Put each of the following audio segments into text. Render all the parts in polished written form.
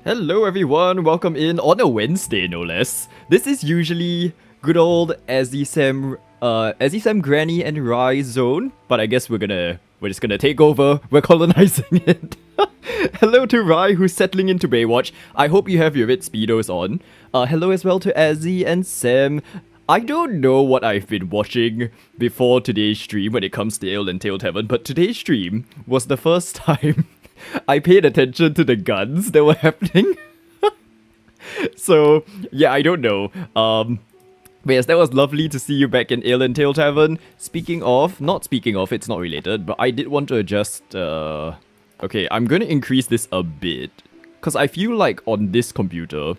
Hello everyone, welcome in on a Wednesday no less. This is usually good old Azzy Sam Granny and Rye zone, but I guess we're just gonna take over. We're colonizing it. Hello to Rye who's settling into Baywatch. I hope you have your red speedos on. Hello as well to Azzy and Sam. I don't know what I've been watching before today's stream when it comes to Ale and Tail Tavern, but today's stream was the first time I paid attention to the guns that were happening. So, yeah, I don't know. But yes, that was lovely to see you back in Ale and Tail Tavern. Not speaking of, it's not related, but I did want to adjust, okay, I'm gonna increase this a bit. Because I feel like on this computer,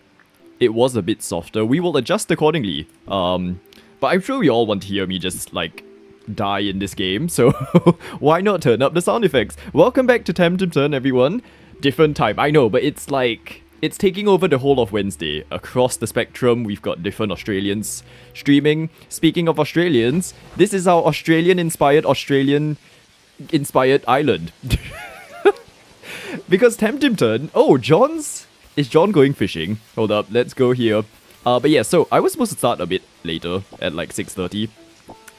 it was a bit softer. We will adjust accordingly. But I'm sure we all want to hear me just, like, die in this game, so why not turn up the sound effects? Welcome back to Tamtimton, everyone. Different time, I know, but it's like, it's taking over the whole of Wednesday. Across the spectrum, we've got different Australians streaming. Speaking of Australians, this is our Australian-inspired island. Because Tamtimton... Oh, Is John going fishing? Hold up, let's go here. But yeah, so I was supposed to start a bit later, at like 6:30.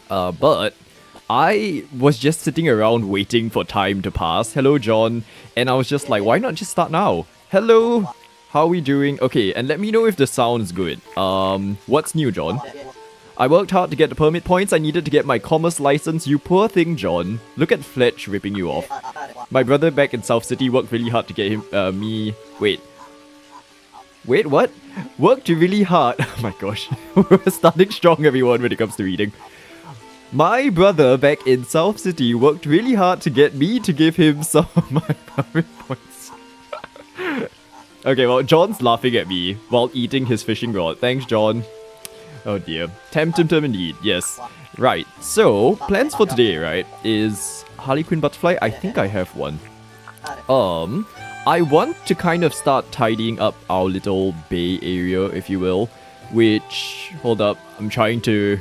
But I was just sitting around waiting for time to pass. Hello, John. And I was just like, why not just start now? Hello, how are we doing? Okay, and let me know if the sound's good. What's new, John? I worked hard to get the permit points I needed to get my commerce license. You poor thing, John. Look at Fletch ripping you off. My brother back in South City worked really hard to get him, Wait, what? Worked really hard. Oh my gosh. We're starting strong, everyone, when it comes to reading. My brother back in South City worked really hard to get me to give him some of my permit points. Okay, well, John's laughing at me while eating his fishing rod. Thanks, John. Oh dear. Tamtimton indeed, yes. Right, so, plans for today, right, is Harlequin Butterfly. I think I have one. I want to kind of start tidying up our little bay area, if you will. Which, hold up, I'm trying to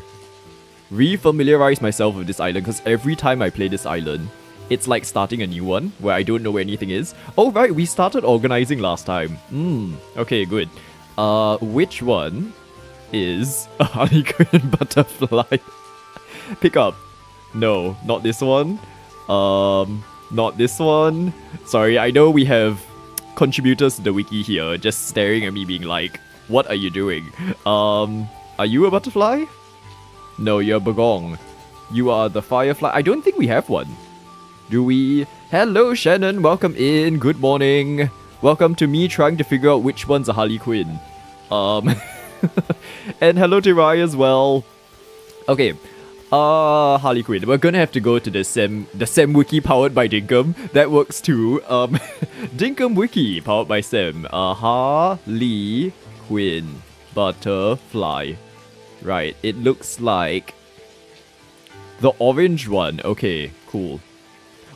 re-familiarize myself with this island, because every time I play this island, it's like starting a new one, where I don't know where anything is. Oh right, we started organizing last time. Okay, good. Which one is a Harlequin Butterfly? Pick up. No, not this one. Not this one. Sorry, I know we have contributors to the wiki here, just staring at me being like, what are you doing? Are you a butterfly? No, you're a bagong. You are the firefly. I don't think we have one. Do we? Hello, Shannon. Welcome in. Good morning. Welcome to me trying to figure out which one's a Harlequin. And hello to Rai as well. Okay. Harlequin. We're gonna have to go to the Sem wiki powered by Dinkum. That works too. Dinkum wiki powered by Sem. Harlequin Butterfly. Right, it looks like the orange one. Okay, cool.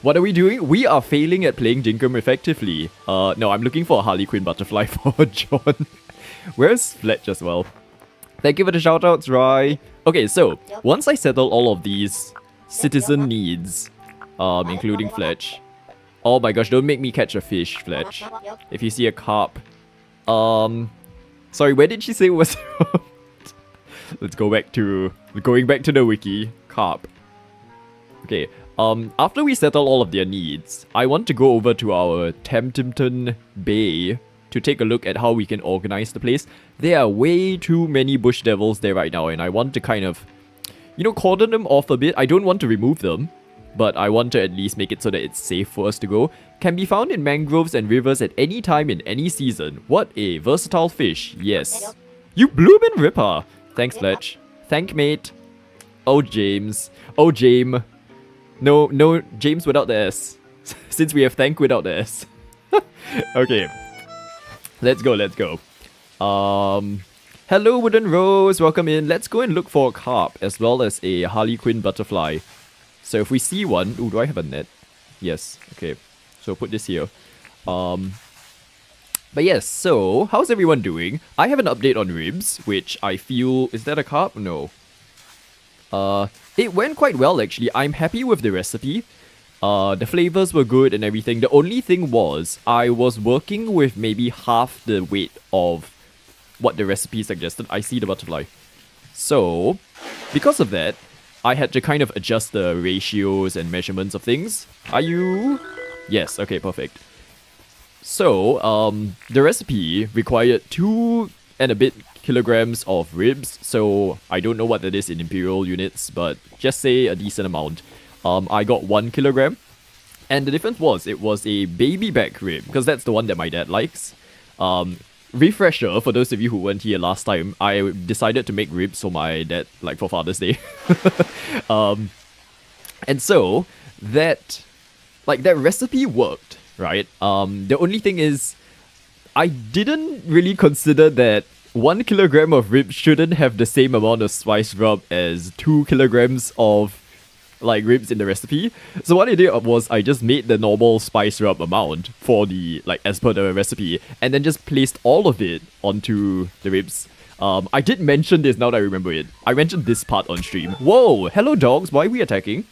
What are we doing? We are failing at playing Dinkum effectively. No, I'm looking for a Harlequin Butterfly for John. Where's Fletch as well? Thank you for the shoutouts, Rai. Okay, so, once I settle all of these citizen needs, including Fletch. Oh my gosh, don't make me catch a fish, Fletch. If you see a carp. Sorry, where did she say it was? Let's go back to... Going back to the wiki. Carp. Okay, after we settle all of their needs, I want to go over to our Tamtimton Bay to take a look at how we can organize the place. There are way too many bush devils there right now, and I want to kind of, you know, cordon them off a bit. I don't want to remove them, but I want to at least make it so that it's safe for us to go. Can be found in mangroves and rivers at any time in any season. What a versatile fish. Yes. You bloomin' ripper. Thanks, Fletch. Thank, mate. Oh, James. Oh, Jame. No, James without the S. Since we have thank without the S. Okay. Let's go. Hello, Wooden Rose. Welcome in. Let's go and look for a carp as well as a Harlequin Butterfly. So if we see one... Ooh, do I have a net? Yes. Okay. So put this here. But yes, so, how's everyone doing? I have an update on ribs, which I feel... Is that a carp? No. It went quite well, actually. I'm happy with the recipe. The flavors were good and everything. The only thing was, I was working with maybe half the weight of what the recipe suggested. I see the butterfly. So, because of that, I had to kind of adjust the ratios and measurements of things. Are you? Yes, okay, perfect. So, the recipe required 2 and a bit kilograms of ribs. So, I don't know what that is in imperial units, but just say a decent amount. I got 1 kilogram. And the difference was, it was a baby back rib, because that's the one that my dad likes. Refresher, for those of you who weren't here last time, I decided to make ribs for my dad, like for Father's Day. And so, that recipe worked, right? The only thing is, I didn't really consider that 1 kilogram of ribs shouldn't have the same amount of spice rub as 2 kilograms of ribs in the recipe. So what I did was I just made the normal spice rub amount for the, as per the recipe, and then just placed all of it onto the ribs. I did mention this now that I remember it. I mentioned this part on stream. Whoa, hello dogs, why are we attacking?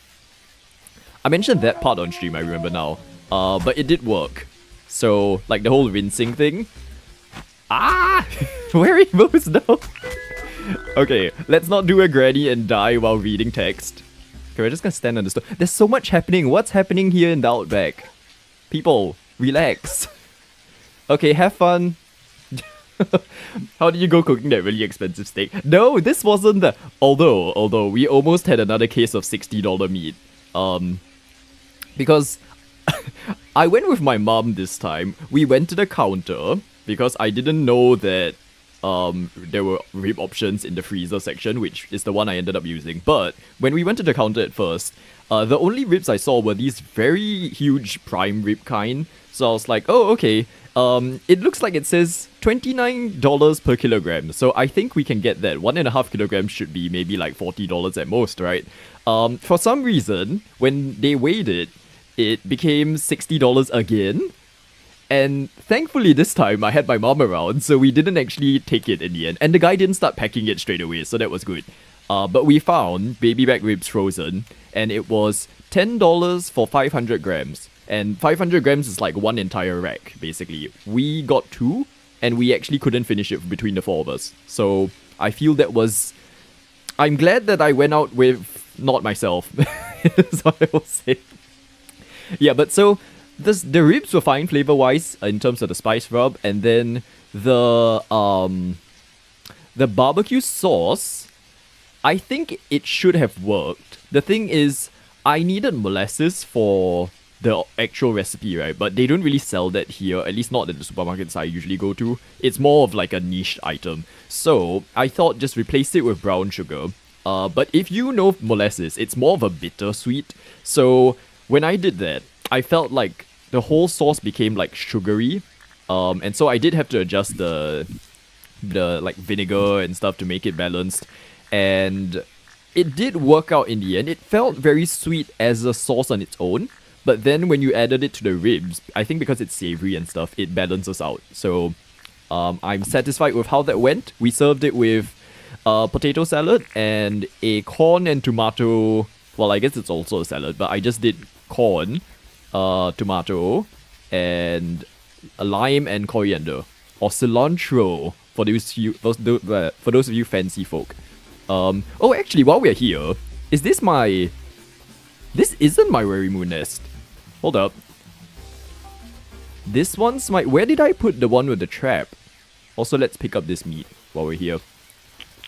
I mentioned that part on stream, I remember now. But it did work. So, the whole rinsing thing. Ah! Where are those now? Okay, let's not do a granny and die while reading text. Okay, we're just gonna stand on the stove. There's so much happening. What's happening here in the Outback? People, relax. Okay, have fun. How did you go cooking that really expensive steak? No, this wasn't the... Although, we almost had another case of $60 meat. Because I went with my mom this time. We went to the counter because I didn't know that there were rib options in the freezer section, which is the one I ended up using. But when we went to the counter at first, the only ribs I saw were these very huge prime rib kind. So I was like, oh, okay. It looks like it says $29 per kilogram. So I think we can get that. 1.5 kilograms should be maybe like $40 at most, right? For some reason, when they weighed it, it became $60 again. And thankfully this time I had my mom around, so we didn't actually take it in the end. And the guy didn't start packing it straight away, so that was good. But we found baby back ribs frozen, and it was $10 for 500 grams. And 500 grams is like one entire rack, basically. We got 2, and we actually couldn't finish it between the 4 of us. So I feel that was... I'm glad that I went out with not myself, is what I will say. Yeah, but so... The ribs were fine flavor-wise in terms of the spice rub, and then the barbecue sauce, I think it should have worked. The thing is, I needed molasses for the actual recipe, right? But they don't really sell that here, at least not at the supermarkets I usually go to. It's more of like a niche item. So I thought just replace it with brown sugar. But if you know molasses, it's more of a bitter sweet. So when I did that, I felt like the whole sauce became like sugary, and so I did have to adjust the like vinegar and stuff to make it balanced, and it did work out in the end. It felt very sweet as a sauce on its own, but then when you added it to the ribs, I think because it's savory and stuff, it balances out. So I'm satisfied with how that went. We served it with potato salad and a corn and tomato. Well, I guess it's also a salad, but I just did corn, tomato, and lime and coriander, or cilantro for those of you fancy folk. Oh, actually, while we're here, this isn't my Wary Moon nest. Hold up. This one's my... Where did I put the one with the trap? Also, let's pick up this meat while we're here.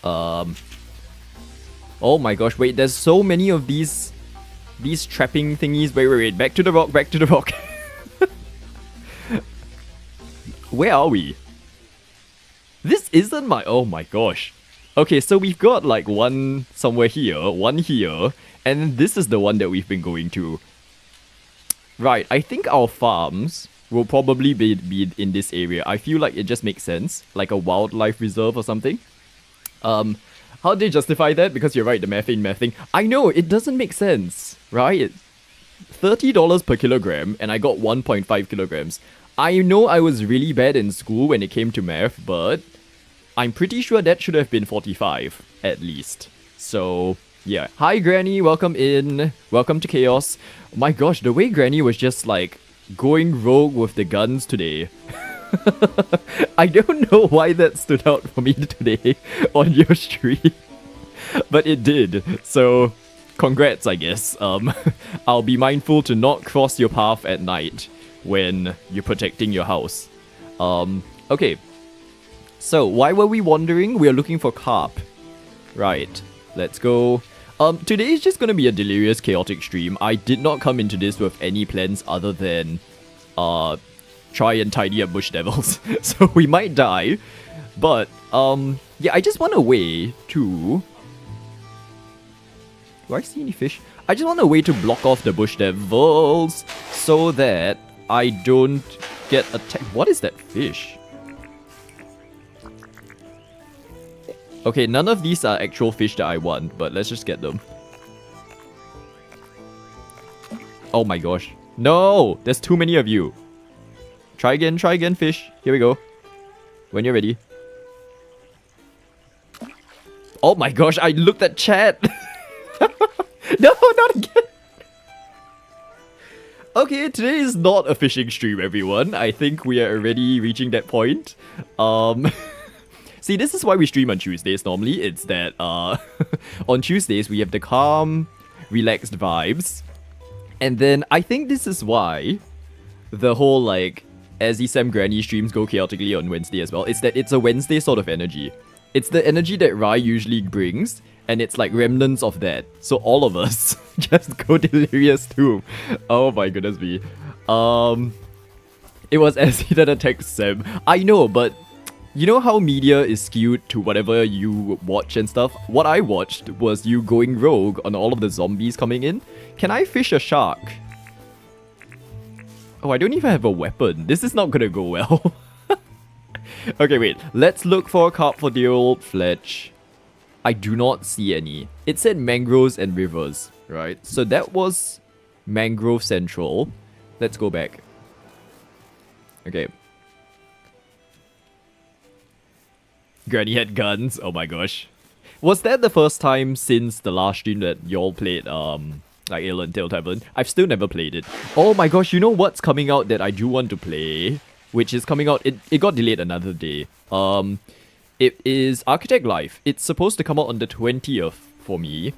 Oh my gosh, wait, there's so many of these trapping thingies. Wait, back to the rock. Where are we? This isn't my... Oh my gosh. Okay, so we've got like one somewhere here, one here, and this is the one that we've been going to. Right, I think our farms will probably be in this area. I feel like it just makes sense, like a wildlife reserve or something. How do they justify that? Because you're right, the methane thing. I know, it doesn't make sense, right? $30 per kilogram, and I got 1.5 kilograms. I know I was really bad in school when it came to math, but I'm pretty sure that should have been 45, at least. So, Yeah. Hi, Granny. Welcome in. Welcome to Chaos. My gosh, the way Granny was just like going rogue with the guns today. I don't know why that stood out for me today on your stream, but it did. So, congrats, I guess. I'll be mindful to not cross your path at night when you're protecting your house. Okay. So, why were we wandering? We are looking for carp. Right. Let's go. Today is just gonna be a delirious, chaotic stream. I did not come into this with any plans other than, try and tidy up bush devils. So we might die. But, yeah, I just want a way to... Do I see any fish? I just want a way to block off the bush devils so that I don't get attacked. What is that fish? Okay, none of these are actual fish that I want, but let's just get them. Oh my gosh. No! There's too many of you. Try again, fish. Here we go. When you're ready. Oh my gosh, I looked at chat! No, not again! Okay, today is not a fishing stream, everyone. I think we are already reaching that point. See, this is why we stream on Tuesdays normally. It's that, on Tuesdays, we have the calm, relaxed vibes. And then, I think this is why the whole, like, as Sam Granny streams go chaotically on Wednesday as well. It's that it's a Wednesday sort of energy. It's the energy that Rai usually brings, and it's like remnants of that. So all of us just go delirious too. Oh my goodness me. It was SE that attacked Sam. I know, but you know how media is skewed to whatever you watch and stuff? What I watched was you going rogue on all of the zombies coming in. Can I fish a shark? Oh, I don't even have a weapon. This is not gonna go well. Okay, wait. Let's look for a carp for the old Fletch. I do not see any. It said mangroves and rivers, right? So that was Mangrove Central. Let's go back. Okay. Granny had guns. Oh my gosh. Was that the first time since the last stream that y'all played, like Ale and Tail Tavern? I've still never played it. Oh my gosh, you know what's coming out that I do want to play? Which is coming out, it got delayed another day. It is Architect Life. It's supposed to come out on the 20th for me.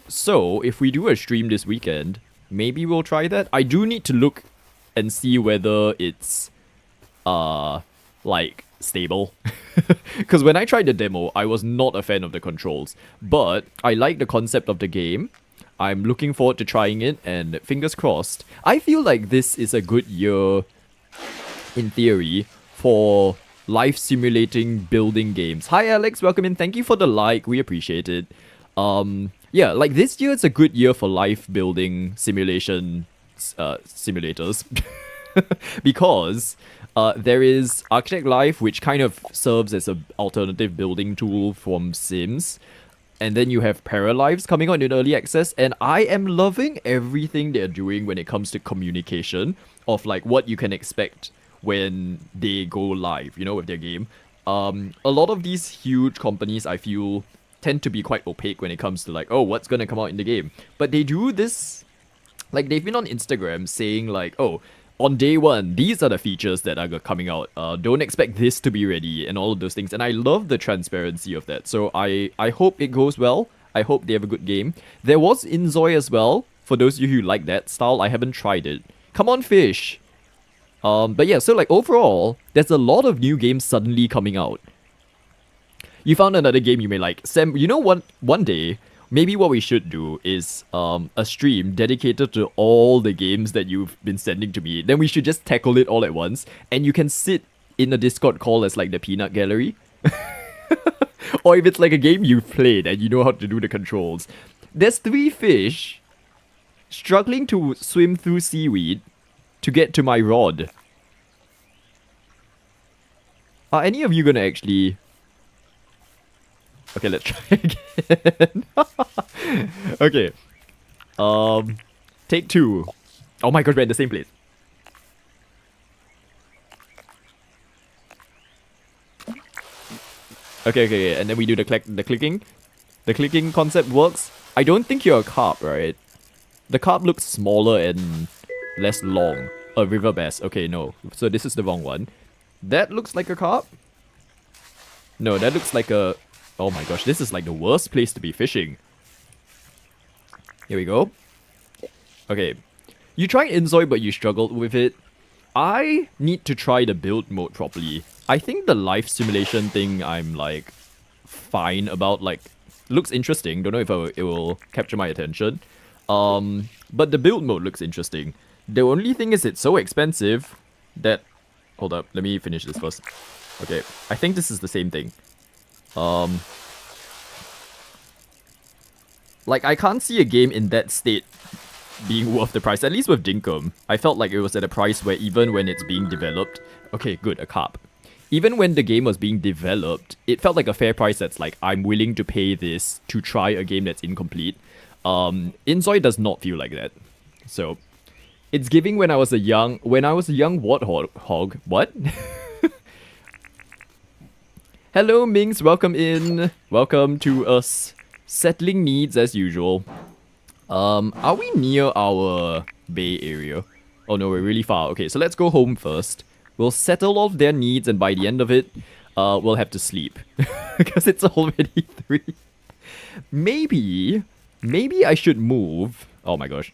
So, if we do a stream this weekend, maybe we'll try that. I do need to look and see whether it's, like, stable. Because when I tried the demo, I was not a fan of the controls. But I like the concept of the game. I'm looking forward to trying it, and fingers crossed. I feel like this is a good year, in theory, for life simulating building games. Hi Alex, welcome in. Thank you for the like. We appreciate it. Yeah, like this year is a good year for life building simulation simulators. Because there is Architect Life, which kind of serves as an alternative building tool from Sims. And then you have Paralives coming out in early access, and I am loving everything they're doing when it comes to communication of like what you can expect when they go live, you know, with their game. A lot of these huge companies, I feel, tend to be quite opaque when it comes to like, oh, what's gonna come out in the game. But they do this, like they've been on Instagram saying like, oh, on day one, these are the features that are coming out. Don't expect this to be ready and all of those things. And I love the transparency of that. So I hope it goes well. I hope they have a good game. There was Inzoi as well. For those of you who like that style, I haven't tried it. Come on, fish. But yeah, so like overall, there's a lot of new games suddenly coming out. You found another game you may like. Sam, you know what? One day, maybe what we should do is a stream dedicated to all the games that you've been sending to me. Then we should just tackle it all at once. And you can sit in a Discord call as like the peanut gallery. Or if it's like a game you've played and you know how to do the controls. There's 3 fish struggling to swim through seaweed to get to my rod. Are any of you gonna actually... Okay, let's try again. Okay. Take 2. Oh my god, we're in the same place. Okay, and then we do the clicking. The clicking concept works. I don't think you're a carp, right? The carp looks smaller and less long. A river bass. Okay, no. So this is the wrong one. That looks like a carp? No, that looks like a... Oh my gosh, this is like the worst place to be fishing. Here we go. Okay. You tried Inzoi, but you struggled with it. I need to try the build mode properly. I think the life simulation thing I'm like fine about, like, looks interesting. Don't know if it will capture my attention. But the build mode looks interesting. The only thing is it's so expensive that... Hold up, let me finish this first. Okay, I think this is the same thing. Like, I can't see a game in that state being worth the price. At least with Dinkum, I felt like it was at a price where even when it's being developed... Okay, good, a carp. Even when the game was being developed, it felt like a fair price that's like, I'm willing to pay this to try a game that's incomplete. Inzoi does not feel like that. So, it's giving when I was a young warthog. What? Hello, Minx. Welcome in. Welcome to us. Settling needs as usual. Are we near our bay area? Oh no, we're really far. Okay, so let's go home first. We'll settle all of their needs, and by the end of it, we'll have to sleep. Because it's already 3. Maybe I should move... Oh my gosh.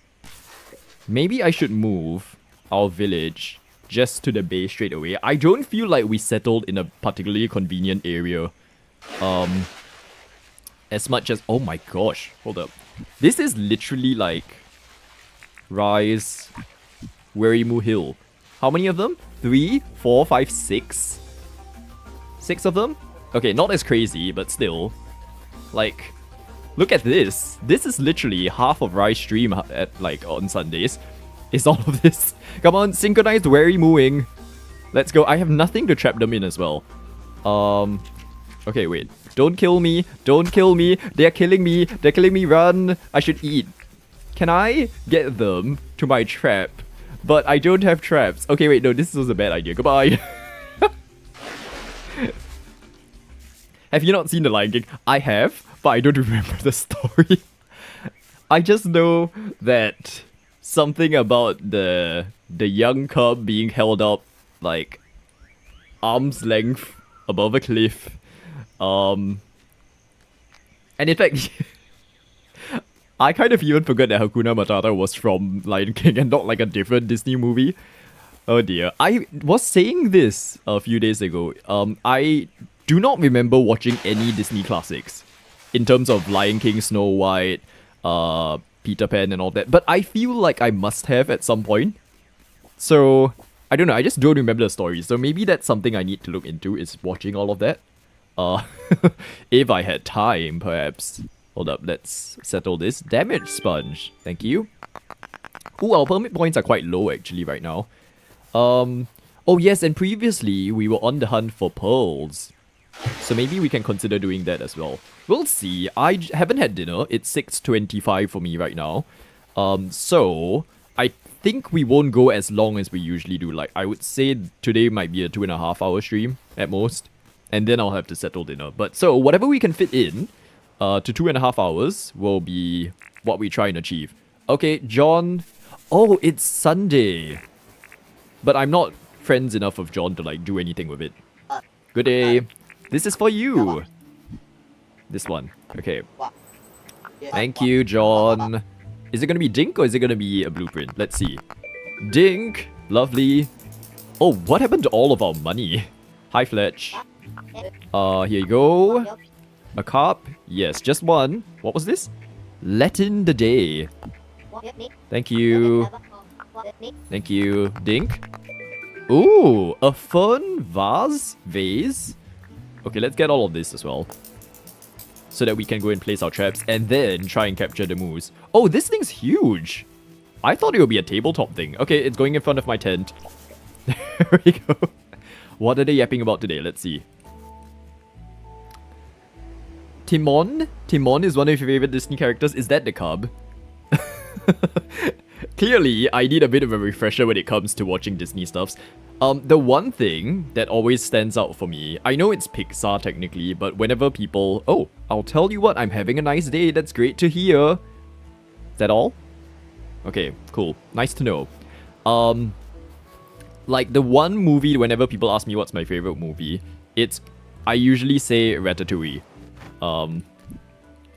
Maybe I should move our village just to the bay straight away. I don't feel like we settled in a particularly convenient area. As much as... Oh my gosh. Hold up. This is literally like... Rise... Werimu Hill. How many of them? 3, 4, 5, 6? 6 of them? Okay, not as crazy, but still. Like... Look at this. This is literally half of Rise stream at, like, on Sundays. It's all of this. Come on, synchronized wary mooing. Let's go. I have nothing to trap them in as well. Okay, wait. Don't kill me. Don't kill me. They're killing me. They're killing me. Run. I should eat. Can I get them to my trap? But I don't have traps. Okay, wait. No, this was a bad idea. Goodbye. Have you not seen The Lion King? I have, but I don't remember the story. I just know that something about the young cub being held up like arm's length above a cliff. And in fact, I kind of even forgot that Hakuna Matata was from Lion King and not like a different Disney movie. Oh dear. I was saying this a few days ago. I do not remember watching any Disney classics in terms of Lion King, Snow White, Peter Pan and all that. But I feel like I must have at some point. So, I don't know. I just don't remember the story. So maybe that's something I need to look into, is watching all of that. If I had time, perhaps. Hold up, let's settle this. Damage sponge. Thank you. Ooh, our permit points are quite low actually right now. Oh yes, and previously we were on the hunt for pearls. So maybe we can consider doing that as well. We'll see. I haven't had dinner. It's 6:25 for me right now. So I think we won't go as long as we usually do. Like, I would say today might be a 2.5 hour stream at most. And then I'll have to settle dinner. But so whatever we can fit in to 2.5 hours will be what we try and achieve. Okay, John. Oh, it's Sunday. But I'm not friends enough with John to like do anything with it. Good day. This is for you. This one. Okay. Thank you, John. Is it going to be Dink or is it going to be a blueprint? Let's see. Dink. Lovely. Oh, what happened to all of our money? Hi, Fletch. Here you go. A carp. Yes, just one. What was this? Let in the day. Thank you. Thank you. Dink. Ooh, a fern vase. Okay, let's get all of this as well. So that we can go and place our traps and then try and capture the moose. Oh, this thing's huge. I thought it would be a tabletop thing. Okay, it's going in front of my tent. There we go. What are they yapping about today? Let's see. Timon? Timon is one of your favorite Disney characters. Is that the cub? Clearly, I need a bit of a refresher when it comes to watching Disney stuffs. The one thing that always stands out for me, I know it's Pixar technically, but whenever people... Oh, I'll tell you what, I'm having a nice day, that's great to hear. Is that all? Okay, cool. Nice to know. Like the one movie, whenever people ask me what's my favorite movie, I usually say Ratatouille.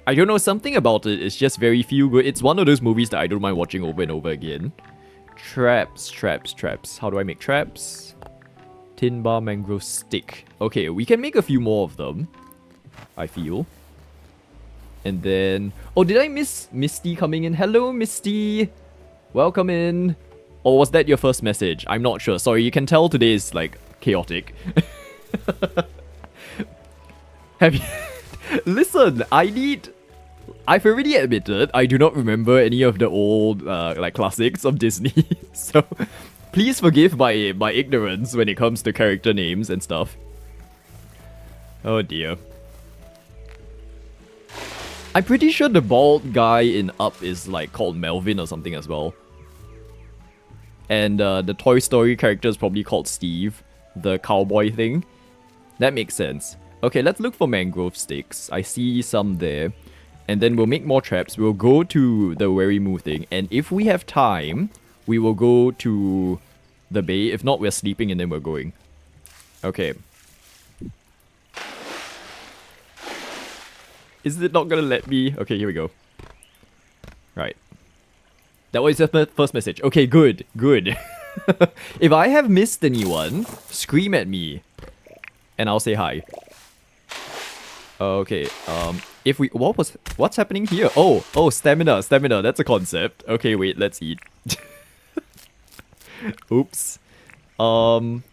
I don't know, something about it is just very feel good. It's one of those movies that I don't mind watching over and over again. Traps. How do I make traps? Tin bar, mangrove stick. Okay, we can make a few more of them, I feel. And then... Oh, did I miss Misty coming in? Hello, Misty! Welcome in. Or was that your first message? I'm not sure. Sorry, you can tell today is, like, chaotic. Have you... Listen, I've already admitted I do not remember any of the old, like, classics of Disney. So, please forgive my ignorance when it comes to character names and stuff. Oh dear. I'm pretty sure the bald guy in Up is, like, called Melvin or something as well. And the Toy Story character is probably called Steve, the cowboy thing. That makes sense. Okay, let's look for mangrove sticks. I see some there. And then we'll make more traps. We'll go to the Werimu thing. And if we have time, we will go to the bay. If not, we're sleeping and then we're going. Okay. Is it not gonna let me? Okay, here we go. Right. That was the first message. Okay, good. If I have missed anyone, scream at me. And I'll say hi. Okay, if we... What's happening here? Oh, stamina. That's a concept. Okay, wait, let's eat. Oops. Can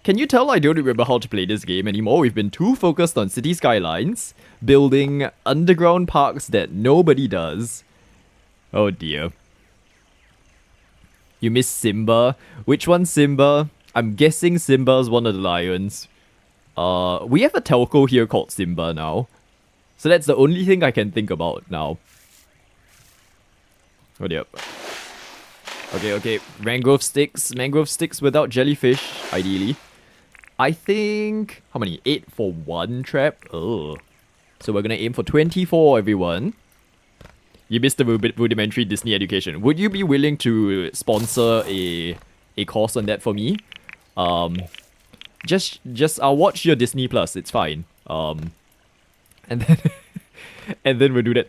you tell I don't remember how to play this game anymore? We've been too focused on city skylines, building underground parks that nobody does. Oh dear. You miss Simba? Which one's Simba? I'm guessing Simba's one of the lions. We have a telco here called Simba now. So that's the only thing I can think about now. Oh dear. Okay. Mangrove sticks without jellyfish, ideally. I think... How many? 8 for one trap? Oh. So we're gonna aim for 24, everyone. You missed the rudimentary Disney education. Would you be willing to sponsor a course on that for me? Just I'll watch your Disney Plus, it's fine. And then and then we'll do that.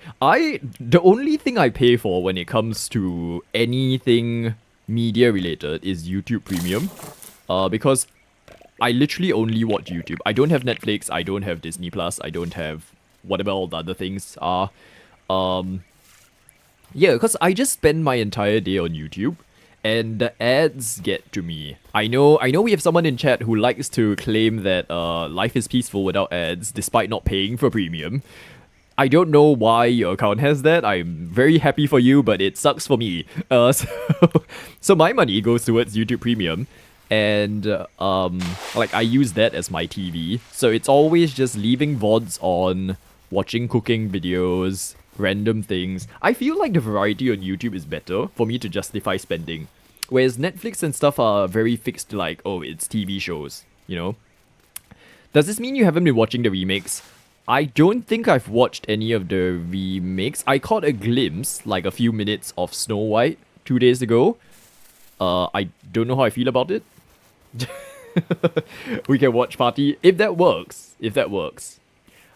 The only thing I pay for when it comes to anything media related is YouTube Premium. Because I literally only watch YouTube. I don't have Netflix, I don't have Disney Plus, I don't have whatever all the other things are. Yeah, because I just spend my entire day on YouTube. And the ads get to me. I know we have someone in chat who likes to claim that life is peaceful without ads, despite not paying for premium. I don't know why your account has that. I'm very happy for you, but it sucks for me. So my money goes towards YouTube Premium. And like I use that as my TV. So it's always just leaving VODs on, watching cooking videos, random things. I feel like the variety on YouTube is better for me to justify spending. Whereas Netflix and stuff are very fixed, like, oh, it's TV shows, you know? Does this mean you haven't been watching the remakes? I don't think I've watched any of the remakes. I caught a glimpse, like a few minutes of Snow White 2 days ago. I don't know how I feel about it. We can watch party, if that works.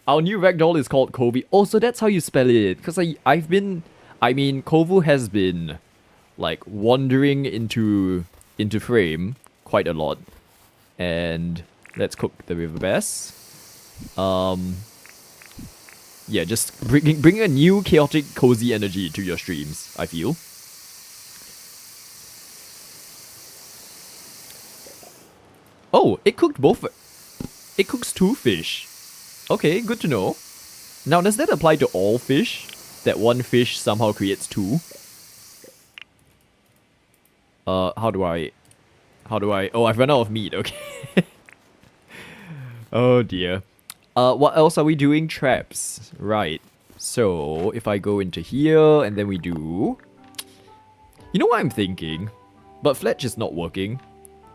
Our new ragdoll is called Kobe. Oh, so that's how you spell it. Because Kovu has been, like, wandering into frame quite a lot. And let's cook the river bass. Yeah, just bring a new chaotic, cozy energy to your streams, I feel. Oh, it cooked both. It cooks 2 fish. Okay, good to know. Now, does that apply to all fish? That one fish somehow creates 2? How do I... Oh, I've run out of meat, okay. Oh dear. What else are we doing? Traps. Right. So, if I go into here, and then we do... You know what I'm thinking? But Fletch is not working.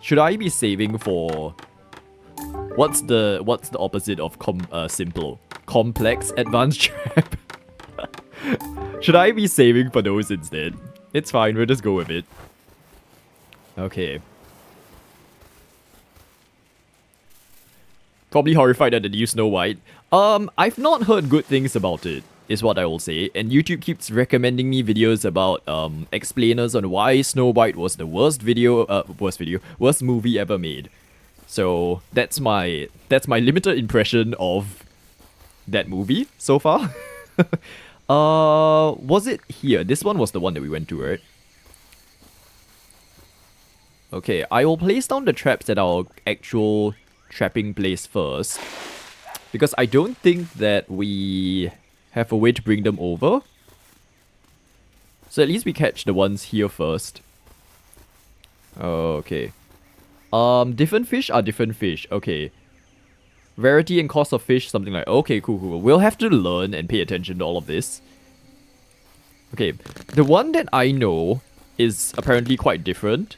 Should I be saving for... What's the opposite of simple? Complex advanced trap? Should I be saving for those instead? It's fine, we'll just go with it. Okay. Probably horrified at the new Snow White. I've not heard good things about it, is what I will say. And YouTube keeps recommending me videos about explainers on why Snow White was the worst movie ever made. So that's my limited impression of that movie so far. Was it here? This one was the one that we went to, right? Okay, I will place down the traps at our actual trapping place first, because I don't think that we have a way to bring them over. So at least we catch the ones here first. Okay. Different fish are different fish. Okay. Rarity and cost of fish, something like... Okay, cool. We'll have to learn and pay attention to all of this. Okay. The one that I know is apparently quite different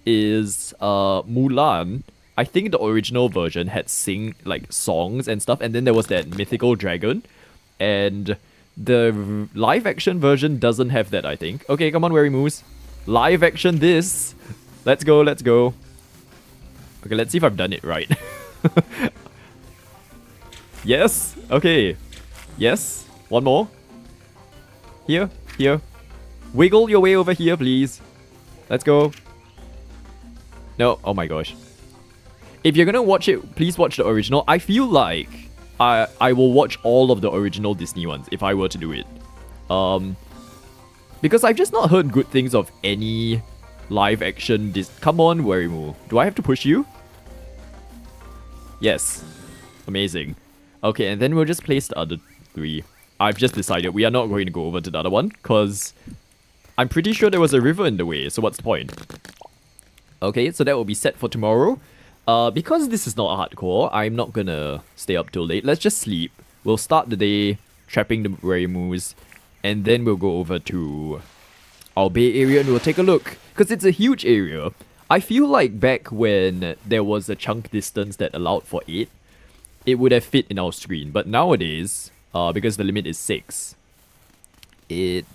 is Mulan. I think the original version had songs and stuff, and then there was that mythical dragon. And the live action version doesn't have that, I think. Okay, come on, Wary Moose. Live action this. Let's go. Okay, let's see if I've done it right. Yes. Okay. Yes. One more. Here. Wiggle your way over here, please. Let's go. No. Oh my gosh. If you're gonna watch it, please watch the original. I feel like I will watch all of the original Disney ones if I were to do it. Because I've just not heard good things of any live action Come on, Warimu. Do I have to push you? Yes. Amazing. Okay, and then we'll just place the other 3. I've just decided we are not going to go over to the other one, because I'm pretty sure there was a river in the way, so what's the point? Okay, so that will be set for tomorrow. Because this is not hardcore, I'm not gonna stay up till late. Let's just sleep. We'll start the day trapping the Warimus, and then we'll go over to our bay area and we'll take a look. Because it's a huge area. I feel like back when there was a chunk distance that allowed for 8, it would have fit in our screen. But nowadays, because the limit is 6, it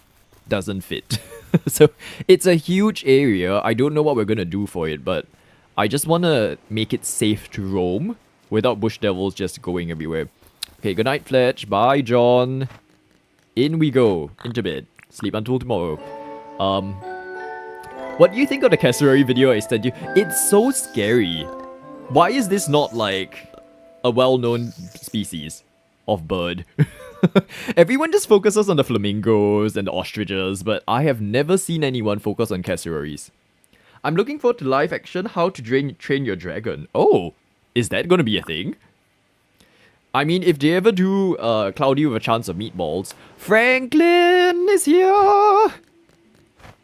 doesn't fit. So it's a huge area. I don't know what we're gonna do for it, but I just want to make it safe to roam without bush devils just going everywhere. Okay, good night, Fletch. Bye, John. In we go. Into bed. Sleep until tomorrow. What do you think of the Cassowary video I sent you? It's so scary. Why is this not like a well-known species of bird? Everyone just focuses on the flamingos and the ostriches, but I have never seen anyone focus on cassowaries. I'm looking forward to live action How to Train Your Dragon. Oh, is that gonna be a thing? I mean, if they ever do Cloudy with a Chance of Meatballs, Franklin is here!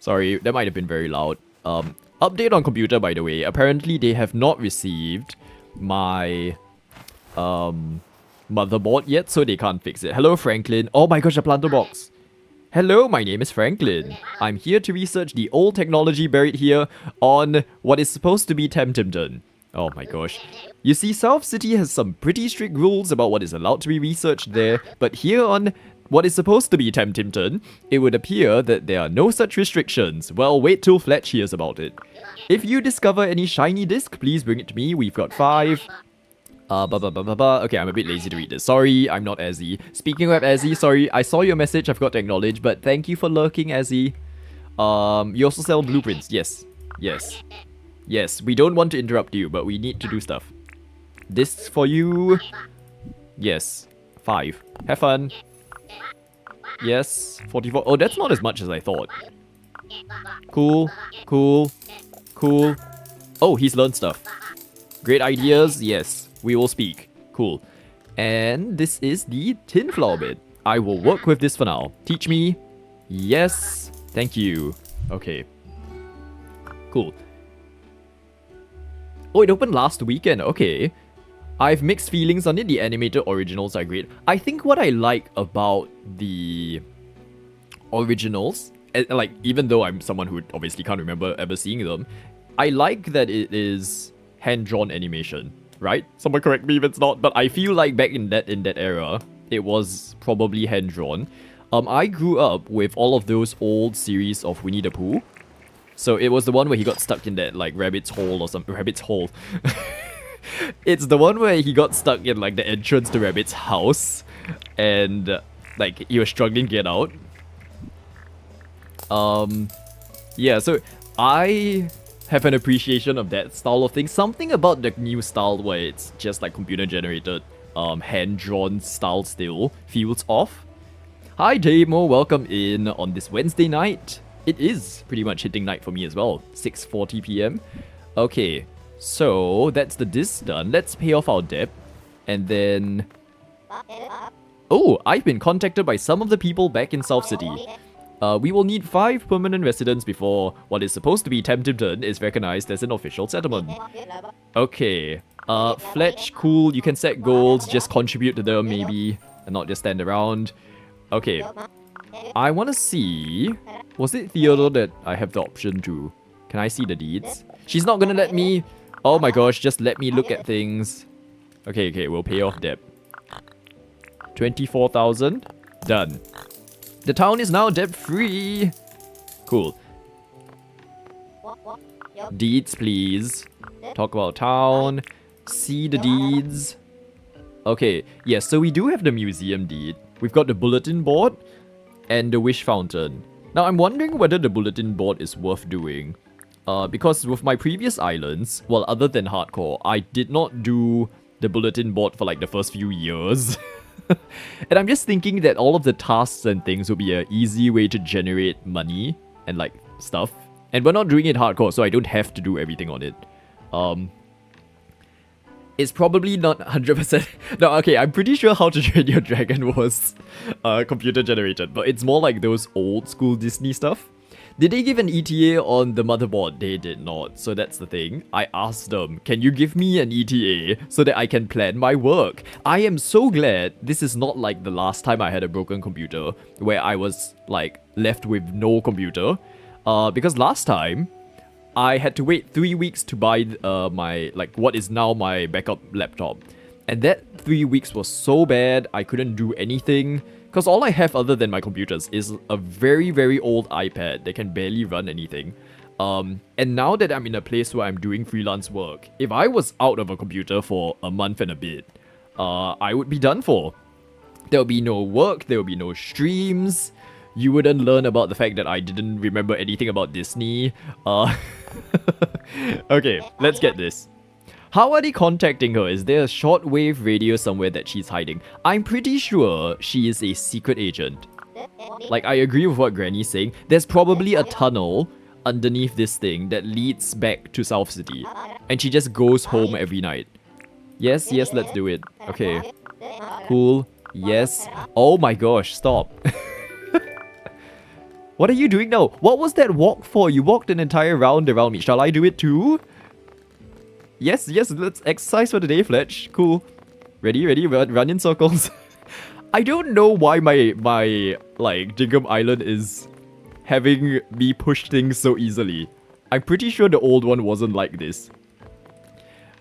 Sorry, that might have been very loud. Update on computer, by the way. Apparently, they have not received my motherboard yet, so they can't fix it. Hello, Franklin. Oh my gosh, a planter box. Hello, my name is Franklin. I'm here to research the old technology buried here on what is supposed to be Tamtimton. Oh my gosh. You see, South City has some pretty strict rules about what is allowed to be researched there, but here on what is supposed to be Tamtimton, it would appear that there are no such restrictions. Well, wait till Fletch hears about it. If you discover any shiny disc, please bring it to me. We've got 5. Okay, I'm a bit lazy to read this. Sorry, I'm not Azzy. Speaking of Azzy, sorry, I saw your message, I forgot to acknowledge, but thank you for lurking, Azzy. You also sell blueprints. Yes, we don't want to interrupt you, but we need to do stuff. This for you. Yes, 5. Have fun. Yes, 44. Oh, that's not as much as I thought. Cool. Oh, he's learned stuff. Great ideas, yes. We will speak. Cool. And this is the tin flower bit. I will work with this for now. Teach me. Yes. Thank you. Okay. Cool. Oh, it opened last weekend. Okay. I've mixed feelings on it. The animated originals are great. I think what I like about the originals like, even though I'm someone who obviously can't remember ever seeing them, I like that it is hand-drawn animation, right? Someone correct me if it's not, but I feel like back in that era, it was probably hand-drawn. I grew up with all of those old series of Winnie the Pooh. So it was the one where he got stuck in that, like, rabbit's hole or something. Rabbit's hole. It's the one where he got stuck in, like, the entrance to Rabbit's house. And, like, he was struggling to get out. Yeah, so I have an appreciation of that style of thing. Something about the new style where it's just, like, computer-generated, hand-drawn style still feels off. Hi Damo, welcome in on this Wednesday night. It is pretty much hitting night for me as well, 6:40 PM. Okay, so that's the disc done. Let's pay off our debt. And then... Oh, I've been contacted by some of the people back in South City. We will need 5 permanent residents before what is supposed to be Tamtimton is recognized as an official settlement. Okay, Fletch, cool, you can set goals, just contribute to them maybe, and not just stand around. Okay, I want to see... Was it Theodore that I have the option to... Can I see the deeds? She's not gonna let me... Oh my gosh, just let me look at things. Okay, we'll pay off debt. 24,000. Done. The town is now debt-free. Cool. Deeds, please. Talk about town. See the deeds. Okay, yes, so we do have the museum deed. We've got the bulletin board and the wish fountain. Now, I'm wondering whether the bulletin board is worth doing. Because with my previous islands, well, other than hardcore, I did not do the bulletin board for like the first few years. And I'm just thinking that all of the tasks and things will be an easy way to generate money and like stuff. And we're not doing it hardcore, so I don't have to do everything on it. It's probably not 100%. No, okay, I'm pretty sure How to Train Your Dragon was computer generated, but it's more like those old school Disney stuff. Did they give an ETA on the motherboard? They did not, so that's the thing. I asked them, can you give me an ETA so that I can plan my work? I am so glad this is not like the last time I had a broken computer, where I was like left with no computer. Because last time, I had to wait 3 weeks to buy my, like, what is now my backup laptop. And that 3 weeks was so bad, I couldn't do anything. Because all I have other than my computers is a very, very old iPad that can barely run anything. And now that I'm in a place where I'm doing freelance work, if I was out of a computer for a month and a bit, I would be done for. There will be no work, there will be no streams. You wouldn't learn about the fact that I didn't remember anything about Disney. Okay, let's get this. How are they contacting her? Is there a shortwave radio somewhere that she's hiding? I'm pretty sure she is a secret agent. Like, I agree with what Granny's saying. There's probably a tunnel underneath this thing that leads back to South City. And she just goes home every night. Yes, let's do it. Okay. Cool. Yes. Oh my gosh, stop. What are you doing now? What was that walk for? You walked an entire round around me. Shall I do it too? Yes, let's exercise for the day, Fletch. Cool. Ready, run in circles. I don't know why my like, Dinkum Island is having me push things so easily. I'm pretty sure the old one wasn't like this.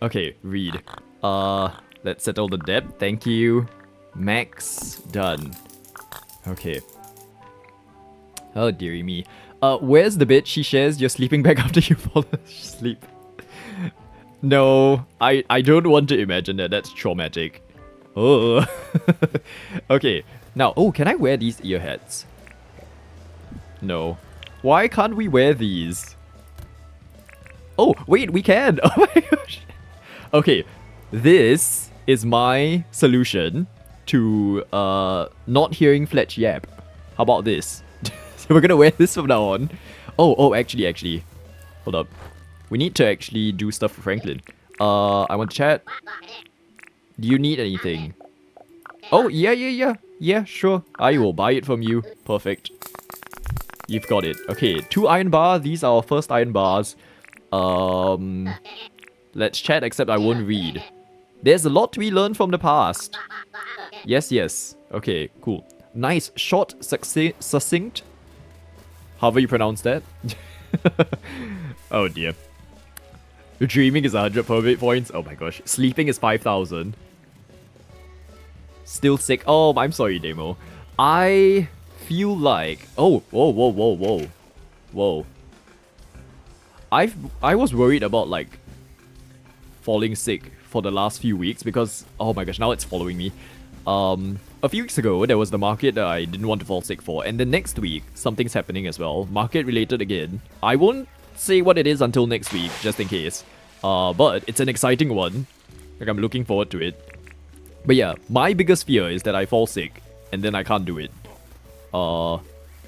Okay, read. Let's settle the debt. Thank you. Max, done. Okay. Oh, dearie me. Where's the bed she shares? You're sleeping back after you fall asleep. No, I don't want to imagine that. That's traumatic. Oh. Okay, now, oh, can I wear these ear hats? No. Why can't we wear these? Oh, wait, we can! Oh my gosh! Okay, this is my solution to not hearing Fletch yap. How about this? So we're gonna wear this from now on. Oh, actually. Hold up. We need to actually do stuff for Franklin. I want to chat. Do you need anything? Oh, yeah. Yeah, sure. I will buy it from you. Perfect. You've got it. Okay, 2 iron bar. These are our first iron bars. Let's chat, except I won't read. There's a lot to be learned from the past. Yes. Okay, cool. Nice, short, succinct. however you pronounce that. Oh dear. Dreaming is 100 permit points. Oh my gosh. Sleeping is 5,000. Still sick. Oh, I'm sorry, Demo. I feel like... Oh, whoa. I was worried about, like, falling sick for the last few weeks because... Oh my gosh, now it's following me. A few weeks ago, there was the market that I didn't want to fall sick for. And then next week, something's happening as well. Market related again. I won't say what it is until next week, just in case. But it's an exciting one. Like, I'm looking forward to it. But yeah, my biggest fear is that I fall sick and then I can't do it.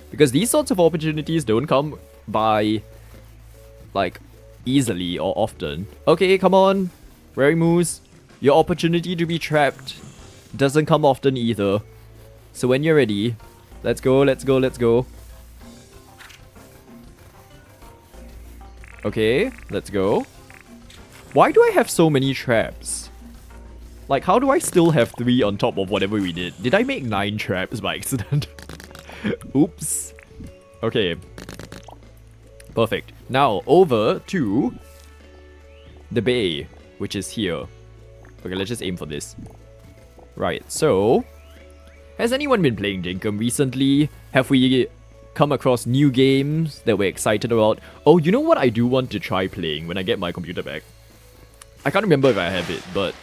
Because these sorts of opportunities don't come by, like, easily or often. Okay, come on. Wearing Moose. Your opportunity to be trapped doesn't come often either. So when you're ready, let's go. Okay, let's go. Why do I have so many traps? Like, how do I still have 3 on top of whatever we did? Did I make 9 traps by accident? Oops. Okay. Perfect. Now, over to the bay, which is here. Okay, let's just aim for this. Right, so... Has anyone been playing Dinkum recently? Have we come across new games that we're excited about? Oh, you know what I do want to try playing when I get my computer back? I can't remember if I have it, but,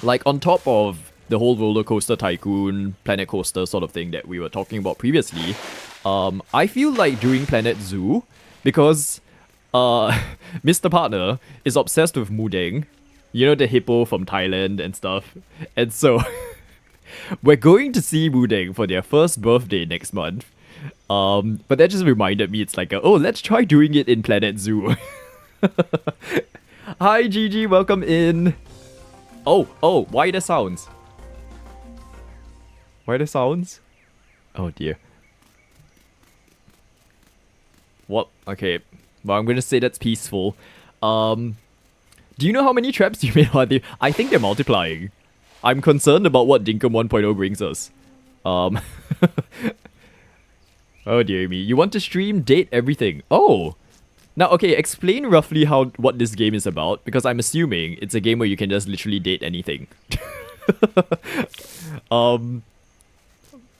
like, on top of the whole roller coaster tycoon, Planet Coaster sort of thing that we were talking about previously, I feel like doing Planet Zoo, because, Mr. Partner is obsessed with Mudeng, you know, the hippo from Thailand and stuff, and so, we're going to see Mudeng for their first birthday next month, but that just reminded me, it's like, oh, let's try doing it in Planet Zoo. Hi, Gigi, welcome in. Oh, why the sounds? Why the sounds? Oh dear. What? Okay. Well, I'm gonna say that's peaceful. Do you know how many traps you made on the... I think they're multiplying. I'm concerned about what Dinkum 1.0 brings us. Oh dear me. You want to stream, date, everything. Oh! Now, okay, explain roughly what this game is about, because I'm assuming it's a game where you can just literally date anything.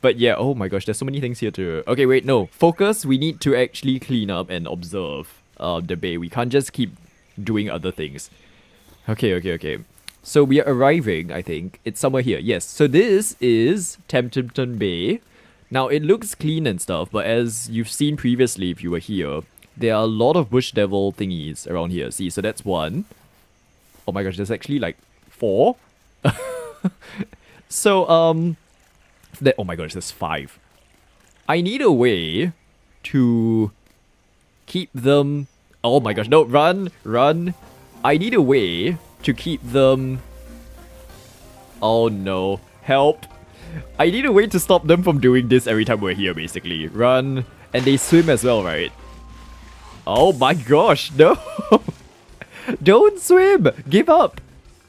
But yeah, oh my gosh, there's so many things here too. Okay, wait, no. Focus, we need to actually clean up and observe the bay. We can't just keep doing other things. Okay. So we are arriving, I think. It's somewhere here. Yes, so this is Tamtimton Bay. Now, it looks clean and stuff, but as you've seen previously if you were here, there are a lot of bush devil thingies around here. See, so that's 1. Oh my gosh, there's actually like 4. So, oh my gosh, there's 5. I need a way to keep them... Oh my gosh, no, run. I need a way to keep them... Oh no, help. I need a way to stop them from doing this every time we're here, basically. Run. And they swim as well, right? Oh my gosh, no! Don't swim! Give up!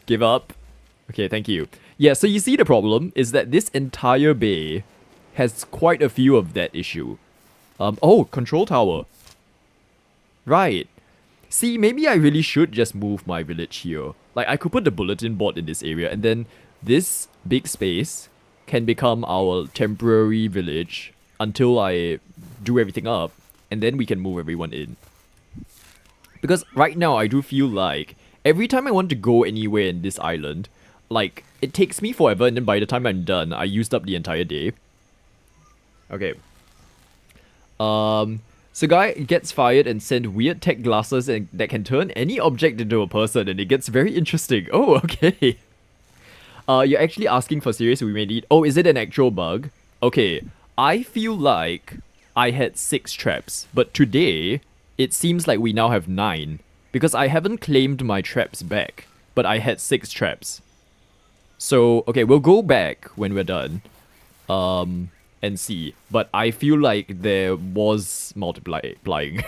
Okay, thank you. Yeah, so you see the problem is that this entire bay has quite a few of that issue. Oh, control tower. Right. See, maybe I really should just move my village here. Like, I could put the bulletin board in this area, and then this big space can become our temporary village until I do everything up, and then we can move everyone in. Because right now, I do feel like every time I want to go anywhere in this island, like, it takes me forever, and then by the time I'm done, I used up the entire day. Okay. So guy gets fired and sent weird tech glasses that can turn any object into a person, and it gets very interesting. Oh, okay. You're actually asking for serious we may need... Oh, is it an actual bug? Okay, I feel like I had 6 traps, but today, it seems like we now have 9. Because I haven't claimed my traps back, but I had 6 traps. So, okay, we'll go back when we're done. And see. But I feel like there was multiplying.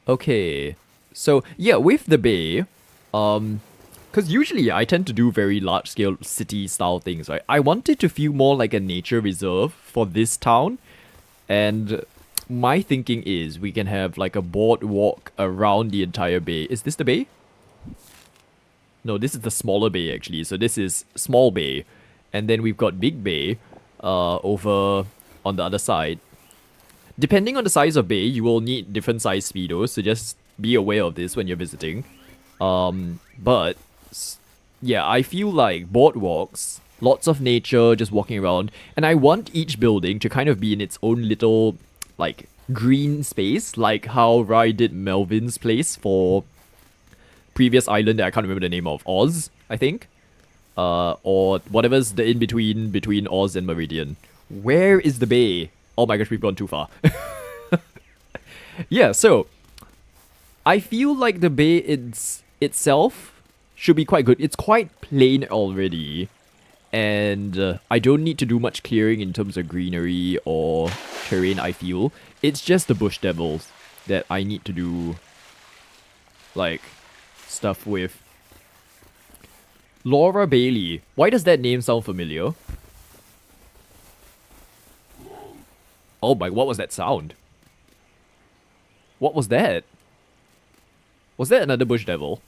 Okay. So, yeah, with the bay, Because usually I tend to do very large scale city style things, right? I want it to feel more like a nature reserve for this town. And my thinking is we can have like a boardwalk around the entire bay. Is this the bay? No, this is the smaller bay actually. So this is small bay. And then we've got big bay over on the other side. Depending on the size of bay, you will need different size speedos. So just be aware of this when you're visiting. But yeah, I feel like boardwalks, lots of nature, just walking around. And I want each building to kind of be in its own little like green space, like how Rai did Melvin's place for previous island that I can't remember the name of, Oz, I think. Or whatever's the between Oz and Meridian. Where is the bay? Oh my gosh, we've gone too far. Yeah, so I feel like the bay itself should be quite good. It's quite plain already. And I don't need to do much clearing in terms of greenery or terrain, I feel. It's just the bush devils that I need to do, like, stuff with. Laura Bailey. Why does that name sound familiar? Oh my, what was that sound? What was that? Was that another bush devil?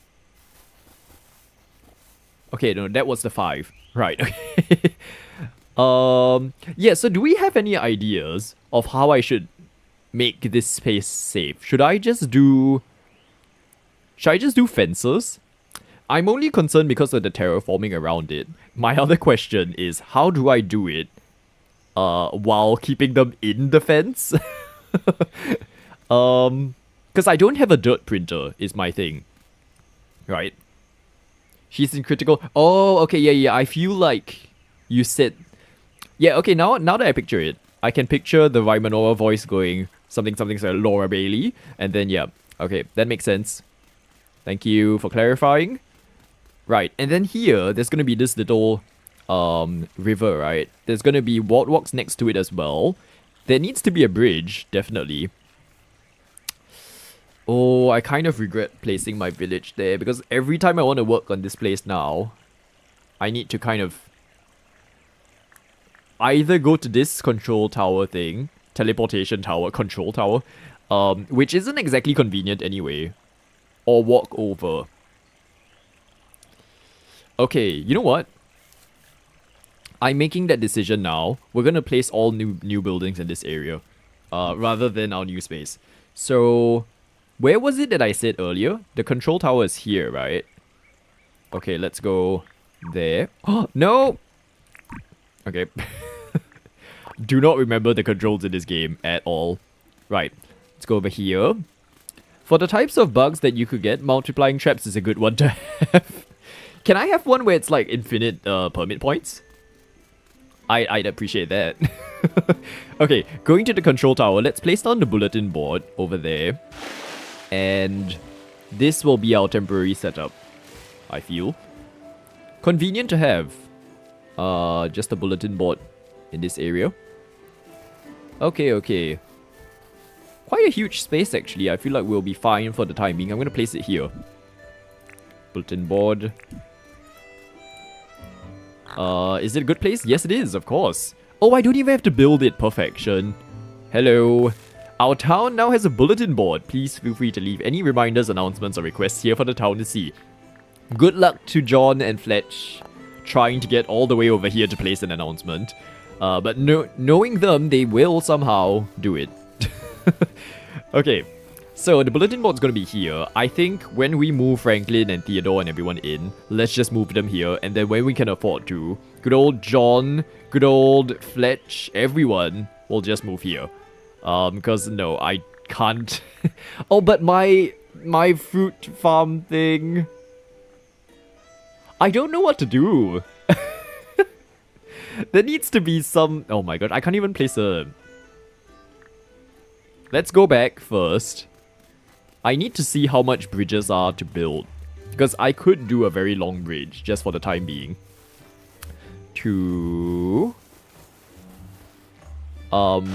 Okay, no, that was the 5. Right, okay. Yeah, so do we have any ideas of how I should make this space safe? Should I just do fences? I'm only concerned because of the terraforming around it. My other question is, how do I do it while keeping them in the fence? Because I don't have a dirt printer, is my thing. Right? She's in critical... Oh, okay, yeah, I feel like you said... Yeah, okay, now that I picture it, I can picture the Raimanora voice going something like Laura Bailey. And then, yeah, okay, that makes sense. Thank you for clarifying. Right, and then here, there's going to be this little river, right? There's going to be boardwalks next to it as well. There needs to be a bridge, definitely. Oh, I kind of regret placing my village there because every time I want to work on this place now, I need to kind of either go to this control tower thing, teleportation tower, control tower, which isn't exactly convenient anyway, or walk over. Okay, you know what? I'm making that decision now. We're gonna place all new buildings in this area, rather than our new space. So, where was it that I said earlier? The control tower is here, right? Okay, let's go there. Oh, no! Okay. Do not remember the controls in this game at all. Right, let's go over here. For the types of bugs that you could get, multiplying traps is a good one to have. Can I have one where it's like infinite permit points? I'd appreciate that. Okay, going to the control tower, let's place down the bulletin board over there. And this will be our temporary setup, I feel. Convenient to have. Just a bulletin board in this area. Okay. Quite a huge space actually. I feel like we'll be fine for the time being. I'm going to place it here. Bulletin board. Is it a good place? Yes, it is, of course. Oh, I don't even have to build it. Perfection. Hello. Our town now has a bulletin board. Please feel free to leave any reminders, announcements, or requests here for the town to see. Good luck to John and Fletch trying to get all the way over here to place an announcement. But knowing them, they will somehow do it. Okay, so the bulletin board's gonna be here. I think when we move Franklin and Theodore and everyone in, let's just move them here. And then when we can afford to, good old John, good old Fletch, everyone will just move here. Because no, I can't. Oh, but my fruit farm thing. I don't know what to do. There needs to be some... Oh my god, I can't even place a... Let's go back first. I need to see how much bridges are to build. Because I could do a very long bridge, just for the time being.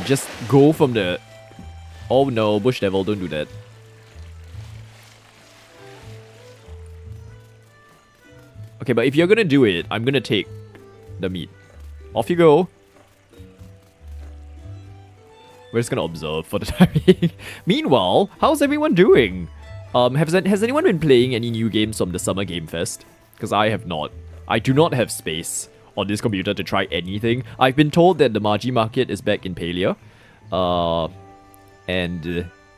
Just go from the... Oh no, Bush Devil, don't do that. Okay, but if you're gonna do it, I'm gonna take the meat. Off you go. We're just gonna observe for the time being. Meanwhile, how's everyone doing? Has anyone been playing any new games from the Summer Game Fest? Because I have not. I do not have space on this computer to try anything. I've been told that the Magi Market is back in Palia.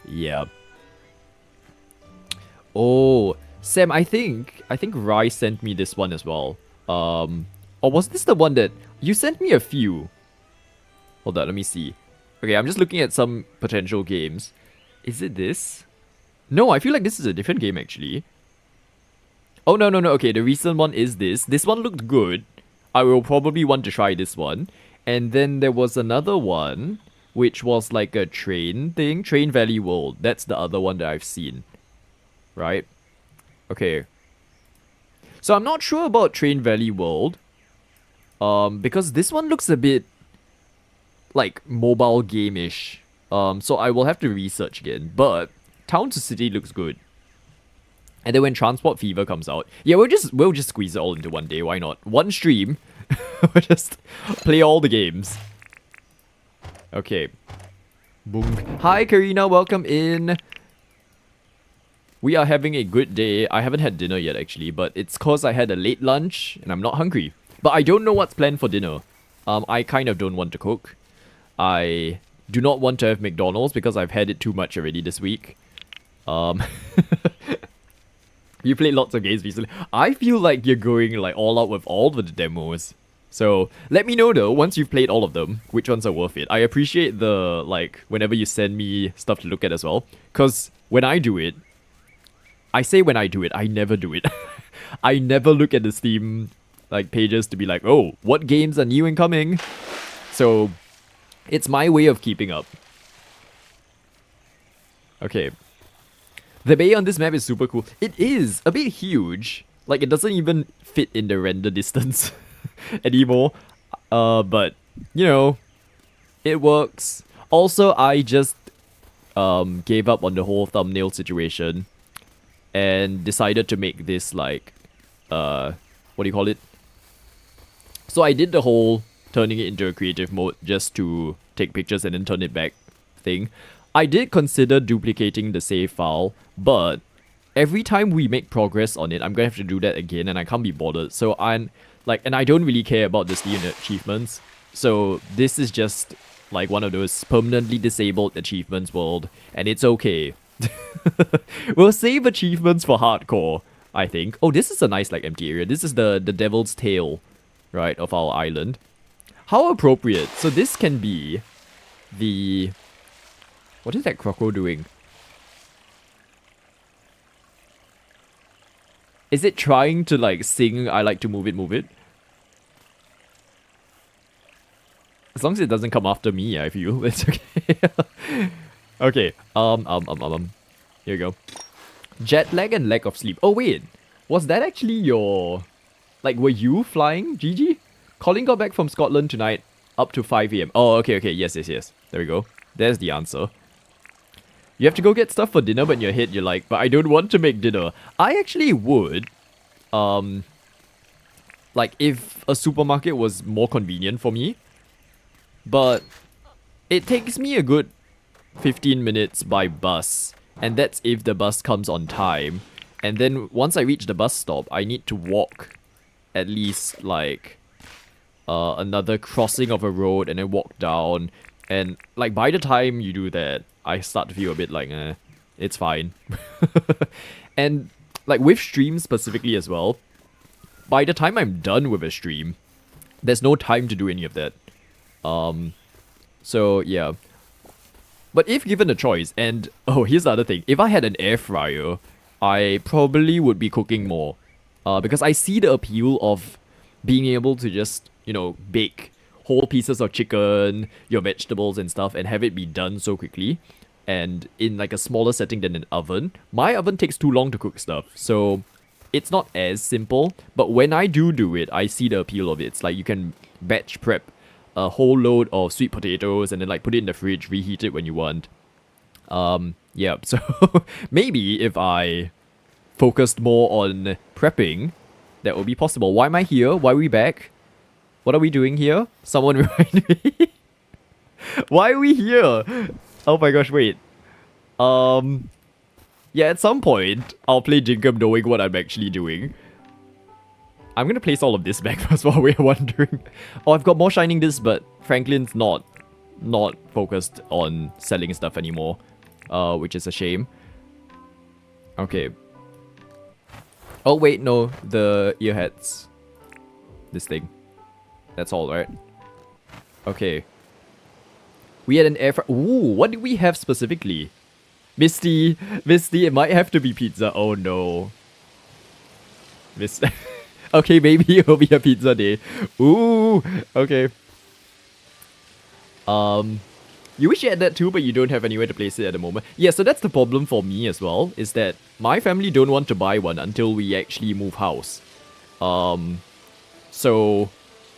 Yeah. Oh, Sam, I think Rai sent me this one as well. Or was this the one that you sent me a few? Hold on, let me see. Okay, I'm just looking at some potential games. Is it this? No, I feel like this is a different game actually. Oh, no. Okay, the recent one is this. This one looked good. I will probably want to try this one. And then there was another one, which was like a train thing. Train Valley World. That's the other one that I've seen. Right? Okay. So I'm not sure about Train Valley World. Because this one looks a bit like mobile game-ish. So I will have to research again. But Town to City looks good. And then when Transport Fever comes out, yeah, we'll just squeeze it all into one day. Why not? One stream. We'll just play all the games. Okay. Boom. Hi, Karina. Welcome in. We are having a good day. I haven't had dinner yet, actually, but it's cause I had a late lunch and I'm not hungry. But I don't know what's planned for dinner. I kind of don't want to cook. I do not want to have McDonald's because I've had it too much already this week. You played lots of games recently. I feel like you're going like all out with all of the demos. So let me know though, once you've played all of them, which ones are worth it. I appreciate the, like, whenever you send me stuff to look at as well. Because when I do it, I say when I do it, I never do it. I never look at the Steam like pages to be like, oh, what games are new and coming? So it's my way of keeping up. Okay. The bay on this map is super cool. It is a bit huge. Like, it doesn't even fit in the render distance anymore. But, you know, it works. Also, I just gave up on the whole thumbnail situation and decided to make this, like, what do you call it? So I did the whole turning it into a creative mode just to take pictures and then turn it back thing. I did consider duplicating the save file, but every time we make progress on it, I'm gonna have to do that again, and I can't be bothered. So I'm like, and I don't really care about the Steam achievements. So this is just like one of those permanently disabled achievements world, and it's okay. We'll save achievements for hardcore, I think. Oh, this is a nice like empty area. This is the Devil's Tail, right, of our island. How appropriate. So this can be the... What is that croco doing? Is it trying to like sing I like to move it, move it? As long as it doesn't come after me, I feel it's okay. Okay, here you go. Jet lag and lack of sleep. Oh wait, was that actually your... Like, were you flying, Gigi? Colin got back from Scotland tonight, up to 5 AM. Oh, okay, yes. There we go. There's the answer. You have to go get stuff for dinner, but in your head you're like, but I don't want to make dinner. I actually would. Like, if a supermarket was more convenient for me. But it takes me a good 15 minutes by bus. And that's if the bus comes on time. And then once I reach the bus stop, I need to walk at least, like, another crossing of a road and then walk down. And, like, by the time you do that, I start to feel a bit like, it's fine. And, like, with streams specifically as well, by the time I'm done with a stream, there's no time to do any of that. So, yeah. But if given a choice, and, oh, here's the other thing. If I had an air fryer, I probably would be cooking more. Because I see the appeal of being able to just, you know, bake whole pieces of chicken, your vegetables and stuff, and have it be done so quickly. And in like a smaller setting than an oven. My oven takes too long to cook stuff, so it's not as simple. But when I do it, I see the appeal of it. It's like you can batch prep a whole load of sweet potatoes and then like put it in the fridge, reheat it when you want. Yeah, so maybe if I focused more on prepping, that will be possible. Why am I here? Why are we back? What are we doing here? Someone remind me. Why are we here? Oh my gosh, wait. Yeah, at some point, I'll play Dinkum knowing what I'm actually doing. I'm gonna place all of this back first while we're wondering. Oh, I've got more shining discs, but Franklin's not focused on selling stuff anymore. Which is a shame. Okay. Oh wait, no, the earheads. This thing. That's all, right? Okay. We had an air fryer. Ooh, what do we have specifically? Misty, it might have to be pizza. Oh no. Okay, maybe it'll be a pizza day. Ooh, okay. You wish you had that too, but you don't have anywhere to place it at the moment. Yeah, so that's the problem for me as well, is that my family don't want to buy one until we actually move house. So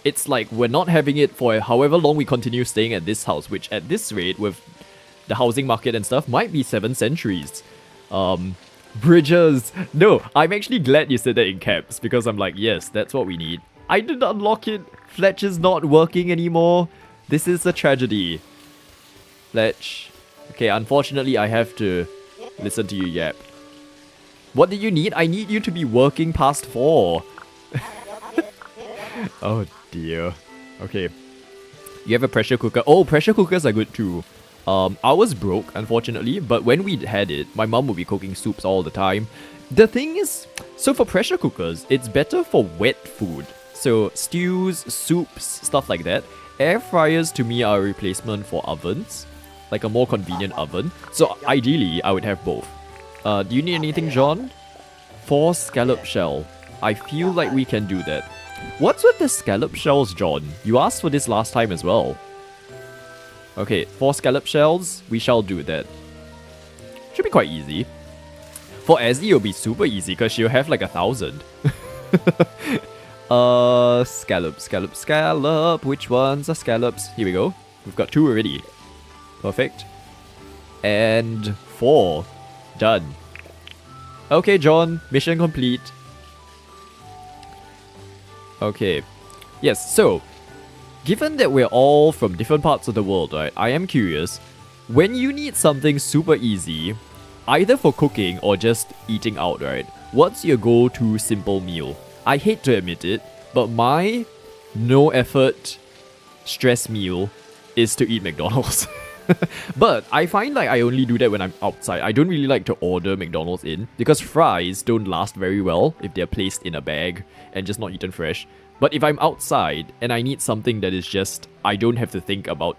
it's like we're not having it for however long we continue staying at this house, which at this rate, with the housing market and stuff, might be 7 centuries. Bridges. No, I'm actually glad you said that in caps, because I'm like, yes, that's what we need. I didn't unlock it. Fletch is not working anymore. This is a tragedy. Fletch. Okay, unfortunately, I have to listen to you yap. What do you need? I need you to be working past 4. Oh dear. Okay. You have a pressure cooker. Oh, pressure cookers are good too. Ours broke, unfortunately, but when we had it, my mum would be cooking soups all the time. The thing is, so for pressure cookers, it's better for wet food. So stews, soups, stuff like that. Air fryers to me are a replacement for ovens, like a more convenient oven. So ideally, I would have both. Do you need anything, John? 4 scallop shell. I feel like we can do that. What's with the scallop shells, John? You asked for this last time as well. Okay, 4 scallop shells. We shall do that. Should be quite easy. For Azzy, it'll be super easy because she'll have like 1,000. Scallop. Which ones are scallops? Here we go. We've got 2 already. Perfect. And 4. Done. Okay, John. Mission complete. Okay. Yes, so, given that we're all from different parts of the world, right, I am curious, when you need something super easy, either for cooking or just eating out, right, what's your go-to simple meal? I hate to admit it, but my no-effort stress meal is to eat McDonald's. But I find like I only do that when I'm outside. I don't really like to order McDonald's in, because fries don't last very well if they're placed in a bag and just not eaten fresh. But if I'm outside and I need something that is just, I don't have to think about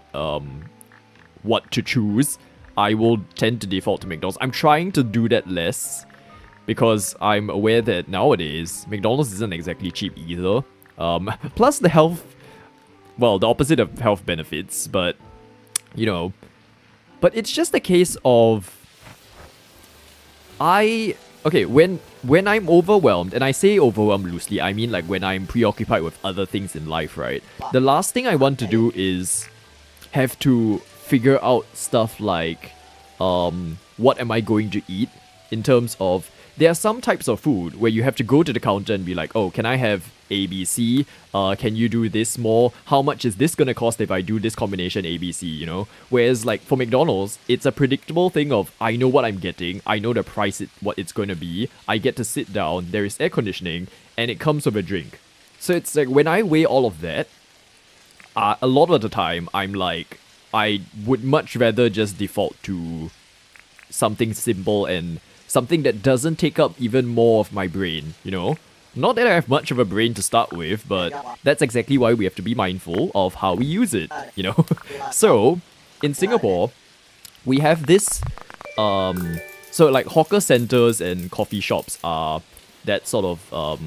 what to choose, I will tend to default to McDonald's. I'm trying to do that less, because I'm aware that nowadays, McDonald's isn't exactly cheap either. Plus the health, well, the opposite of health benefits, but, you know. But it's just a case of, okay, when I'm overwhelmed, and I say overwhelmed loosely, I mean like when I'm preoccupied with other things in life, right? The last thing I want to do is have to figure out stuff like, what am I going to eat? In terms of, there are some types of food where you have to go to the counter and be like, oh, can I have ABC? Can you do this more? How much is this gonna cost if I do this combination ABC, you know? Whereas like for McDonald's, it's a predictable thing of, I know what I'm getting, I know the price, what it's gonna be, I get to sit down, there is air conditioning, and it comes with a drink. So it's like, when I weigh all of that, a lot of the time, I'm like, I would much rather just default to something simple and something that doesn't take up even more of my brain, you know? Not that I have much of a brain to start with, but that's exactly why we have to be mindful of how we use it, you know? So, in Singapore, we have this, so like hawker centers and coffee shops are that sort of,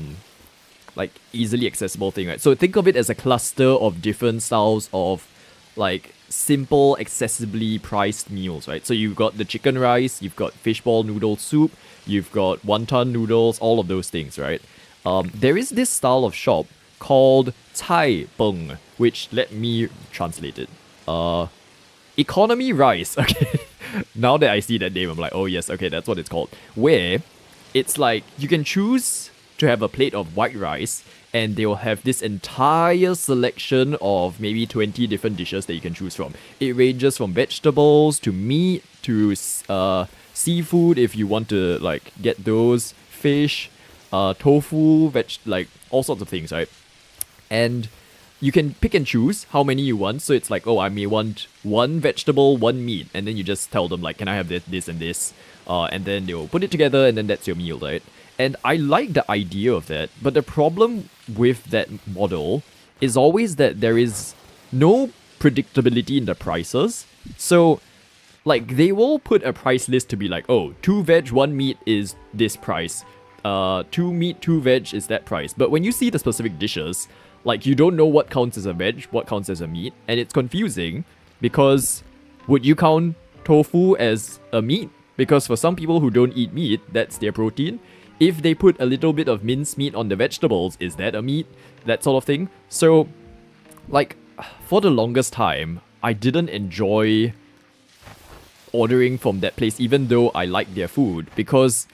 like easily accessible thing, right? So think of it as a cluster of different styles of like simple, accessibly priced meals, right? So you've got the chicken rice, you've got fishball noodle soup, you've got wonton noodles, all of those things, right? There is this style of shop called Cai Peng, which, let me translate it. Economy rice, okay? Now that I see that name, I'm like, oh yes, okay, that's what it's called. Where it's like, you can choose to have a plate of white rice, and they will have this entire selection of maybe 20 different dishes that you can choose from. It ranges from vegetables to meat to seafood if you want to like get those, fish, tofu, like all sorts of things, right? And you can pick and choose how many you want. So it's like, oh, I may want one vegetable, one meat, and then you just tell them like, can I have this and this? And then they'll put it together, and then that's your meal, right? And I like the idea of that, but the problem with that model is always that there is no predictability in the prices. So, like, they will put a price list to be like, oh, 2 veg, 1 meat is this price. 2 meat, 2 veg is that price. But when you see the specific dishes, like, you don't know what counts as a veg, what counts as a meat, and it's confusing because would you count tofu as a meat? Because for some people who don't eat meat, that's their protein. If they put a little bit of minced meat on the vegetables, is that a meat? That sort of thing. So, like, for the longest time, I didn't enjoy ordering from that place even though I like their food, because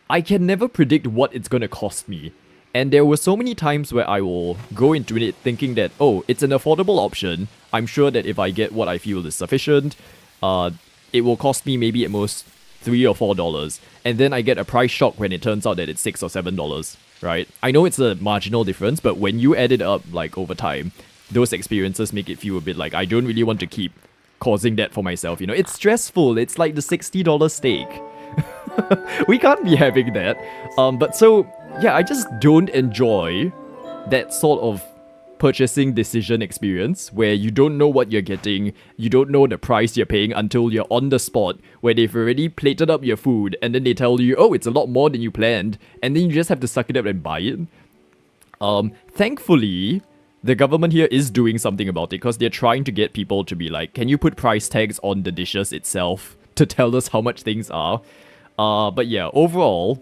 I can never predict what it's gonna cost me. And there were so many times where I will go into it thinking that, oh, it's an affordable option. I'm sure that if I get what I feel is sufficient, it will cost me maybe at most $3 or $4, and then I get a price shock when it turns out that it's $6 or $7, right? I know it's a marginal difference, but when you add it up, like, over time, those experiences make it feel a bit like I don't really want to keep causing that for myself, you know? It's stressful. It's like the $60 steak. We can't be having that. But so, yeah, I just don't enjoy that sort of purchasing decision experience where you don't know what you're getting, you don't know the price you're paying until you're on the spot where they've already plated up your food and then they tell you, oh, it's a lot more than you planned, and then you just have to suck it up and buy it. Thankfully, the government here is doing something about it because they're trying to get people to be like, can you put price tags on the dishes itself to tell us how much things are? But yeah, overall,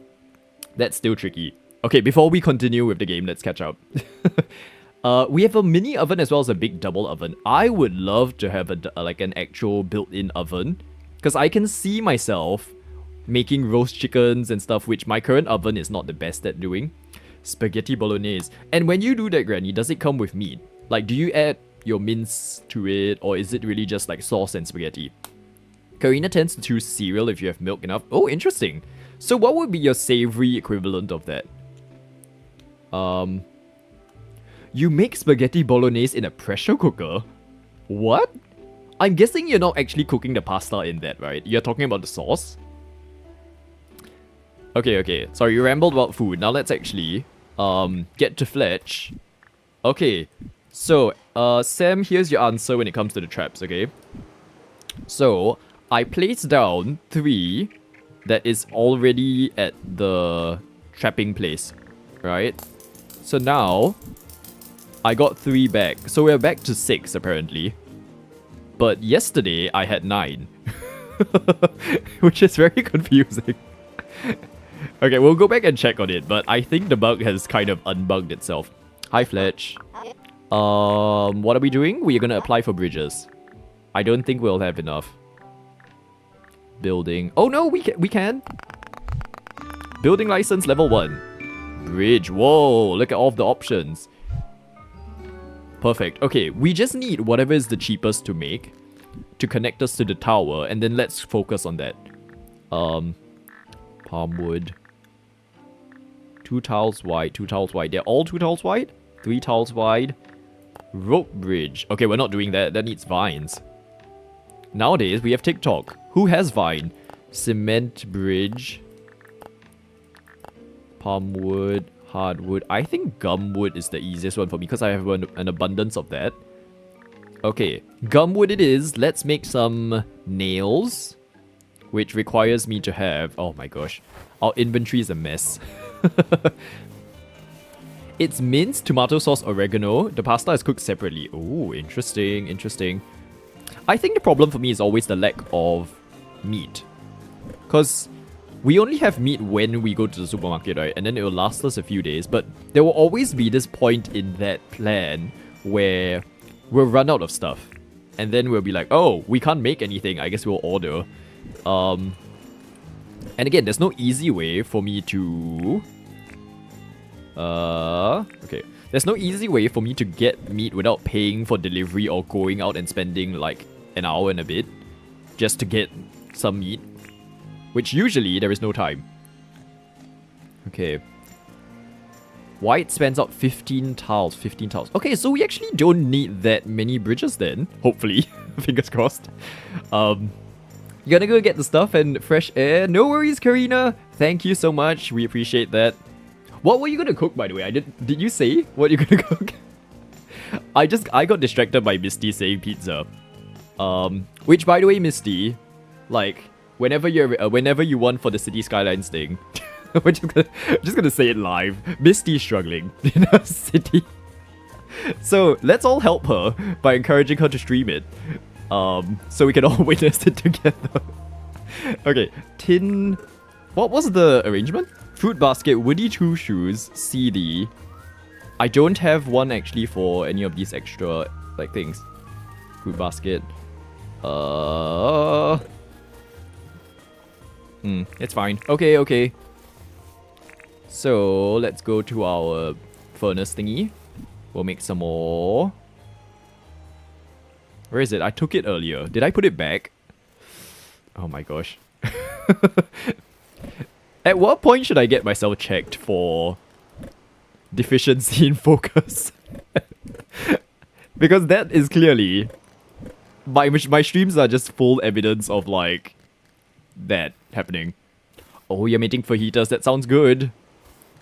that's still tricky. Okay, before we continue with the game, let's catch up. We have a mini oven as well as a big double oven. I would love to have like an actual built-in oven, because I can see myself making roast chickens and stuff, which my current oven is not the best at doing. Spaghetti bolognese. And when you do that, Granny, does it come with meat? Like, do you add your mince to it, or is it really just like sauce and spaghetti? Karina tends to choose cereal if you have milk enough. Oh, interesting. So what would be your savory equivalent of that? You make spaghetti bolognese in a pressure cooker? What? I'm guessing you're not actually cooking the pasta in that, right? You're talking about the sauce? Okay. Sorry, you rambled about food. Now let's actually get to Fletch. Okay. So, Sam, here's your answer when it comes to the traps, okay? So, I placed down 3 that is already at the trapping place, right? So now, I got 3 back. So we're back to 6 apparently. But yesterday I had 9. Which is very confusing. Okay, we'll go back and check on it, but I think the bug has kind of unbugged itself. Hi Fletch. What are we doing? We're gonna apply for bridges. I don't think we'll have enough. Building. Oh no, we can. Building license level 1. Bridge. Whoa, look at all of the options. Perfect. Okay, we just need whatever is the cheapest to make to connect us to the tower, and then let's focus on that. Palm wood. 2 tiles wide, 2 tiles wide. They're all 2 tiles wide? 3 tiles wide. Rope bridge. Okay, we're not doing that. That needs vines. Nowadays, we have TikTok. Who has vine? Cement bridge. Palm wood. Hardwood. I think gumwood is the easiest one for me because I have an abundance of that. Okay, gumwood it is. Let's make some nails, which requires me to have... Oh my gosh. Our inventory is a mess. It's minced, tomato sauce, oregano. The pasta is cooked separately. Oh, interesting. I think the problem for me is always the lack of meat. Because we only have meat when we go to the supermarket, right? And then it will last us a few days. But there will always be this point in that plan where we'll run out of stuff. And then we'll be like, oh, we can't make anything. I guess we'll order. And again, there's no easy way for me to Okay. There's no easy way for me to get meat without paying for delivery or going out and spending like an hour and a bit just to get some meat, which usually there is no time. Okay. White spends out 15 tiles. 15 tiles. Okay, so we actually don't need that many bridges then. Hopefully. Fingers crossed. You gonna go get the stuff and fresh air? No worries, Karina. Thank you so much. We appreciate that. What were you gonna cook, by the way? Did you say what you're gonna cook? I got distracted by Misty saying pizza. Which, by the way, Misty, like, whenever you want for the City Skylines thing, we're just gonna say it live. Misty's struggling in her city. So let's all help her by encouraging her to stream it. So we can all witness it together. Okay, tin. What was the arrangement? Fruit basket, woody 2 shoes, CD. I don't have one actually for any of these extra like things. Fruit basket. It's fine. Okay. So let's go to our furnace thingy. We'll make some more. Where is it? I took it earlier. Did I put it back? Oh my gosh. At what point should I get myself checked for deficiency in focus? Because that is clearly... My streams are just full evidence of like... that happening. Oh, you're making fajitas. That sounds good.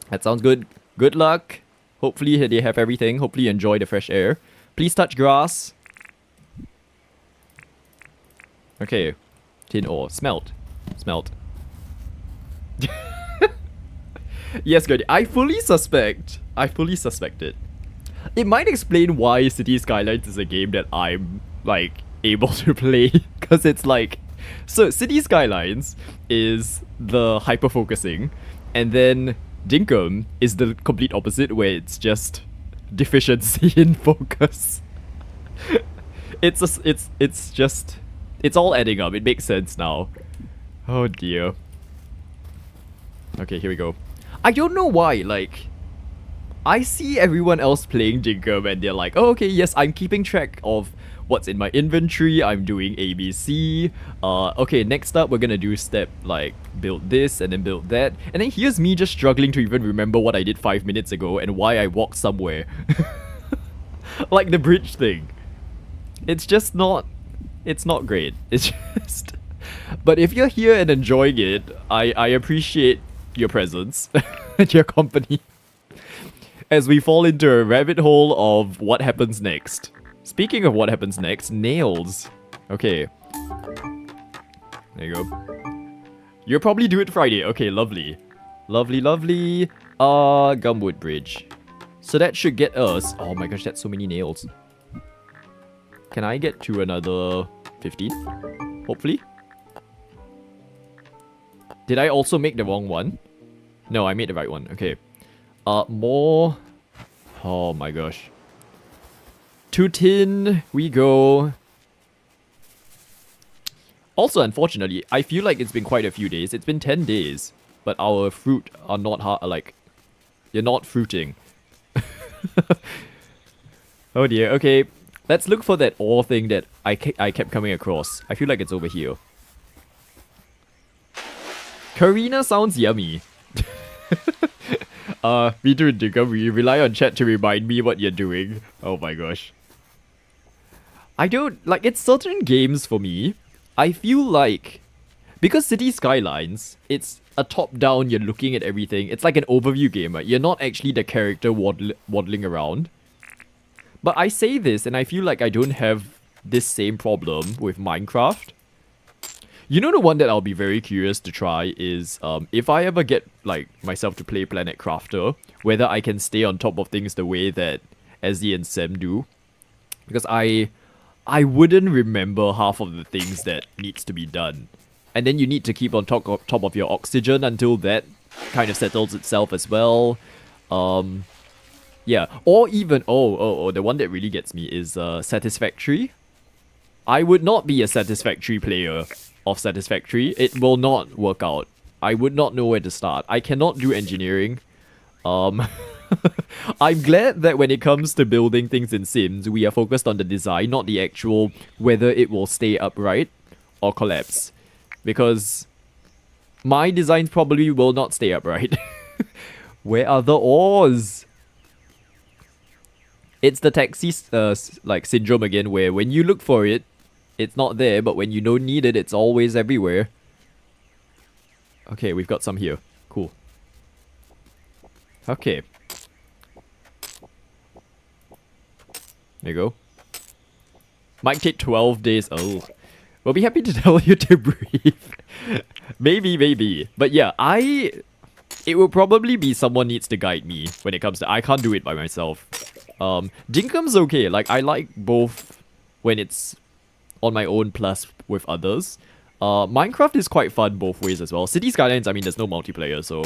That sounds good. Good luck. Hopefully they have everything. Hopefully you enjoy the fresh air. Please touch grass. Okay. Tin ore. Smelt. Yes, good. I fully suspect it. It might explain why City Skylines is a game that I'm, like, able to play. Because it's like... So, City Skylines is the hyper-focusing. And then Dinkum is the complete opposite, where it's just deficiency in focus. It's all adding up. It makes sense now. Oh dear. Okay, here we go. I don't know why, like... I see everyone else playing Dinkum and they're like, oh, okay, yes, I'm keeping track of what's in my inventory, I'm doing ABC. Okay, next up, we're gonna do step, like, build this and then build that. And then here's me just struggling to even remember what I did 5 minutes ago and why I walked somewhere. Like the bridge thing. It's just not... It's not great. It's just... But if you're here and enjoying it, I appreciate your presence and your company. As we fall into a rabbit hole of what happens next. Speaking of what happens next, nails. Okay. There you go. You'll probably do it Friday. Okay, lovely. Lovely. Gumwood bridge. So that should get us... Oh my gosh, that's so many nails. Can I get to another 15? Hopefully. Did I also make the wrong one? No, I made the right one. Okay. More... Oh my gosh. To tin we go. Also, unfortunately, I feel like it's been quite a few days. It's been 10 days. But our fruit are not hard, like... You're not fruiting. Oh dear, okay. Let's look for that ore thing that I kept coming across. I feel like it's over here. Karina sounds yummy. Me too, Dinkum. We rely on chat to remind me what you're doing. Oh my gosh. I don't... Like, it's certain games for me. I feel like... Because City Skylines, it's a top-down, you're looking at everything. It's like an overview game, right? You're not actually the character waddling around. But I say this, and I feel like I don't have this same problem with Minecraft. You know, the one that I'll be very curious to try is, if I ever get, like, myself to play Planet Crafter, whether I can stay on top of things the way that Ezzy and Sem do. Because I wouldn't remember half of the things that needs to be done. And then you need to keep on top of your oxygen until that kind of settles itself as well. Yeah, or even, the one that really gets me is Satisfactory. I would not be a Satisfactory player of Satisfactory. It will not work out. I would not know where to start. I cannot do engineering. I'm glad that when it comes to building things in Sims, we are focused on the design, not the actual whether it will stay upright or collapse. Because my designs probably will not stay upright. Where are the ores? It's the taxi like syndrome again, where when you look for it, it's not there, but when you don't need it, it's always everywhere. Okay, we've got some here. Cool. Okay. There you go. Might take 12 days. Oh. We'll be happy to tell you to breathe. Maybe. But yeah, it will probably be someone needs to guide me when it comes to... I can't do it by myself. Dinkum's okay. Like, I like both when it's on my own plus with others. Minecraft is quite fun both ways as well. City Skylines, I mean, there's no multiplayer, so...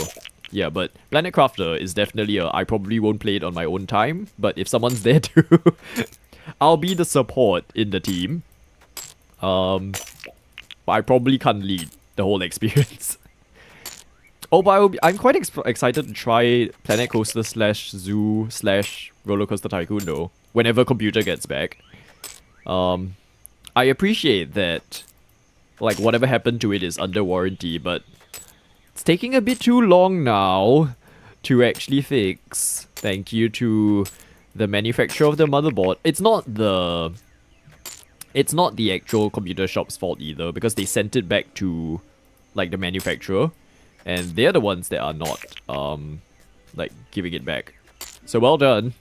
Yeah, but Planet Crafter is definitely I probably won't play it on my own time, but if someone's there too, I'll be the support in the team. But I probably can't lead the whole experience. Oh, but I'm quite excited to try Planet Coaster / Zoo / Roller Coaster Tycoon though, whenever computer gets back. I appreciate that, like, whatever happened to it is under warranty, but it's taking a bit too long now to actually fix. Thank you to the manufacturer of the motherboard. It's not the actual computer shop's fault either, because they sent it back to, like, the manufacturer, and they're the ones that are not, like, giving it back. So well done.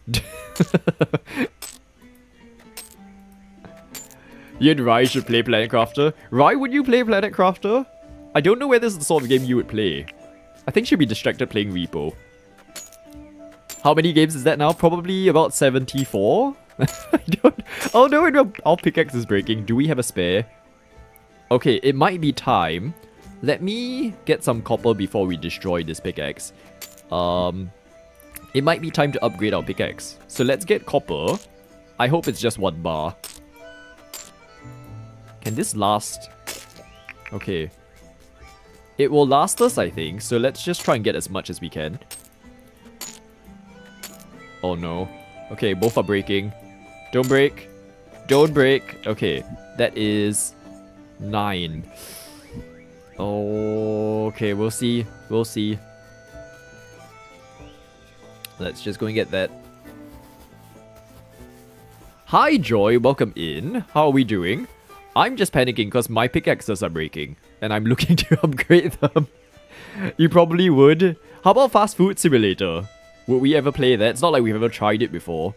You and Rai should play Planet Crafter. Rai, would you play Planet Crafter? I don't know whether this is the sort of game you would play. I think she'd be distracted playing Repo. How many games is that now? Probably about 74? I don't... Oh no, our pickaxe is breaking. Do we have a spare? Okay, it might be time. Let me get some copper before we destroy this pickaxe. It might be time to upgrade our pickaxe. So let's get copper. I hope it's just 1 bar. Can this last? Okay. It will last us, I think, so let's just try and get as much as we can. Oh no. Okay, both are breaking. Don't break. Don't break. Okay, that is 9. Okay, we'll see. We'll see. Let's just go and get that. Hi, Joy. Welcome in. How are we doing? I'm just panicking because my pickaxes are breaking, and I'm looking to upgrade them. You probably would. How about Fast Food Simulator? Would we ever play that? It's not like we've ever tried it before.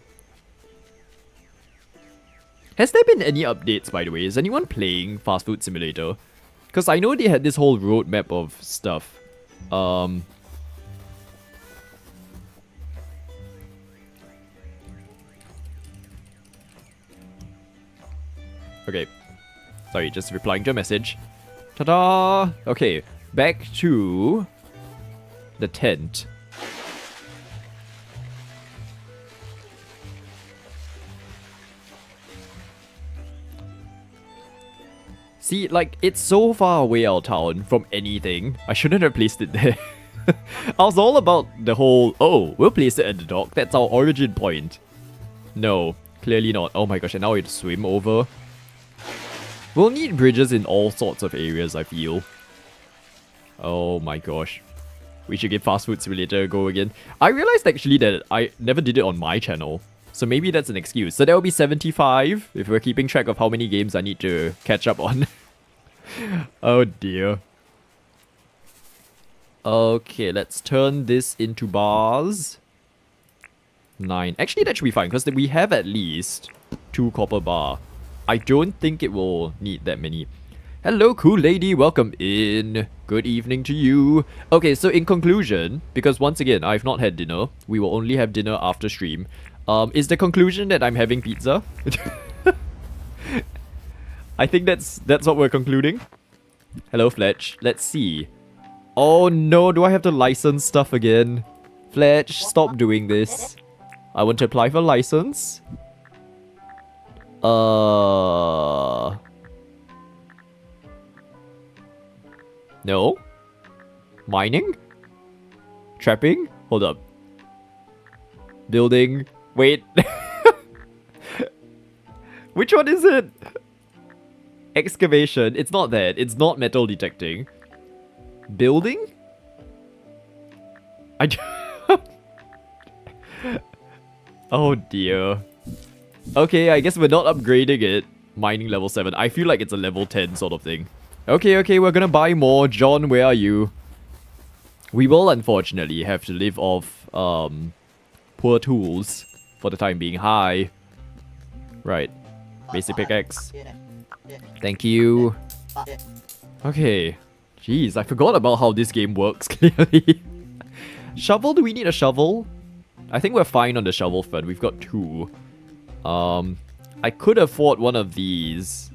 Has there been any updates, by the way? Is anyone playing Fast Food Simulator? Because I know they had this whole roadmap of stuff. Okay. Sorry, just replying to a message. Ta-da! Okay, back to the tent. See, like, it's so far away our town from anything. I shouldn't have placed it there. I was all about the whole, oh, we'll place it at the dock. That's our origin point. No, clearly not. Oh my gosh, and now we have to swim over. We'll need bridges in all sorts of areas, I feel. Oh my gosh. We should give Fast Food Simulator a go again. I realized actually that I never did it on my channel. So maybe that's an excuse. So that will be 75 if we're keeping track of how many games I need to catch up on. Oh dear. Okay, let's turn this into bars. 9. Actually, that should be fine because we have at least 2 copper bar. I don't think it will need that many. Hello, cool lady. Welcome in. Good evening to you. Okay, so in conclusion, because once again, I've not had dinner. We will only have dinner after stream. Is the conclusion that I'm having pizza? I think that's what we're concluding. Hello, Fletch. Let's see. Oh no, do I have to license stuff again? Fletch, stop doing this. I want to apply for license. No? Mining? Trapping? Hold up. Building. Wait. Which one is it? Excavation. It's not that. It's not metal detecting. Building? Oh dear. Okay, I guess we're not upgrading it. Mining level 7. I feel like it's a level 10 sort of thing. Okay, we're gonna buy more. John, where are you? We will unfortunately have to live off poor tools for the time being. Hi. Right. Basic pickaxe. Thank you. Okay. Jeez, I forgot about how this game works clearly. Shovel? Do we need a shovel? I think we're fine on the shovel front. We've got 2. I could afford one of these.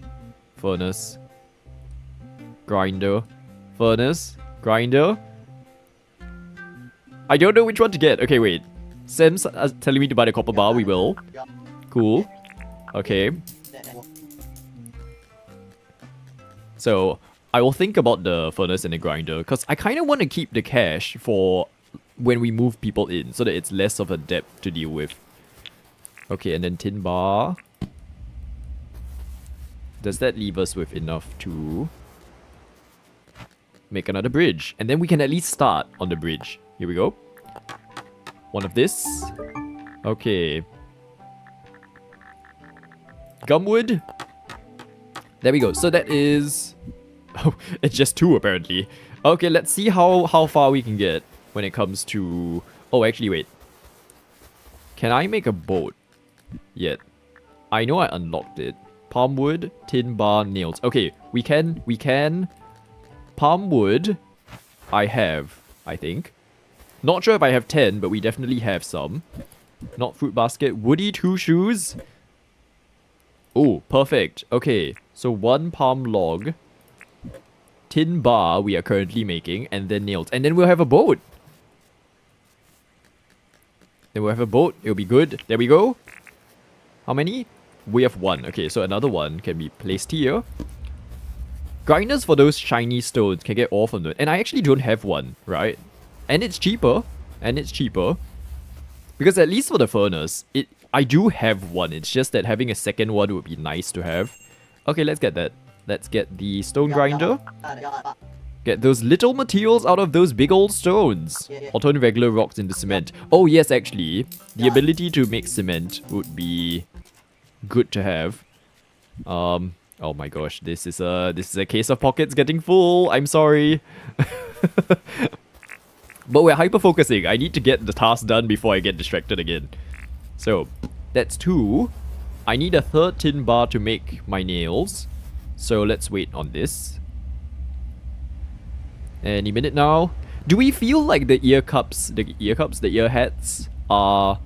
Furnace. Grinder. Furnace. Grinder. I don't know which one to get. Okay, wait. Sam's telling me to buy the copper bar. We will. Cool. Okay. So, I will think about the furnace and the grinder. Because I kind of want to keep the cash for when we move people in. So that it's less of a debt to deal with. Okay, and then tin bar. Does that leave us with enough to make another bridge? And then we can at least start on the bridge. Here we go. One of this. Okay. Gumwood. There we go. So that is... Oh, it's just 2 apparently. Okay, let's see how far we can get when it comes to... Oh, actually, wait. Can I make a boat yet? I know I unlocked it. Palm wood, tin bar, nails. Okay, we can. Palm wood, I have, I think. Not sure if I have 10, but we definitely have some. Not fruit basket. Woody 2 shoes. Oh, perfect. Okay, so 1 palm log. Tin bar we are currently making. And then nails. And then we'll have a boat. It'll be good. There we go. How many? We have 1. Okay, so another one can be placed here. Grinders for those shiny stones can get ore from them. And I actually don't have one, right? And it's cheaper. Because at least for the furnace, I do have one. It's just that having a second one would be nice to have. Okay, let's get that. Let's get the stone grinder. Get those little materials out of those big old stones. Or turn regular rocks into cement. Oh yes, actually, the ability to make cement would be good to have. Oh my gosh, this is a case of pockets getting full. I'm sorry. But we're hyper-focusing. I need to get the task done before I get distracted again. So, that's 2. I need a 3rd tin bar to make my nails. So let's wait on this. Any minute now. Do we feel like the ear hats are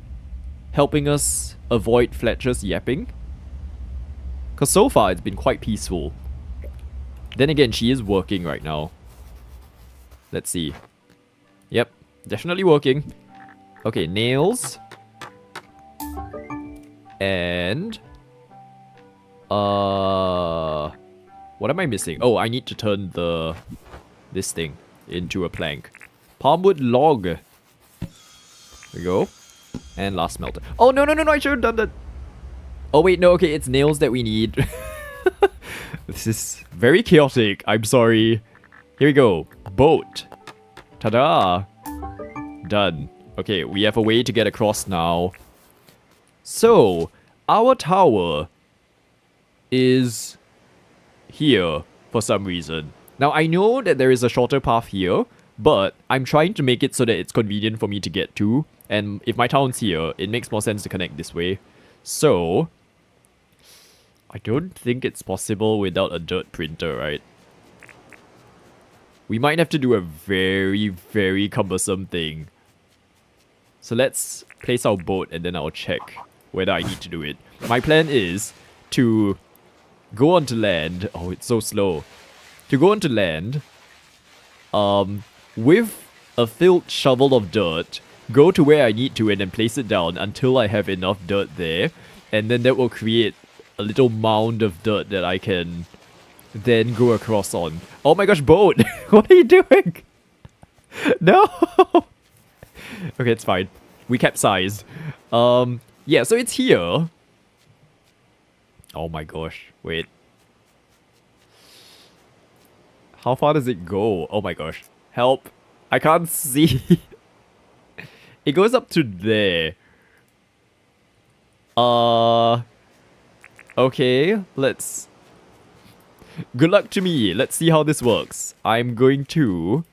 helping us avoid Fletcher's yapping? Because so far it's been quite peaceful. Then again, she is working right now. Let's see. Yep, definitely working. Okay, nails. And... what am I missing? Oh, I need to turn this thing into a plank. Palmwood log. There we go. And last smelter. Oh, no, I should have done that. Oh, wait, no, okay, it's nails that we need. This is very chaotic. I'm sorry. Here we go. Boat. Ta-da. Done. Okay, we have a way to get across now. So, our tower is here for some reason. Now, I know that there is a shorter path here, but I'm trying to make it so that it's convenient for me to get to. And if my town's here, it makes more sense to connect this way. So, I don't think it's possible without a dirt printer, right? We might have to do a very, very cumbersome thing. So let's place our boat and then I'll check whether I need to do it. My plan is to go onto land. Oh, it's so slow. To go onto land, with a filled shovel of dirt, go to where I need to and then place it down until I have enough dirt there. And then that will create a little mound of dirt that I can then go across on. Oh my gosh, boat! What are you doing? No! Okay, it's fine. We capsized. Yeah, so it's here. Oh my gosh, wait. How far does it go? Oh my gosh. Help. I can't see. It goes up to there. Okay, let's... Good luck to me. Let's see how this works. I'm going to...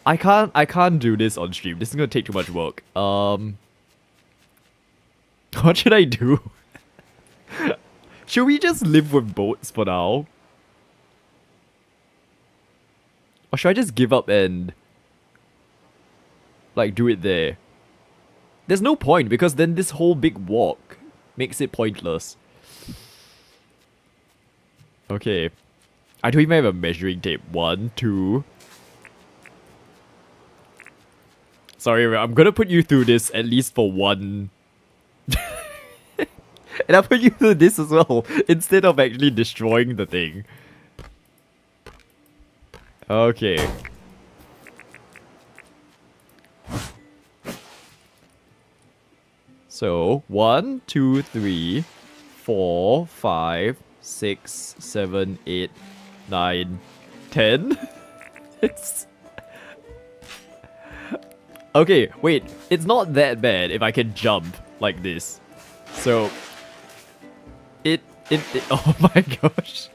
I can't do this on stream. This is gonna take too much work. What should I do? Should we just live with boats for now? Or should I just give up and... like, do it there? There's no point, because then this whole big walk makes it pointless. Okay. I don't even have a measuring tape. 1, 2... Sorry, I'm gonna put you through this at least for one... And I'll put you through this as well, instead of actually destroying the thing. Okay. So, 1, 2, 3, 4, 5, 6, 7, 8, 9, 10. It's... Okay, wait. It's not that bad if I can jump like this. So... Oh my gosh.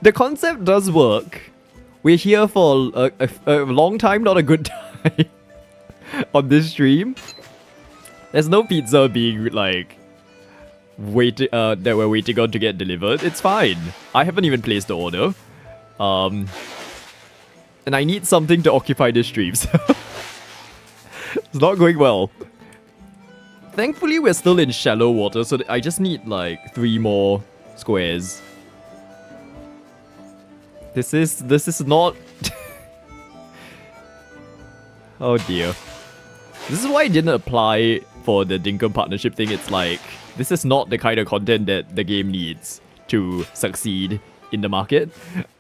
The concept does work. We're here for a long time, not a good time. On this stream. There's no pizza being like waiting that we're waiting on to get delivered. It's fine. I haven't even placed the order. And I need something to occupy this stream, so it's not going well. Thankfully, we're still in shallow water, so I just need like 3 more squares. This is not... Oh dear. This is why I didn't apply for the Dinkum partnership thing. It's like, this is not the kind of content that the game needs to succeed in the market.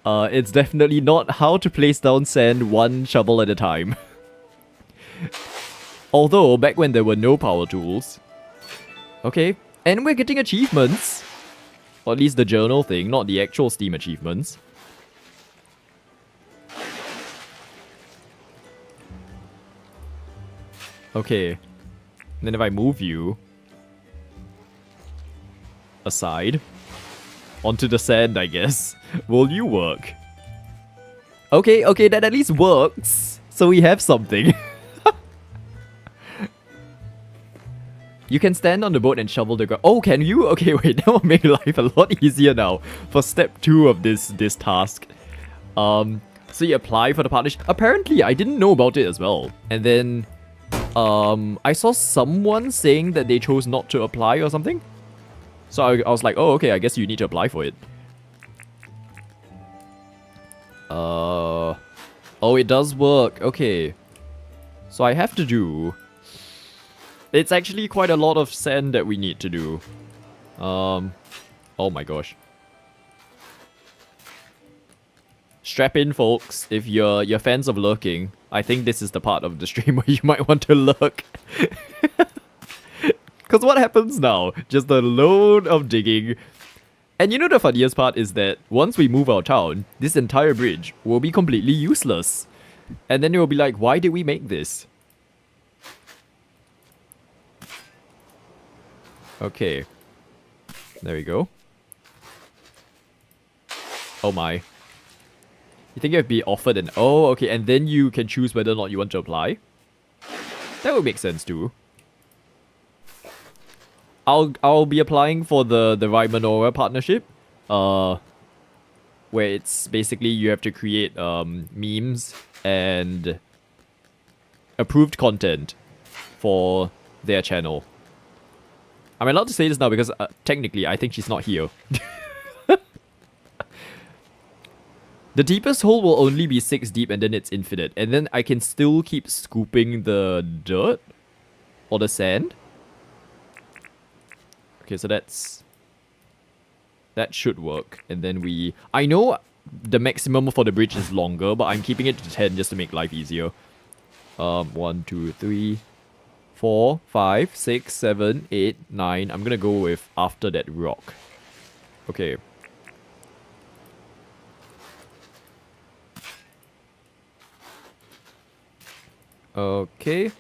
It's definitely not how to place down sand 1 shovel at a time. Although, back when there were no power tools. Okay, and we're getting achievements. Or at least the journal thing, not the actual Steam achievements. Okay. And then if I move you aside onto the sand, I guess, will you work? Okay, okay, that at least works. So we have something. You can stand on the boat and shovel the ground. Oh, can you? Okay, wait, that will make life a lot easier now for step 2 of this task. So you apply for the partnership. Apparently, I didn't know about it as well. And then, I saw someone saying that they chose not to apply or something. So I was like, oh, okay, I guess you need to apply for it. Oh, it does work. Okay. So I have to do... It's actually quite a lot of sand that we need to do. Oh my gosh. Strap in, folks, if you're fans of lurking. I think this is the part of the stream where you might want to lurk. Because what happens now? Just a load of digging. And you know the funniest part is that once we move our town, this entire bridge will be completely useless. And then it will be like, why did we make this? Okay. There we go. Oh my. You think it would be offered an... Oh, okay. And then you can choose whether or not you want to apply. That would make sense too. I'll be applying for the Raimanora partnership. Where it's basically you have to create memes and approved content for their channel. I'm allowed to say this now because technically I think she's not here. The deepest hole will only be 6 deep and then it's infinite. And then I can still keep scooping the dirt or the sand. Okay, so that should work. And then I know the maximum for the bridge is longer, but I'm keeping it to 10 just to make life easier. 1, 2, 3, 4, 5, 6, 7, 8, 9. I'm gonna go with after that rock. Okay. Okay.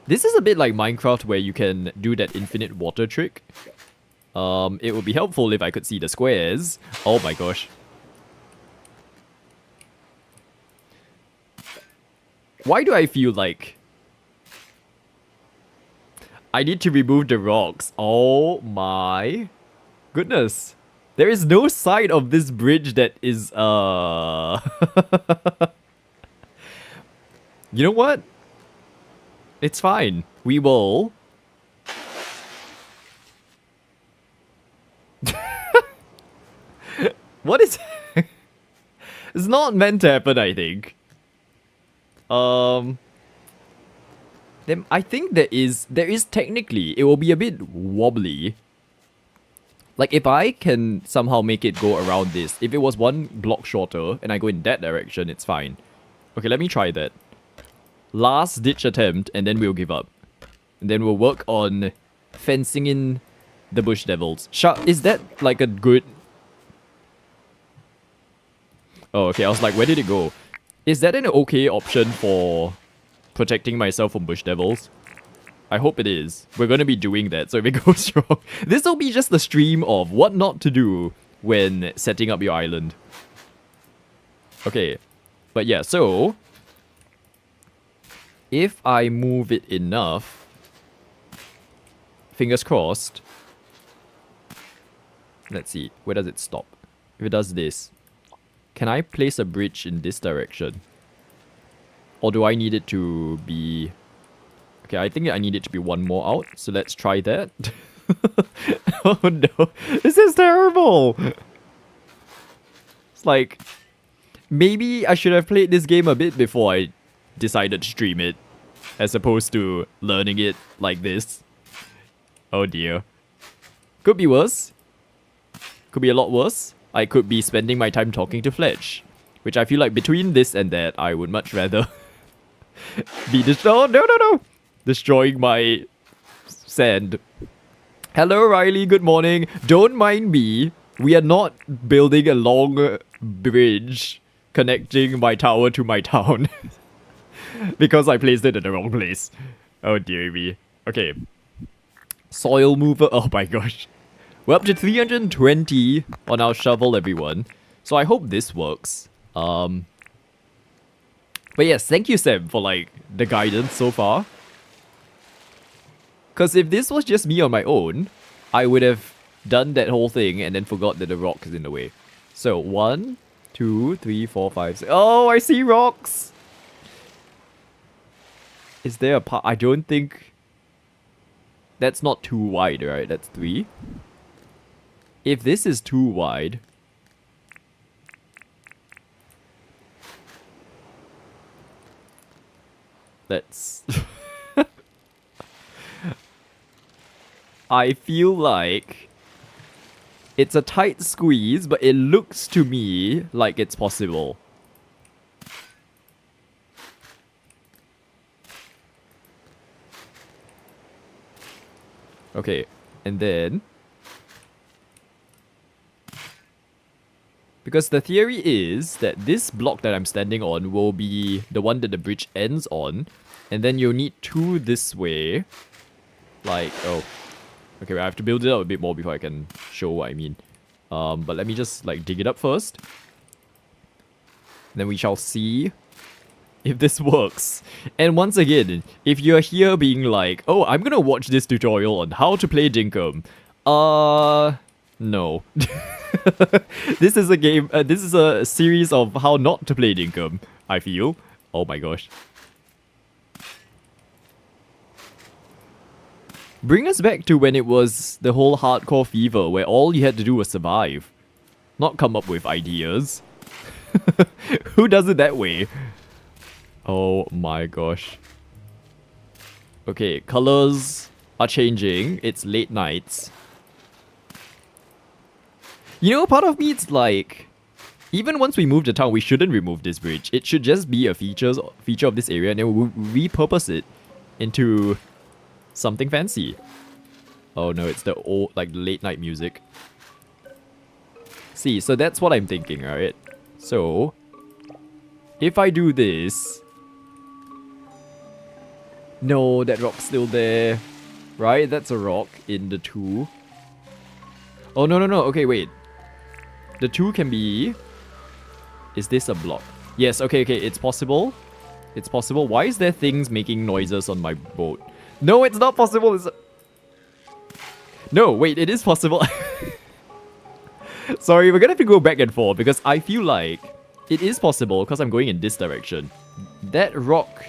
This is a bit like Minecraft where you can do that infinite water trick. It would be helpful if I could see the squares. Oh my gosh. Why do I feel like I need to remove the rocks? Oh my goodness. There is no side of this bridge that is, You know what? It's fine. We will... What is... It's not meant to happen, I think. Then I think there is technically, it will be a bit wobbly. Like if I can somehow make it go around this, if it was one block shorter and I go in that direction, it's fine. Okay, let me try that. Last ditch attempt and then we'll give up. And then we'll work on fencing in the bush devils. Is that like a good... Oh, okay, I was like, where did it go? Is that an okay option for protecting myself from bush devils? I hope it is. We're gonna be doing that, so if it goes wrong... This will be just the stream of what not to do when setting up your island. Okay. But yeah, so... If I move it enough... Fingers crossed... Let's see, where does it stop? If it does this... Can I place a bridge in this direction? Or do I need it to be... Okay, I think I need it to be one more out. So let's try that. Oh no. This is terrible! It's like... Maybe I should have played this game a bit before I decided to stream it. As opposed to learning it like this. Oh dear. Could be worse. Could be a lot worse. I could be spending my time talking to Fletch. Which I feel like between this and that, I would much rather be oh, no! Destroying my sand. Hello, Riley. Good morning. Don't mind me. We are not building a long bridge connecting my tower to my town. Because I placed it in the wrong place. Oh, dear me. Okay. Soil mover. Oh, my gosh. We're up to 320 on our shovel, everyone. So I hope this works. But yes, thank you, Sam, for, like, the guidance so far. Because if this was just me on my own, I would have done that whole thing and then forgot that the rock is in the way. So, 1, 2, 3, 4, 5, 6. Oh, I see rocks! Is there a part? I don't think... That's not too wide, right? That's 3. If this is too wide... Let's... I feel like... It's a tight squeeze, but it looks to me like it's possible. Okay, and then... Because the theory is that this block that I'm standing on will be the one that the bridge ends on. And then you'll need 2 this way. Like, oh. Okay, I have to build it up a bit more before I can show what I mean. But let me just, like, dig it up first. Then we shall see if this works. And once again, if you're here being like, oh, I'm gonna watch this tutorial on how to play Dinkum. No. This is a game, this is a series of how not to play Dinkum, I feel. Oh my gosh. Bring us back to when it was the whole hardcore fever where all you had to do was survive. Not come up with ideas. Who does it that way? Oh my gosh. Okay, colors are changing. It's late nights. You know, part of me it's like... Even once we move the town, we shouldn't remove this bridge. It should just be a feature of this area, and then we'll repurpose it into something fancy. Oh no, it's the old, like, late night music. See, so that's what I'm thinking, alright? So, if I do this... No, that rock's still there. Right? That's a rock in the 2. Oh, no. Okay, wait. The 2 can be... Is this a block? Yes, okay, it's possible. It's possible. Why is there things making noises on my boat? No, it's not possible. No, wait, it is possible. Sorry, we're gonna have to go back and forth because I feel like it is possible because I'm going in this direction. That rock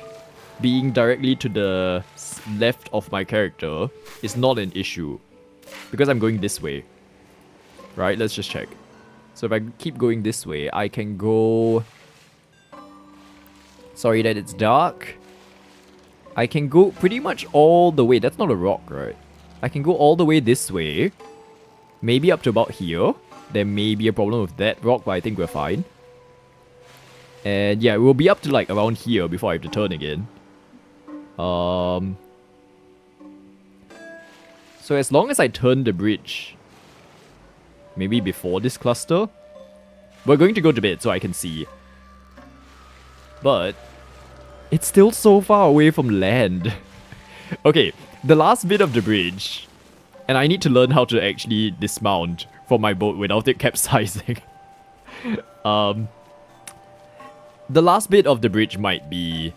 being directly to the left of my character is not an issue because I'm going this way. Right, let's just check. So if I keep going this way, I can go... Sorry that it's dark. I can go pretty much all the way. That's not a rock, right? I can go all the way this way. Maybe up to about here. There may be a problem with that rock, but I think we're fine. And yeah, we'll be up to like around here before I have to turn again. So as long as I turn the bridge, maybe before this cluster, we're going to go to bed so I can see. But it's still so far away from land. Okay, the last bit of the bridge, and I need to learn how to actually dismount from my boat without it capsizing. The last bit of the bridge might be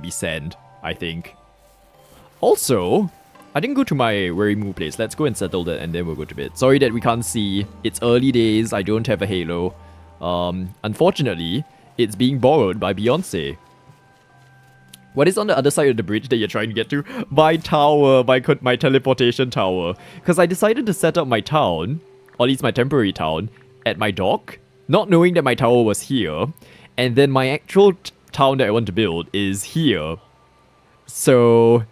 sand, I think. Also, I didn't go to my Werimu place. Let's go and settle that and then we'll go to bed. Sorry that we can't see. It's early days. I don't have a halo. Unfortunately, it's being borrowed by Beyonce. What is on the other side of the bridge that you're trying to get to? My tower, my teleportation tower. Because I decided to set up my town, or at least my temporary town, at my dock, not knowing that my tower was here. And then my actual town that I want to build is here. So,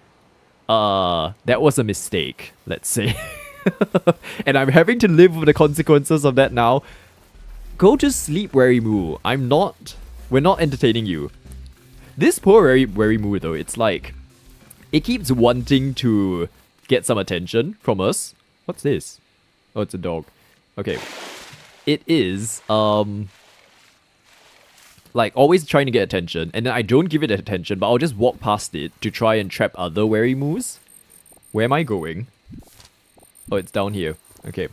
that was a mistake, let's say. And I'm having to live with the consequences of that now. Go to sleep, Werimu. We're not entertaining you. This poor Werimu though, it's like, it keeps wanting to get some attention from us. What's this? Oh, it's a dog. Okay. It is, like, always trying to get attention, and then I don't give it attention, but I'll just walk past it to try and trap other Werimus. Where am I going? Oh, it's down here. Okay.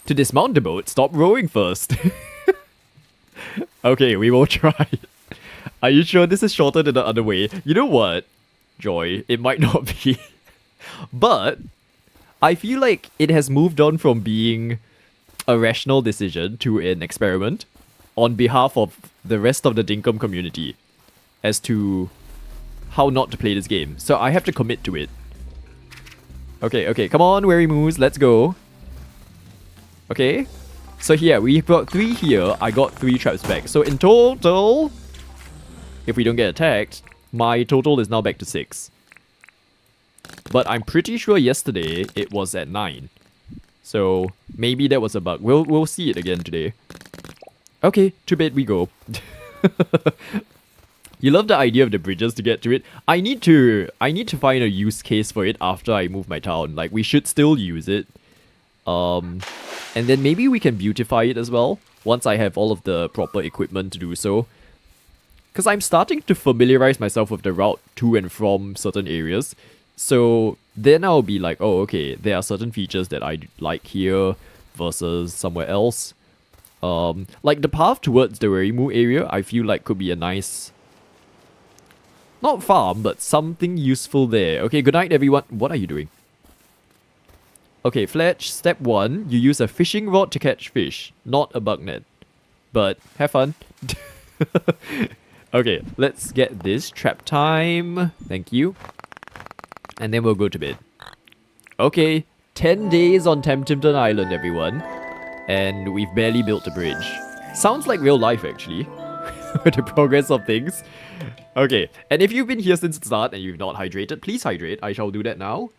To dismount the boat, stop rowing first. Okay, we will try. Are you sure this is shorter than the other way? You know what, Joy? It might not be. But I feel like it has moved on from being a rational decision to an experiment on behalf of the rest of the Dinkum community as to how not to play this game. So I have to commit to it. Okay, come on, Werimus, let's go. Okay, so here, we've got 3 here. I got 3 traps back. So in total, if we don't get attacked, my total is now back to 6. But I'm pretty sure yesterday it was at 9. So maybe that was a bug. We'll see it again today. Okay, to bed we go. You love the idea of the bridges to get to it. I need to find a use case for it after I move my town. Like, we should still use it. And then maybe we can beautify it as well, once I have all of the proper equipment to do so. Because I'm starting to familiarize myself with the route to and from certain areas. So then I'll be like, oh, okay, there are certain features that I like here versus somewhere else. Like the path towards the Werimu area, I feel like could be a nice... not farm, but something useful there. Okay, good night everyone. What are you doing? Okay, Fletch, step 1, you use a fishing rod to catch fish, not a bug net. But have fun. Okay, let's get this. Trap time. Thank you. And then we'll go to bed. Okay, 10 days on Tamtimton Island, everyone. And we've barely built a bridge. Sounds like real life, actually. With the progress of things. Okay, and if you've been here since the start and you've not hydrated, please hydrate. I shall do that now.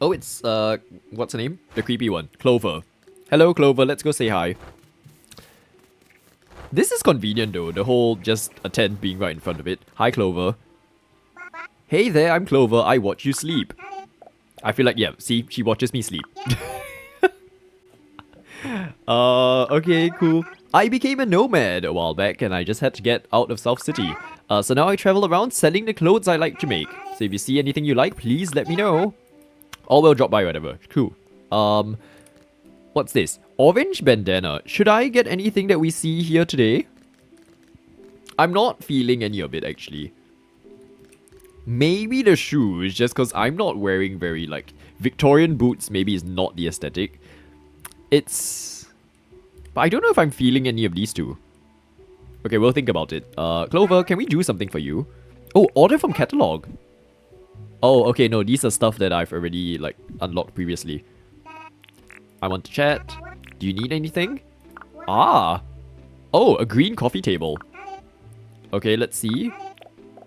Oh, it's, what's her name? The creepy one. Clover. Hello, Clover. Let's go say hi. This is convenient though, the whole just a tent being right in front of it. Hi, Clover. Hey there, I'm Clover. I watch you sleep. I feel like, yeah, see, she watches me sleep. Okay, cool. I became a nomad a while back and I just had to get out of South City. So now I travel around selling the clothes I like to make. So if you see anything you like, please let me know. Or we'll drop by whatever. Cool. What's this? Orange bandana. Should I get anything that we see here today? I'm not feeling any of it actually. Maybe the shoes, just because I'm not wearing very, like, Victorian boots maybe is not the aesthetic. It's... But I don't know if I'm feeling any of these two. Okay, we'll think about it. Clover, can we do something for you? Oh, order from catalog. Oh, okay, no, these are stuff that I've already, like, unlocked previously. I want to chat. Do you need anything? Ah! Oh, a green coffee table. Okay, let's see.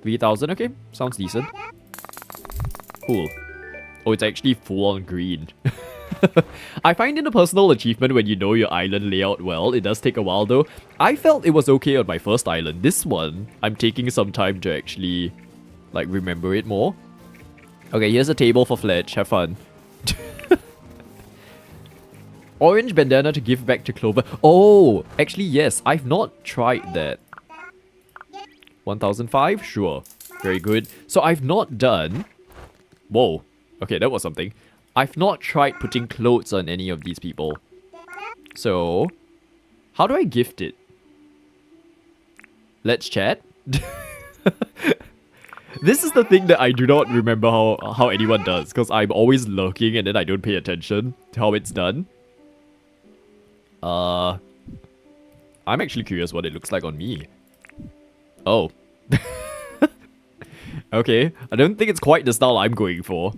3,000, okay. Sounds decent. Cool. Oh, it's actually full on green. I find it a personal achievement when you know your island layout well. It does take a while though. I felt it was okay on my first island. This one, I'm taking some time to actually, like, remember it more. Okay, here's a table for Fletch. Have fun. Orange bandana to give back to Clover. Oh, actually, yes. I've not tried that. 1,005? Sure. Very good. So I've not done... Whoa. Okay, that was something. I've not tried putting clothes on any of these people. So, how do I gift it? Let's chat. This is the thing that I do not remember how anyone does. Because I'm always lurking and then I don't pay attention to how it's done. I'm actually curious what it looks like on me. Oh. Okay, I don't think it's quite the style I'm going for.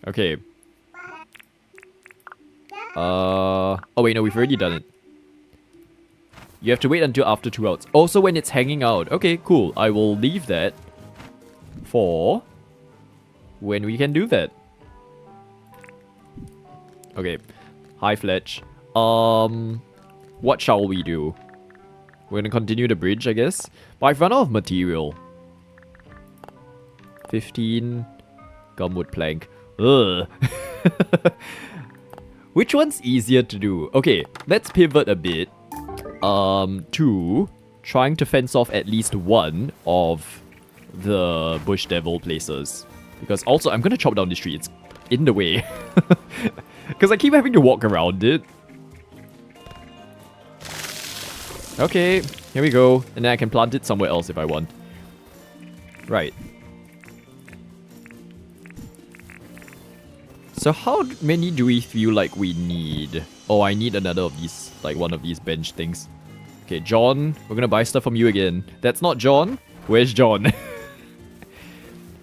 Okay. Oh wait, no, we've already done it. You have to wait until after 2 hours. Also when it's hanging out. Okay, cool. I will leave that for when we can do that. Okay. Hi, Fletch. What shall we do? We're gonna continue the bridge, I guess. But I've run out of material. 15 gumwood plank. Ugh. Which one's easier to do? Okay, let's pivot a bit. To trying to fence off at least one of the bush devil places. Because also, I'm gonna chop down this tree. It's in the way. Because I keep having to walk around it. Okay, here we go. And then I can plant it somewhere else if I want. Right. So how many do we feel like we need? Oh, I need another of these, like one of these bench things. Okay, John, we're gonna buy stuff from you again. That's not John. Where's John?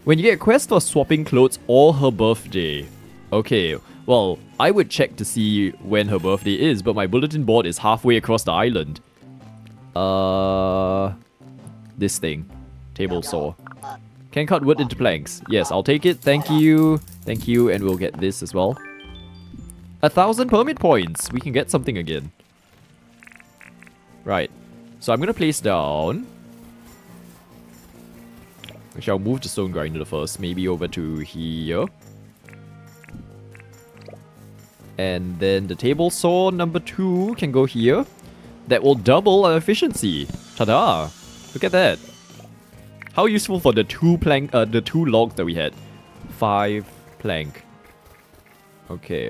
When you get a quest for swapping clothes or her birthday. Okay, well, I would check to see when her birthday is, but my bulletin board is halfway across the island. This thing. Table saw. Can cut wood into planks. Yes, I'll take it. Thank you. Thank you, and we'll get this as well. 1,000 permit points. We can get something again. Right. So I'm gonna place down. Actually, I'll move the stone grinder first. Maybe over to here. And then the table saw number 2 can go here. That will double our efficiency. Ta-da! Look at that. How useful for the 2 logs that we had. 5 plank. Okay.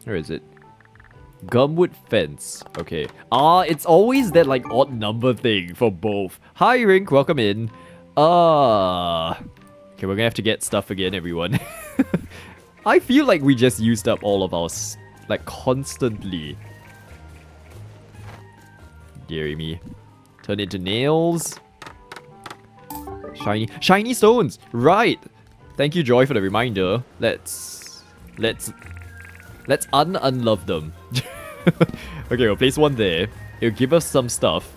Where is it? Gumwood fence. Okay. It's always that like odd number thing for both. Hi Rink, welcome in. Okay, we're gonna have to get stuff again, everyone. I feel like we just used up all of our like constantly. Deary me. Turn into nails. Shiny stones. Right. Thank you, Joy, for the reminder. Let's unlove them. Okay, we'll place one there. It'll give us some stuff.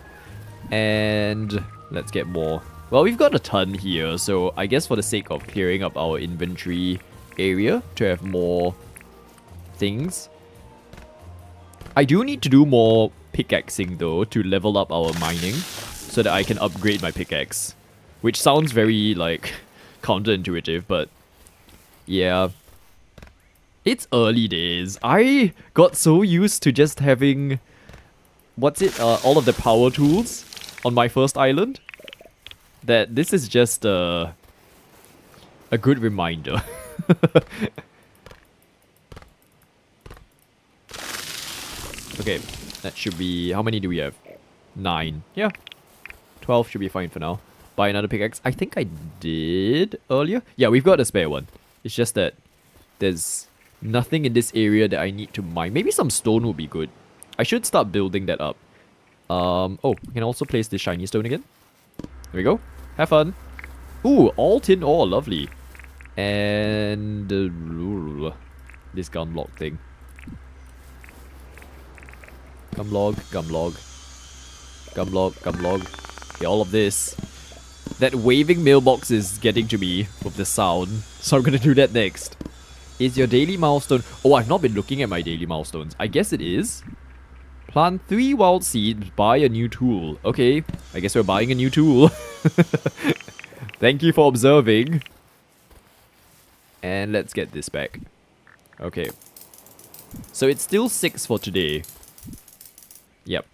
And let's get more. Well, we've got a ton here, so I guess for the sake of clearing up our inventory area to have more things. I do need to do more pickaxing though to level up our mining so that I can upgrade my pickaxe. Which sounds very like counterintuitive, but yeah. It's early days. I got so used to just having all of the power tools on my first island that this is just a good reminder. Okay, that should be... How many do we have? 9. Yeah. 12 should be fine for now. Buy another pickaxe. I think I did earlier. Yeah, we've got a spare one. It's just that there's nothing in this area that I need to mine. Maybe some stone would be good. I should start building that up. Oh, we can also place this shiny stone again. There we go. Have fun. Ooh, all tin ore. Lovely. And... this gun block thing. Gumlog, gumlog. Gumlog, gumlog. Okay, all of this. That waving mailbox is getting to me with the sound. So I'm gonna do that next. Is your daily milestone... Oh, I've not been looking at my daily milestones. I guess it is. Plant 3 wild seeds, buy a new tool. Okay, I guess we're buying a new tool. Thank you for observing. And let's get this back. Okay. So it's still 6 for today. Yep.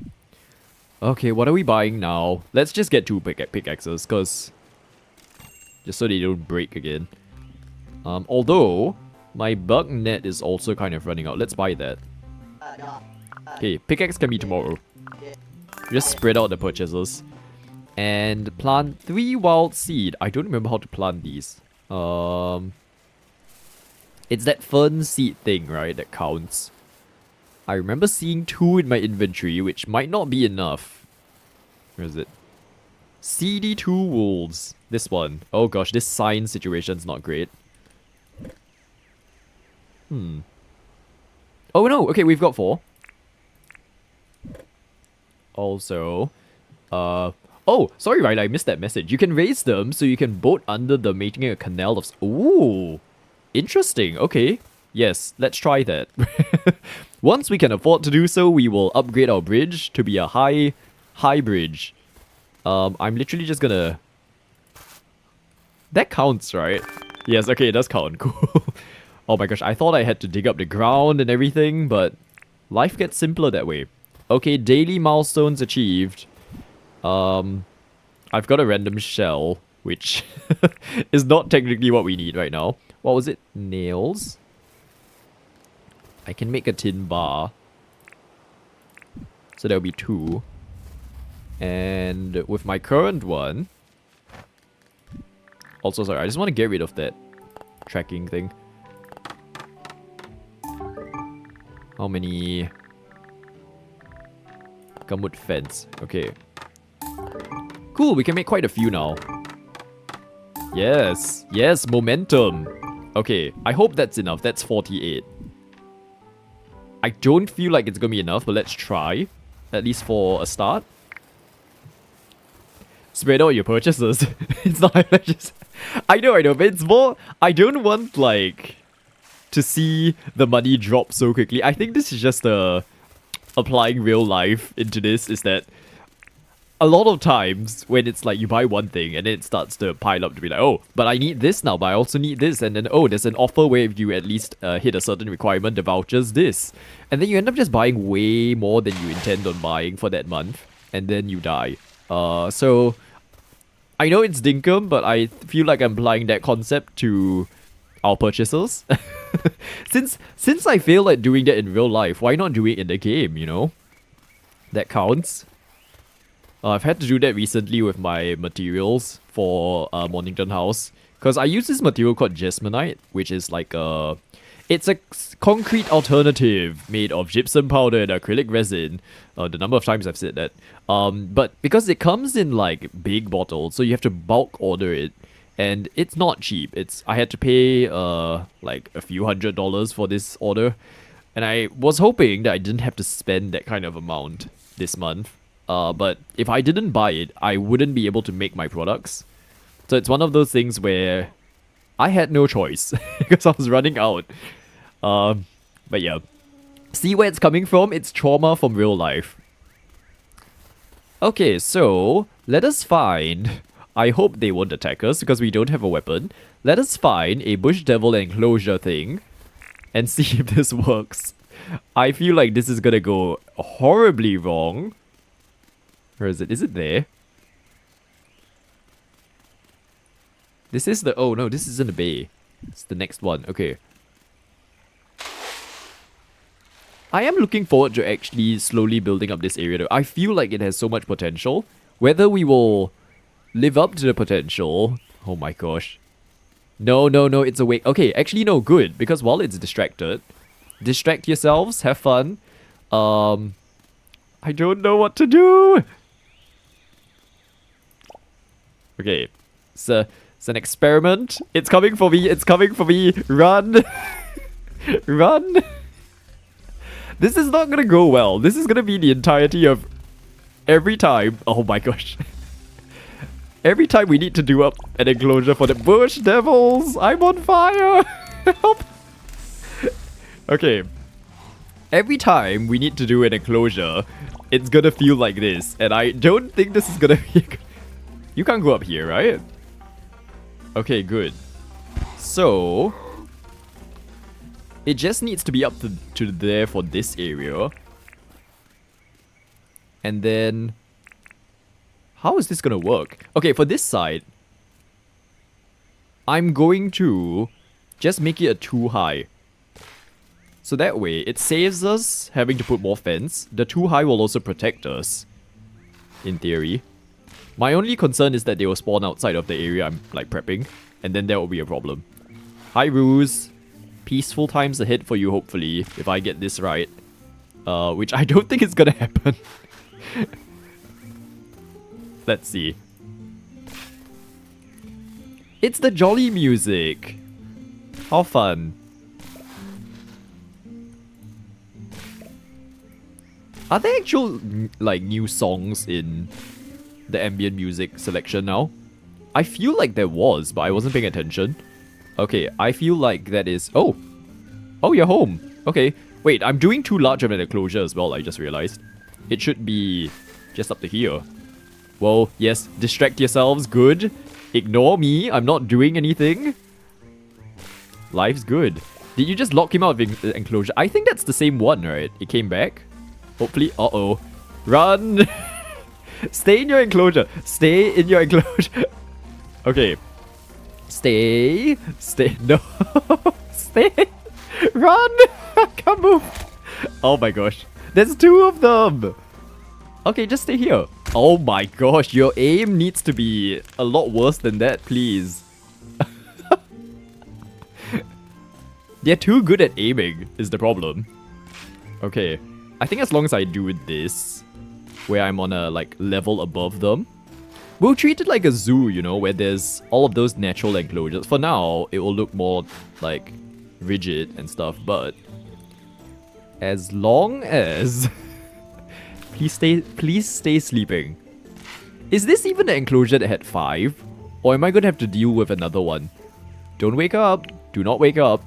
Okay, what are we buying now? Let's just get 2 pickaxes, because... just so they don't break again. Although, my bug net is also kind of running out. Let's buy that. Okay, pickaxe can be tomorrow. Just spread out the purchases. And plant 3 wild seed. I don't remember how to plant these. It's that fern seed thing, right, that counts. I remember seeing 2 in my inventory, which might not be enough. Where is it? CD2 wolves. This one. Oh gosh, this sign situation's not great. Oh no, okay, we've got 4. Also, oh, sorry, right, I missed that message. You can raise them so you can boat under them, making a canal of... Ooh, interesting, okay. Yes, let's try that. Once we can afford to do so, we will upgrade our bridge to be a high bridge. I'm literally just gonna... That counts, right? Yes, okay, it does count, cool. Oh my gosh, I thought I had to dig up the ground and everything, but life gets simpler that way. Okay, daily milestones achieved. I've got a random shell, which is not technically what we need right now. What was it? Nails. I can make a tin bar. So there'll be 2. And with my current one... Also, sorry, I just want to get rid of that tracking thing. How many... Gumwood fence. Okay. Cool, we can make quite a few now. Yes. Yes, momentum. Okay, I hope that's enough. That's 48. I don't feel like it's gonna be enough, but let's try. At least for a start. Spread out your purchases. It's not like just... I know, but it's more... I don't want, like... to see the money drop so quickly. I think this is just applying real life into this, is that a lot of times when it's like you buy one thing and then it starts to pile up to be like, oh, but I need this now, but I also need this, and then oh, there's an offer where if you at least hit a certain requirement, the voucher's this, and then you end up just buying way more than you intend on buying for that month, and then you die. So I know it's Dinkum, but I feel like I'm applying that concept to our purchases. Since I feel like doing that in real life, why not do it in the game, you know? That counts. I've had to do that recently with my materials for Mornington House. Because I use this material called Jesmonite, which is like a... It's a concrete alternative made of gypsum powder and acrylic resin. The number of times I've said that. But because it comes in like big bottles, so you have to bulk order it. And it's not cheap. I had to pay like a few $100s for this order. And I was hoping that I didn't have to spend that kind of amount this month. But if I didn't buy it, I wouldn't be able to make my products. So it's one of those things where I had no choice because I was running out. But yeah. See where it's coming from? It's trauma from real life. Okay, so let us find... I hope they won't attack us because we don't have a weapon. Let us find a bush devil enclosure thing and see if this works. I feel like this is gonna go horribly wrong. Where is it? Is it there? This is the... Oh no, this isn't a bay. It's the next one. Okay. I am looking forward to actually slowly building up this area though. I feel like it has so much potential. Whether we will live up to the potential... Oh my gosh. No, it's awake. Okay, actually no, good. Because while it's distracted, distract yourselves, have fun. I don't know what to do. Okay, it's an experiment. It's coming for me, it's coming for me. Run. Run. This is not gonna go well. This is gonna be the entirety of every time. Oh my gosh. Every time we need to do up an enclosure for the bush devils. I'm on fire. Help. Okay. Every time we need to do an enclosure, it's gonna feel like this. And I don't think this is gonna be... You can't go up here, right? Okay, good. So... It just needs to be up to there for this area. And then... How is this gonna work? Okay, for this side, I'm going to just make it a 2 high. So that way, it saves us having to put more fence. The 2 high will also protect us, in theory. My only concern is that they will spawn outside of the area I'm, like, prepping. And then there will be a problem. Hi, Ruse. Peaceful times ahead for you, hopefully, if I get this right. Which I don't think is gonna happen. Let's see. It's the jolly music. How fun. Are there actual, like, new songs in the ambient music selection now? I feel like there was, but I wasn't paying attention. Okay, I feel like that is... Oh! Oh, you're home. Okay. Wait, I'm doing too large of an enclosure as well, I just realized. It should be just up to here. Whoa, yes, distract yourselves, good. Ignore me, I'm not doing anything. Life's good. Did you just lock him out of the enclosure? I think that's the same one, right? It came back. Hopefully, uh-oh. Run! Stay in your enclosure. Stay in your enclosure. Okay. Stay. Stay. No. Stay. Run! I can't move. Oh my gosh. There's 2 of them. Okay, just stay here. Oh my gosh, your aim needs to be a lot worse than that, please. They're too good at aiming, is the problem. Okay, I think as long as I do this, where I'm on a, like, level above them, we'll treat it like a zoo, you know, where there's all of those natural enclosures. For now, it will look more, like, rigid and stuff, but as long as... Please stay sleeping. Is this even an enclosure that had 5? Or am I gonna have to deal with another one? Don't wake up. Do not wake up.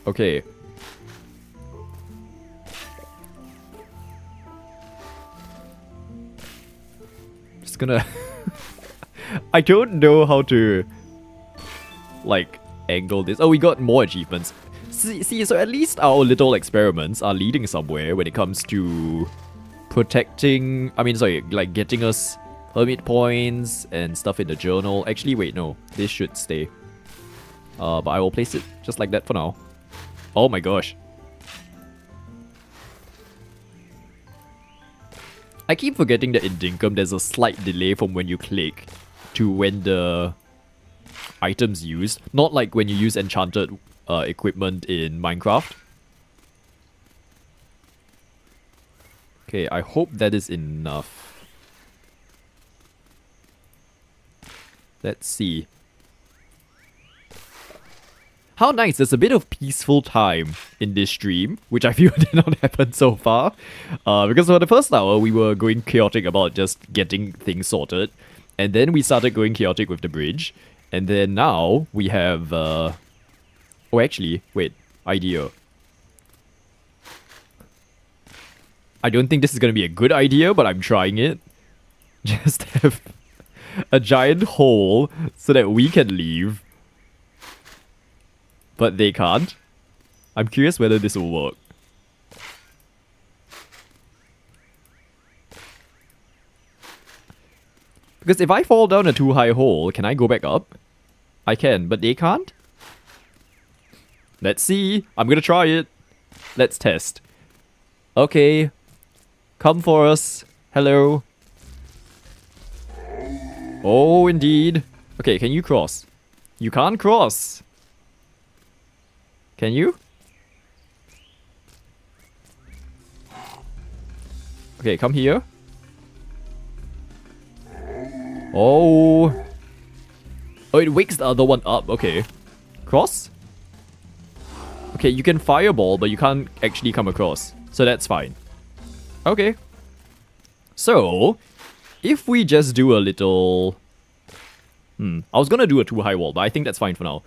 Okay. Just gonna... I don't know how to... like, angle this. Oh, we got more achievements. See, so at least our little experiments are leading somewhere when it comes to protecting... I mean, sorry, like getting us hermit points and stuff in the journal. Actually, wait, no. This should stay. But I will place it just like that for now. Oh my gosh. I keep forgetting that in Dinkum there's a slight delay from when you click to when the item's used. Not like when you use enchanted equipment in Minecraft. Okay, I hope that is enough. Let's see. How nice, there's a bit of peaceful time in this stream, which I feel did not happen so far. Because for the first hour, we were going chaotic about just getting things sorted. And then we started going chaotic with the bridge. And then now, we have, oh actually, wait, idea. I don't think this is gonna be a good idea, but I'm trying it. Just have a giant hole so that we can leave. But they can't. I'm curious whether this will work. Because if I fall down a too high hole, can I go back up? I can, but they can't? Let's see. I'm gonna try it. Let's test. Okay. Come for us. Hello. Oh, indeed. Okay, can you cross? You can't cross. Can you? Okay, come here. Oh. Oh, it wakes the other one up. Okay. Cross? Okay, you can fireball, but you can't actually come across. So that's fine. Okay. So, if we just do a little... I was gonna do a too high wall, but I think that's fine for now.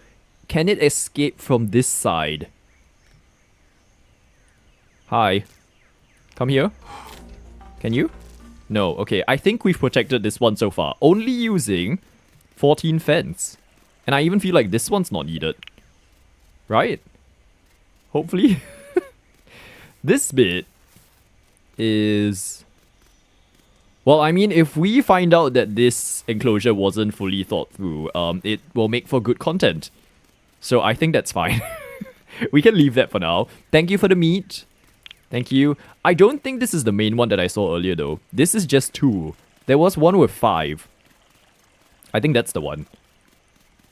Can it escape from this side? Hi. Come here. Can you? No, okay. I think we've protected this one so far. Only using 14 fence. And I even feel like this one's not needed. Right? Hopefully. This bit is... Well, I mean, if we find out that this enclosure wasn't fully thought through, it will make for good content. So I think that's fine. We can leave that for now. Thank you for the meat. Thank you. I don't think this is the main one that I saw earlier though. This is just 2. There was one with 5. I think that's the one.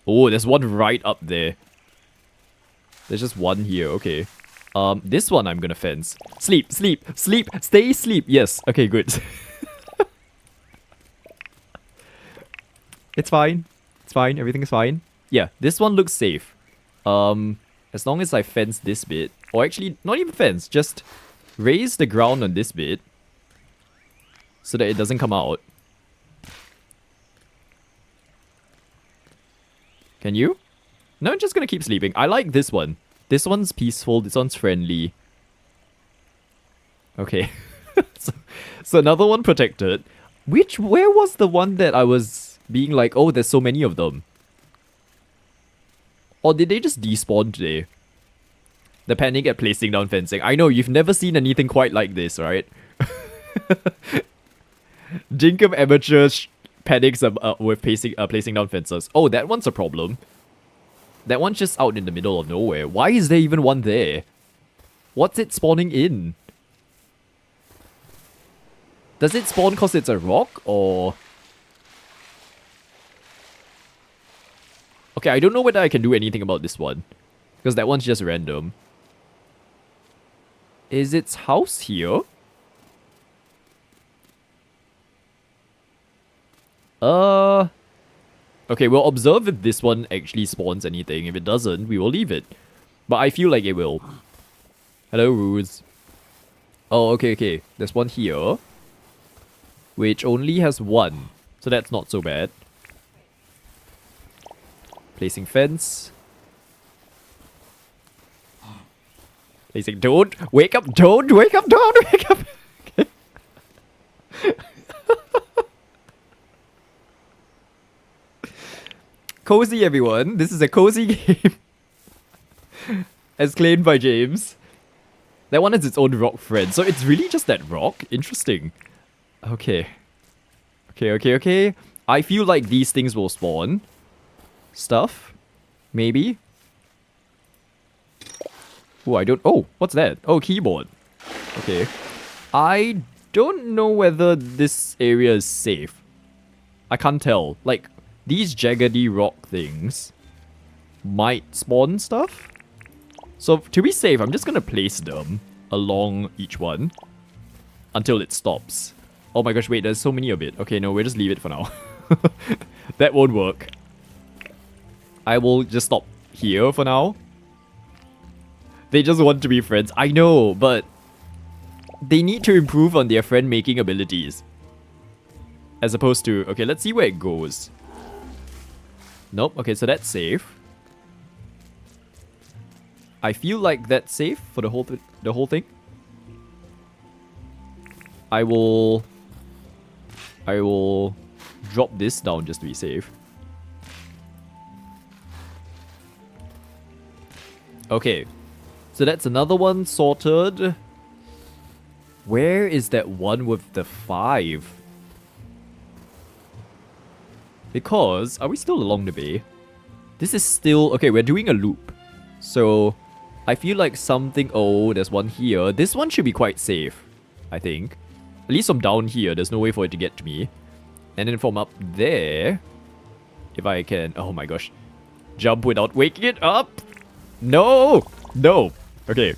Oh, there's one right up there. There's just one here. Okay. This one I'm gonna fence. Sleep, sleep, sleep, stay asleep. Yes. Okay, good. It's fine. It's fine. Everything is fine. Yeah, this one looks safe. As long as I fence this bit, or actually, not even fence, just raise the ground on this bit so that it doesn't come out. Can you? No, I'm just gonna keep sleeping. I like this one. This one's peaceful, this one's friendly. Okay. so another one protected. Where was the one that I was being like, oh, there's so many of them? Or did they just despawn today? The panic at placing down fencing. I know, you've never seen anything quite like this, right? Dinkum amateur panics with placing down fences. Oh, that one's a problem. That one's just out in the middle of nowhere. Why is there even one there? What's it spawning in? Does it spawn because it's a rock, or... Okay, I don't know whether I can do anything about this one. Because that one's just random. Is its house here? Okay, we'll observe if this one actually spawns anything. If it doesn't, we will leave it. But I feel like it will. Hello, Ruse. Oh, okay. There's one here. Which only has 1. So that's not so bad. Placing fence. Placing... Don't wake up! Don't wake up! Don't wake up! Okay. Cozy, everyone. This is a cozy game. As claimed by James. That one has its own rock friend. So it's really just that rock? Interesting. Okay. Okay. I feel like these things will spawn stuff. Maybe. Oh, I don't... Oh, what's that? Oh, keyboard. Okay. I don't know whether this area is safe. I can't tell. Like, these jaggedy rock things might spawn stuff. So, to be safe, I'm just gonna place them along each one until it stops. Oh my gosh, wait, there's so many of it. Okay, no, we'll just leave it for now. That won't work. I will just stop here for now. They just want to be friends. I know, but they need to improve on their friend-making abilities. As opposed to... Okay, let's see where it goes. Nope. Okay, so that's safe. I feel like that's safe for the whole thing. I will drop this down just to be safe. Okay. So that's another one sorted. Where is that one with the 5? Because, are we still along the bay? This is still... Okay, we're doing a loop. So, I feel like something... Oh, there's one here. This one should be quite safe, I think. At least from down here, there's no way for it to get to me. And then from up there... If I can... Oh my gosh. Jump without waking it up! No! No! Okay.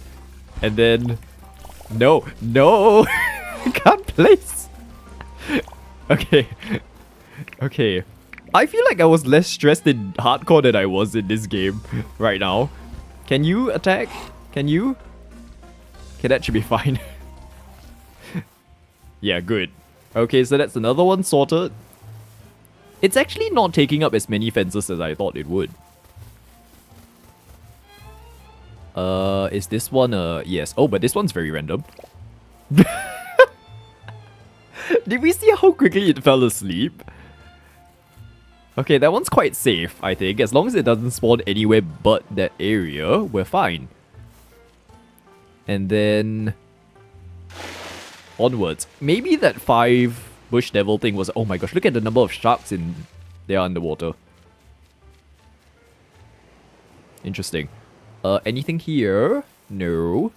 And then... No! No! Can't place! Okay. Okay. I feel like I was less stressed in hardcore than I was in this game right now. Can you attack? Can you? Okay, that should be fine. Yeah, good. Okay, so that's another one sorted. It's actually not taking up as many fences as I thought it would. Is this one yes. Oh, but this one's very random. Did we see how quickly it fell asleep? Okay, that one's quite safe, I think. As long as it doesn't spawn anywhere but that area, we're fine. And then... onwards. Maybe that 5 bush devil thing was... Oh my gosh, look at the number of sharks in there underwater. Interesting. Anything here? No.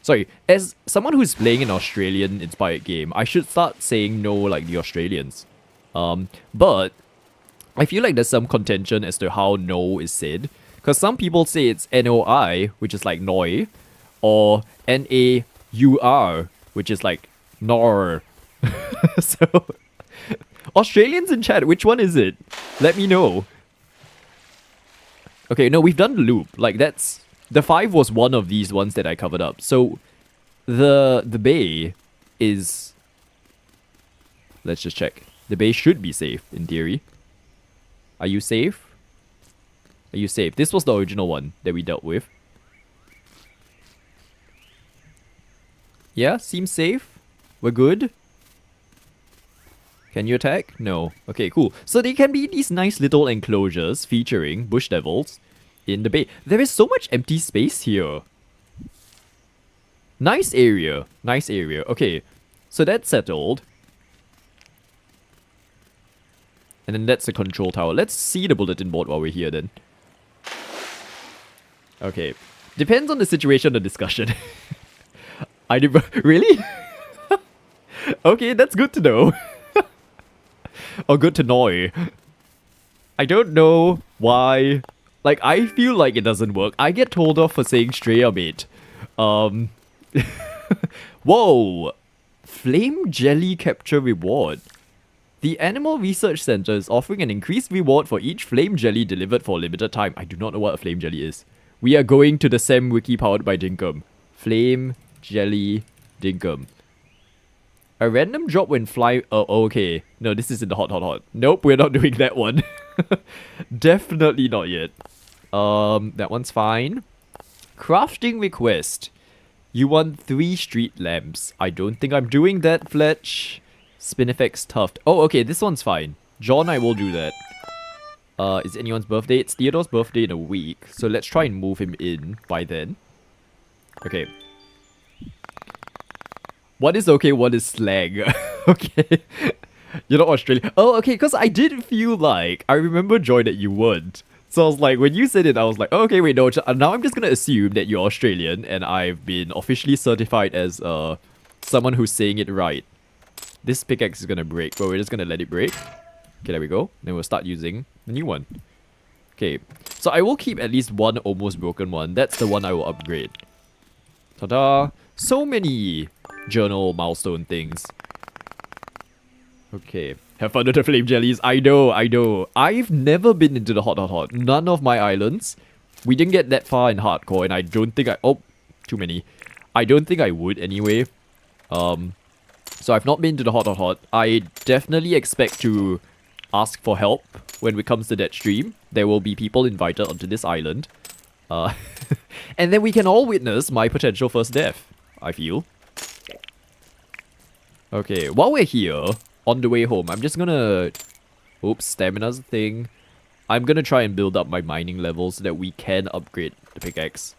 Sorry, as someone who's playing an Australian-inspired game, I should start saying no like the Australians. But I feel like there's some contention as to how no is said. Because some people say it's N-O-I, which is like noi, or N-A-U-R, which is like nor. So, Australians in chat, which one is it? Let me know. Okay, no, we've done the loop. Like, that's... The 5 was one of these ones that I covered up. So, the bay is... Let's just check. The bay should be safe, in theory. Are you safe? Are you safe? This was the original one that we dealt with. Yeah, seems safe. We're good. Can you attack? No. Okay, cool. So they can be these nice little enclosures featuring bush devils in the bay. There is so much empty space here. Nice area. Nice area. Okay, so that's settled. And then that's the control tower. Let's see the bulletin board while we're here then. Okay. Depends on the situation or discussion. I did... Really? Okay, that's good to know. Or good to know. I don't know why. Like, I feel like it doesn't work. I get told off for saying stray a bit. Whoa! Flame jelly capture reward. The Animal Research Center is offering an increased reward for each flame jelly delivered for a limited time. I do not know what a flame jelly is. We are going to the SEM wiki powered by Dinkum. Flame jelly Dinkum. A random drop when fly... Oh, okay. No, this isn't the hot. Nope, we're not doing that one. Definitely not yet. That one's fine. Crafting request. You want 3 street lamps. I don't think I'm doing that, Fletch. Spinifex Tuft. Oh, okay, this one's fine. John, I will do that. Is anyone's birthday? It's Theodore's birthday in a week. So let's try and move him in by then. Okay. What is okay, what is slang? Okay. You're not Australian. Oh, okay, because I did feel like... I remember, Joy, that you weren't. So I was like, when you said it, I was like, oh, okay, wait, no. Now I'm just going to assume that you're Australian and I've been officially certified as someone who's saying it right. This pickaxe is going to break, but we're just going to let it break. Okay, there we go. Then we'll start using the new one. Okay, so I will keep at least one almost broken one. That's the one I will upgrade. Ta-da! So many journal milestone things. Okay. Have fun with the flame jellies. I know. I've never been into the hot. None of my islands. We didn't get that far in hardcore, and I don't think oh, too many. I don't think I would anyway. So I've not been to the hot. I definitely expect to ask for help when it comes to that stream. There will be people invited onto this island. And then we can all witness my potential first death, I feel. Okay, while we're here, on the way home, I'm just gonna... Oops, stamina's a thing. I'm gonna try and build up my mining levels so that we can upgrade the pickaxe.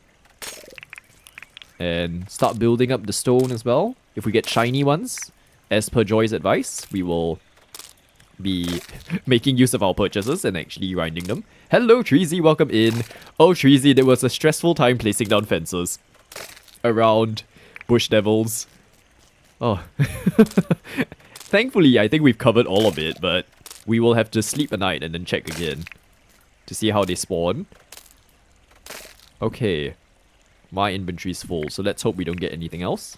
And start building up the stone as well. If we get shiny ones, as per Joy's advice, we will be making use of our purchases and actually grinding them. Hello, Treezy, welcome in. Oh, Treezy, there was a stressful time placing down fences around bush devils. Oh. Thankfully, I think we've covered all of it, but we will have to sleep a night and then check again to see how they spawn. Okay. My inventory's full, so let's hope we don't get anything else.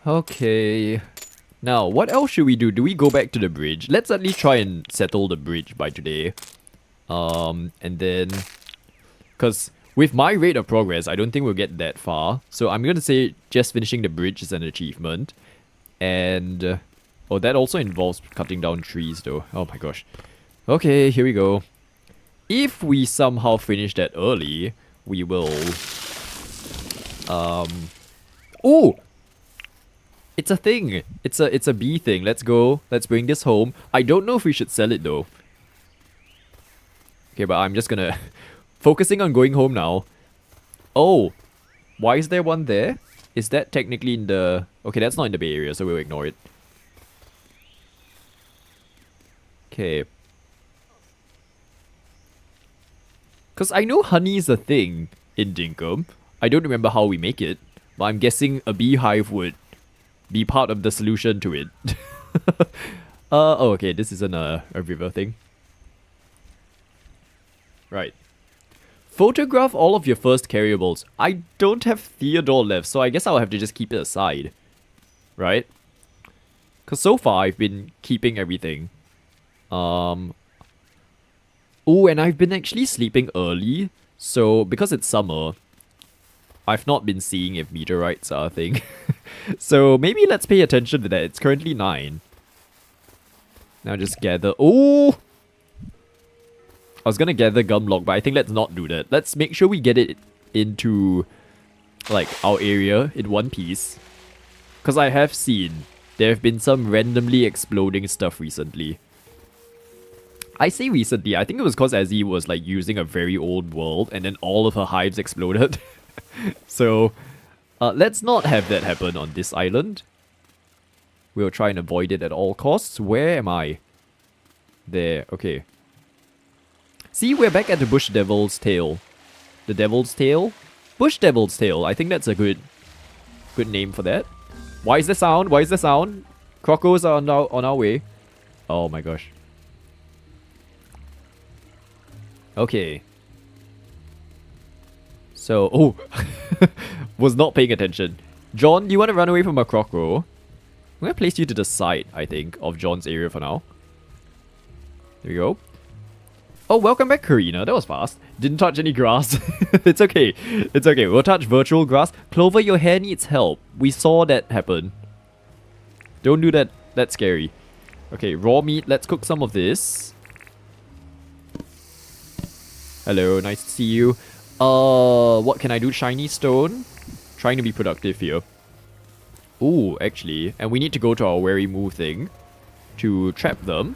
Okay. Now, what else should we do? Do we go back to the bridge? Let's at least try and settle the bridge by today. And then... Because with my rate of progress, I don't think we'll get that far. So I'm gonna say just finishing the bridge is an achievement. And... oh, that also involves cutting down trees though. Oh my gosh. Okay, here we go. If we somehow finish that early, we will... Oh! It's a thing. It's a bee thing. Let's go. Let's bring this home. I don't know if we should sell it though. Okay, but I'm just gonna... focusing on going home now. Oh! Why is there one there? Is that technically in the... okay, that's not in the Bay Area, so we'll ignore it. Okay. Because I know honey is a thing in Dinkum. I don't remember how we make it. But I'm guessing a beehive would be part of the solution to it. Oh, okay, this isn't a river thing. Right. Photograph all of your first carryables. I don't have Theodore left, so I guess I'll have to just keep it aside. Right? Because so far I've been keeping everything. Oh, and I've been actually sleeping early. So, because it's summer, I've not been seeing if meteorites are a thing. So, maybe let's pay attention to that. It's currently 9. Now just gather... oh! I was gonna gather gumlock, but I think let's not do that. Let's make sure we get it into, like, our area in one piece. Because I have seen there have been some randomly exploding stuff recently. I say recently, I think it was because Azzy was, like, using a very old world, and then all of her hives exploded. So, let's not have that happen on this island. We'll try and avoid it at all costs. Where am I? There, okay. See, we're back at the Bush Devil's Tail. The Devil's Tail? Bush Devil's Tail. I think that's a good name for that. Why is the sound? Why is the sound? Crocos are on our way. Oh my gosh. Okay. So, oh. Was not paying attention. John, do you want to run away from a croco? I'm going to place you to the side, I think, of John's area for now. There we go. Oh, welcome back, Karina. That was fast. Didn't touch any grass. It's okay. It's okay. We'll touch virtual grass. Clover, your hair needs help. We saw that happen. Don't do that. That's scary. Okay, raw meat. Let's cook some of this. Hello, nice to see you. What can I do? Shiny stone? Trying to be productive here. Ooh, actually. And we need to go to our wary move thing to trap them.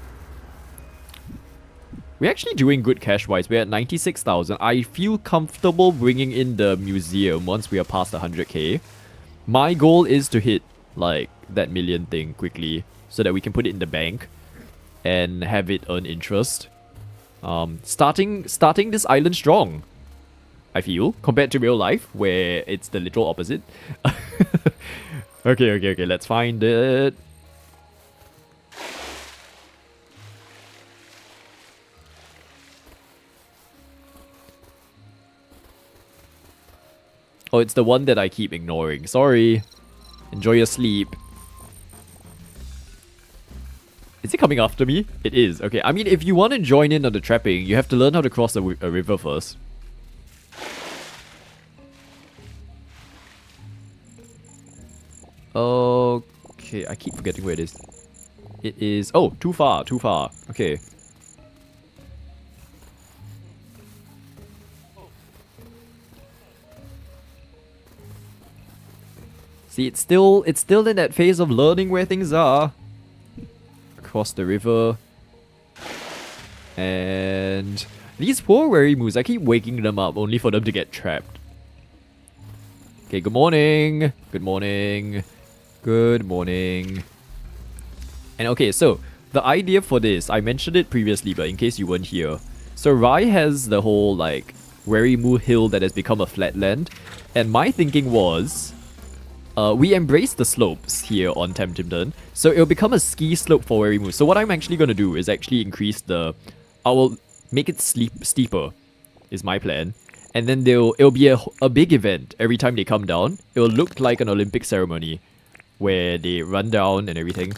We're actually doing good cash-wise. We're at 96,000. I feel comfortable bringing in the museum once we are past 100k. My goal is to hit, like, that million thing quickly so that we can put it in the bank and have it earn interest. Starting this island strong, I feel, compared to real life, where it's the literal opposite. Okay, let's find it. Oh, it's the one that I keep ignoring. Sorry. Enjoy your sleep. Is it coming coming after me? It is. Okay, I mean, if you want to join in on the trapping, you have to learn how to cross a river first. Okay, I keep forgetting where it is. It is... Oh, too far, too far. Okay. See, it's still in that phase of learning where things are. Across the river. And these poor Wary-moos, I keep waking them up only for them to get trapped. Okay, good morning. Good morning. Good morning. And okay, so the idea for this, I mentioned it previously, but in case you weren't here. So Rai has the whole like Wary-moo hill that has become a flatland. And my thinking was, we embrace the slopes here on Tamtimton, so it'll become a ski slope for Wary-moo. So what I'm actually going to do is actually increase the... I will make it steeper, is my plan. And then it'll be a big event every time they come down. It'll look like an Olympic ceremony, where they run down and everything.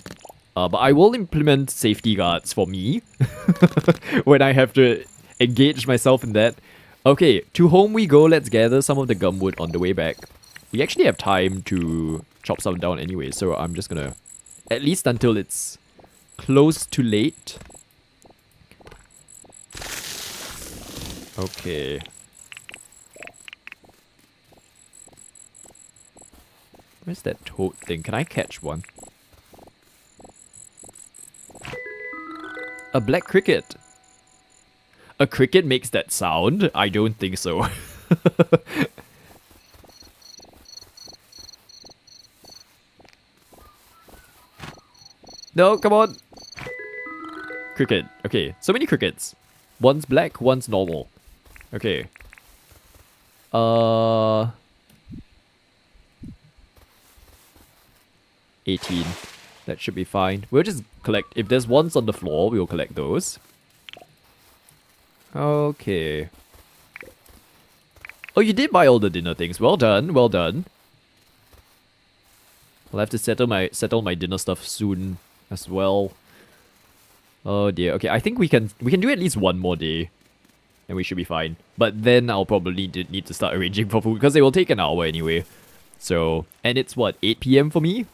But I will implement safety guards for me, when I have to engage myself in that. Okay, to home we go, let's gather some of the gumwood on the way back. We actually have time to chop some down anyway, so I'm just gonna... At least until it's close to late. Okay. Where's that toad thing? Can I catch one? A black cricket. A cricket makes that sound? I don't think so. No, come on. Cricket. Okay, so many crickets. One's black, one's normal. Okay. 18. That should be fine. We'll just collect... If there's ones on the floor, we'll collect those. Okay. Oh, you did buy all the dinner things. Well done, well done. I'll have to settle my dinner stuff soon as well. Oh dear. Okay, I think we can do at least one more day. And we should be fine. But then I'll probably need to start arranging for food, because it will take an hour anyway. So, and it's what, 8 PM for me?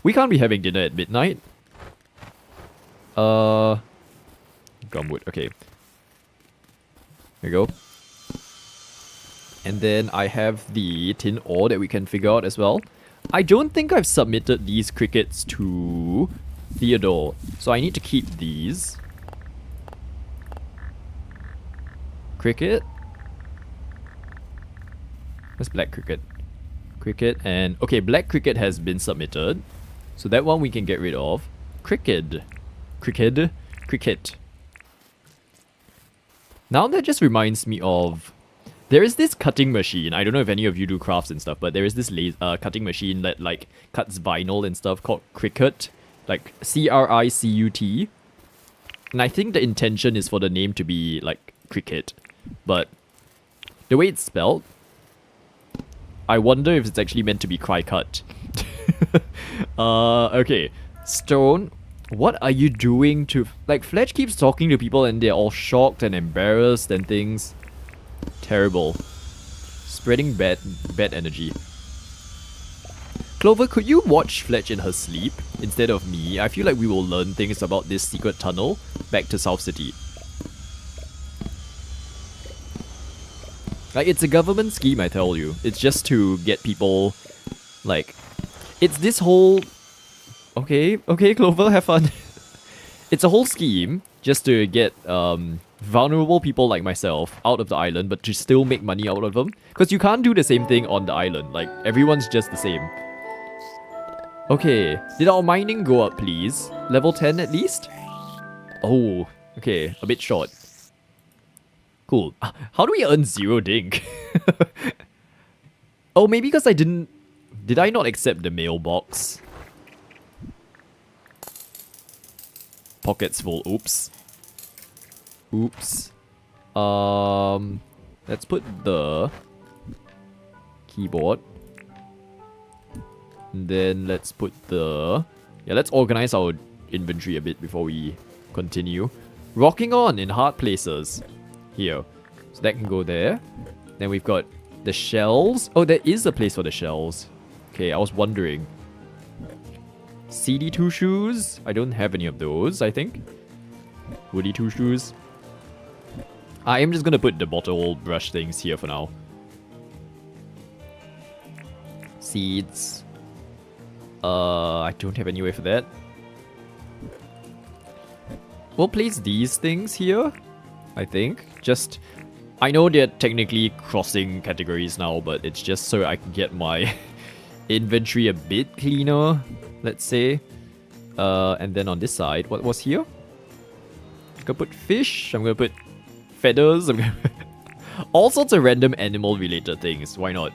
We can't be having dinner at midnight. Gumwood, okay. There we go. And then I have the tin ore that we can figure out as well. I don't think I've submitted these crickets to Theodore, so I need to keep these. Cricket? Where's black cricket? Cricket and... Okay, black cricket has been submitted. So that one we can get rid of. Cricket. Cricket. Cricket. Now that just reminds me of... There is this cutting machine. I don't know if any of you do crafts and stuff, but there is this cutting machine that like cuts vinyl and stuff called Cricut. Like C-R-I-C-U-T. And I think the intention is for the name to be like cricket. But the way it's spelled, I wonder if it's actually meant to be cry-cut. Okay. Stone, what are you doing to... Like, Fletch keeps talking to people and they're all shocked and embarrassed and things. Terrible. Spreading bad energy. Clover, could you watch Fletch in her sleep instead of me? I feel like we will learn things about this secret tunnel back to South City. Like, it's a government scheme, I tell you. It's just to get people, like... It's this whole... Okay, Clover, have fun. It's a whole scheme just to get vulnerable people like myself out of the island, but to still make money out of them. Because you can't do the same thing on the island. Like, everyone's just the same. Okay, did our mining go up, please? Level 10 at least? Oh, okay, a bit short. Cool. How do we earn 0 dink? Oh, maybe because I didn't... Did I not accept the mailbox? Pockets full. Oops. Oops. Let's put the keyboard. And then let's put the... Yeah, let's organize our inventory a bit before we continue. Rocking on in hard places. Here. So that can go there. Then we've got the shells. Oh, there is a place for the shells. Okay, I was wondering. CD2 shoes? I don't have any of those, I think. Woody 2 shoes. I am just gonna put the bottle brush things here for now. Seeds. I don't have any way for that. We'll place these things here, I think. Just, I know they're technically crossing categories now, but it's just so I can get my inventory a bit cleaner, let's say. And then on this side, what was here? I'm gonna put fish, I'm gonna put feathers, I'm gonna all sorts of random animal related things, why not?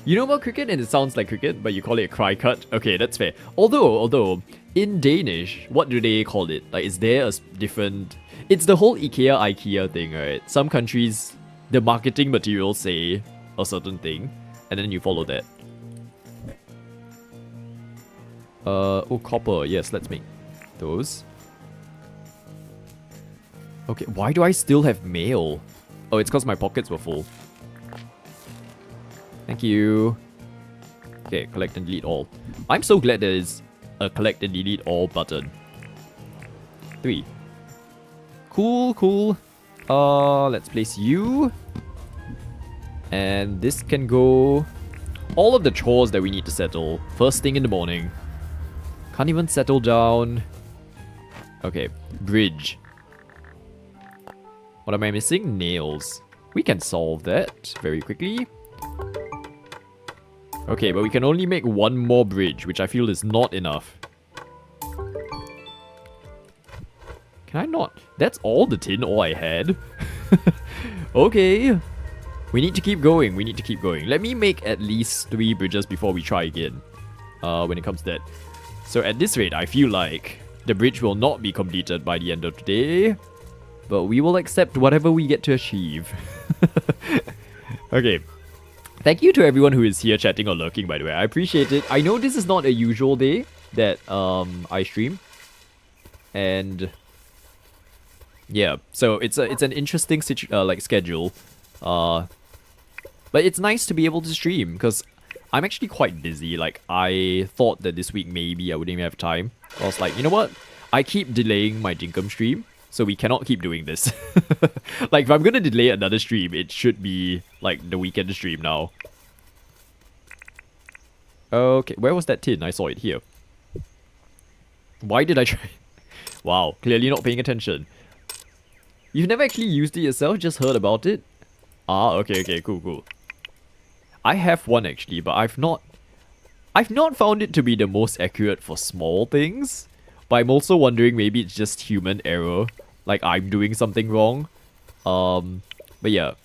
You know about cricket and it sounds like cricket, but you call it a cry cut? Okay, that's fair. Although, in Danish, what do they call it? Like, is there a different... It's the whole IKEA thing, right? Some countries, the marketing materials say a certain thing, and then you follow that. Oh, copper. Yes, let's make those. Okay, why do I still have mail? Oh, it's because my pockets were full. Thank you. Okay, collect and delete all. I'm so glad there is a collect and delete all button. 3. Cool. Let's place you. And this can go... All of the chores that we need to settle. First thing in the morning. Can't even settle down. Okay, bridge. What am I missing? Nails. We can solve that very quickly. Okay, but we can only make one more bridge, which I feel is not enough. Can I not? That's all the tin ore I had. Okay. We need to keep going. Let me make at least 3 bridges before we try again. When it comes to that. So at this rate, I feel like the bridge will not be completed by the end of today. But we will accept whatever we get to achieve. Okay. Thank you to everyone who is here chatting or lurking, by the way. I appreciate it. I know this is not a usual day that I stream. And yeah, so it's an interesting schedule. But it's nice to be able to stream because I'm actually quite busy. Like, I thought that this week maybe I wouldn't even have time. I was like, you know what? I keep delaying my Dinkum stream, so we cannot keep doing this. Like, if I'm gonna delay another stream, it should be, like, the weekend stream now. Okay, where was that tin? I saw it here. Why did I try? Wow, clearly not paying attention. You've never actually used it yourself, just heard about it? Ah, okay, cool. I have one actually, but I've not found it to be the most accurate for small things. But I'm also wondering maybe it's just human error. Like, I'm doing something wrong. But yeah.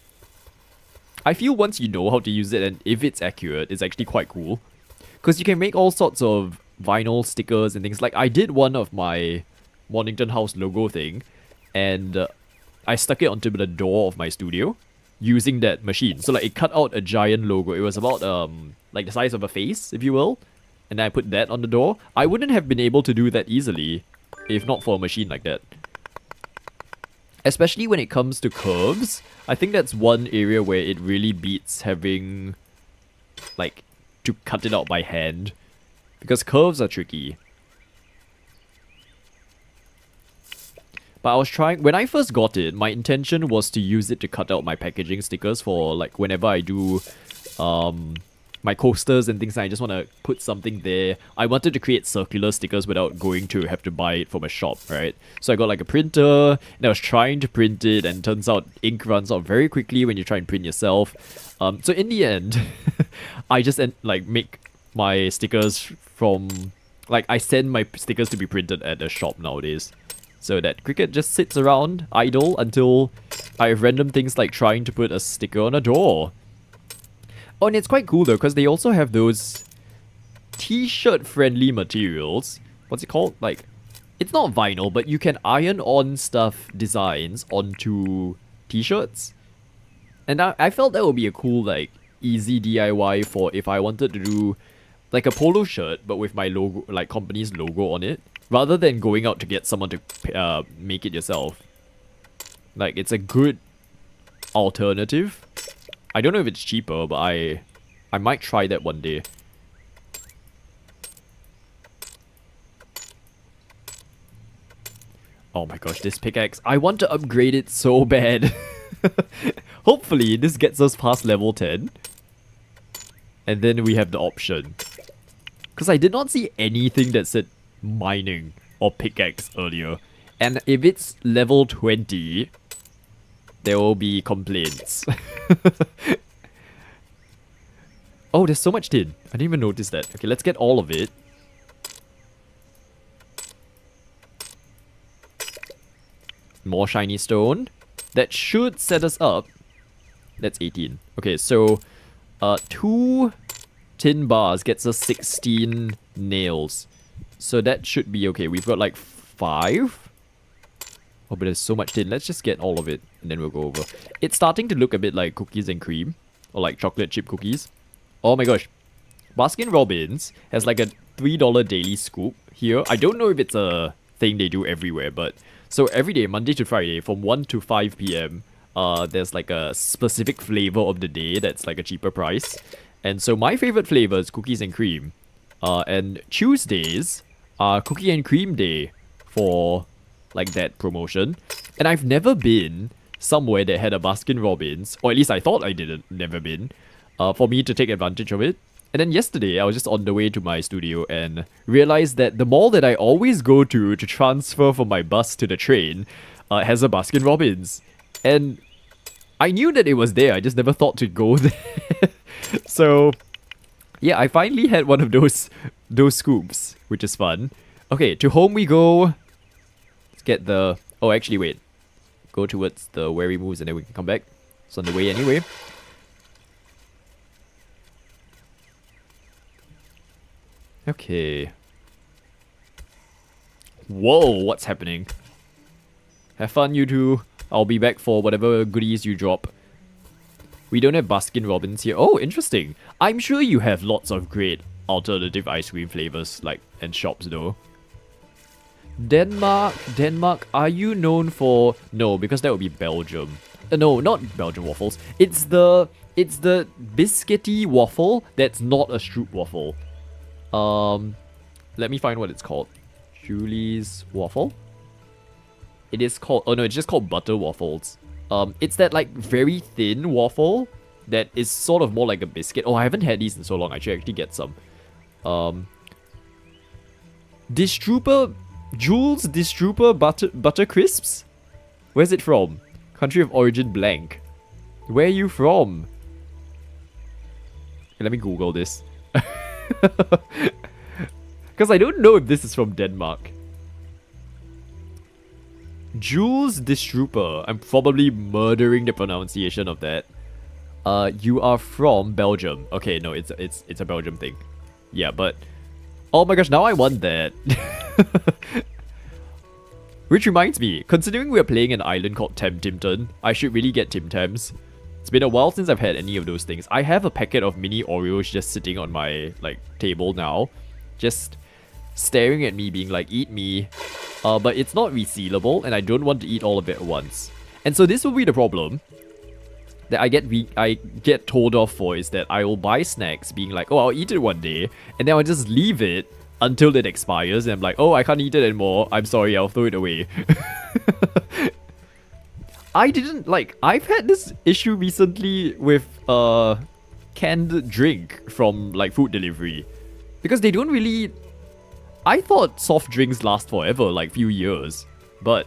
I feel once you know how to use it and if it's accurate, it's actually quite cool. Because you can make all sorts of vinyl stickers and things. Like, I did one of my Mornington House logo thing. And I stuck it onto the door of my studio using that machine. So, like, it cut out a giant logo. It was about, like, the size of a face, if you will. And then I put that on the door. I wouldn't have been able to do that easily if not for a machine like that. Especially when it comes to curves. I think that's one area where it really beats having, like, to cut it out by hand. Because curves are tricky. But I was trying, when I first got it, my intention was to use it to cut out my packaging stickers for, like, whenever I do, my coasters and things. I just want to put something there. I wanted to create circular stickers without going to have to buy it from a shop, right? So I got like a printer, and I was trying to print it, and turns out ink runs out very quickly when you try and print yourself. So in the end, I just make my stickers from, like, I send my stickers to be printed at a shop nowadays. So that Cricket just sits around idle until I have random things like trying to put a sticker on a door. Oh, and it's quite cool though, because they also have those t-shirt friendly materials. What's it called? Like, it's not vinyl, but you can iron on stuff, designs, onto t-shirts. And I felt that would be a cool, like, easy DIY for if I wanted to do, like, a polo shirt, but with my logo, like, company's logo on it. Rather than going out to get someone to make it yourself. Like, it's a good alternative. I don't know if it's cheaper, but I might try that one day. Oh my gosh, this pickaxe. I want to upgrade it so bad. Hopefully, this gets us past level 10. And then we have the option. Because I did not see anything that said mining or pickaxe earlier. And if it's level 20, there will be complaints. Oh, there's so much tin. I didn't even notice that. Okay, let's get all of it. More shiny stone. That should set us up. That's 18. Okay, so 2 tin bars gets us 16 nails. So that should be okay. We've got like 5. Oh, but there's so much tin. Let's just get all of it and then we'll go over. It's starting to look a bit like cookies and cream. Or like chocolate chip cookies. Oh my gosh. Baskin Robbins has like a $3 daily scoop here. I don't know if it's a thing they do everywhere, but so every day, Monday to Friday, from 1 to 5 p.m., there's like a specific flavor of the day that's like a cheaper price. And so my favorite flavor is cookies and cream. And Tuesdays are cookie and cream day for like that promotion. And I've never been somewhere that had a Baskin Robbins, or at least I thought I didn't, never been, for me to take advantage of it. And then yesterday, I was just on the way to my studio and realized that the mall that I always go to transfer from my bus to the train has a Baskin Robbins. And I knew that it was there, I just never thought to go there. So, yeah, I finally had one of those scoops, which is fun. Okay, to home we go. Let's get the... Oh, actually, wait. Go towards the where he moves and then we can come back. It's on the way anyway. Okay. Whoa, what's happening? Have fun, you two. I'll be back for whatever goodies you drop. We don't have Baskin Robbins here. Oh, interesting. I'm sure you have lots of great alternative ice cream flavors, like, and shops though. Denmark, are you known for... No, because that would be Belgium. No, not Belgian waffles. It's the biscuity waffle that's not a stroop waffle. Let me find what it's called. Julie's waffle? It is called... Oh no, it's just called butter waffles. It's that like very thin waffle that is sort of more like a biscuit. Oh, I haven't had these in so long. I should actually get some. Jules Distrooper Butter Crisps? Where's it from? Country of origin blank. Where are you from? Okay, let me Google this. Because I don't know if this is from Denmark. Jules Distrooper. I'm probably murdering the pronunciation of that. You are from Belgium. Okay, no, it's a Belgium thing. Yeah, but... Oh my gosh, now I want that. Which reminds me, considering we're playing an island called Tamtimton, I should really get Tim Tams. It's been a while since I've had any of those things. I have a packet of mini Oreos just sitting on my like table now. Just staring at me being like, eat me. But it's not resealable and I don't want to eat all of it at once. And so this will be the problem that I get told off for, is that I will buy snacks being like, oh, I'll eat it one day, and then I'll just leave it until it expires and I'm like, oh, I can't eat it anymore. I'm sorry, I'll throw it away. I've had this issue recently with canned drink from like food delivery. Because they don't really... I thought soft drinks last forever, like few years. But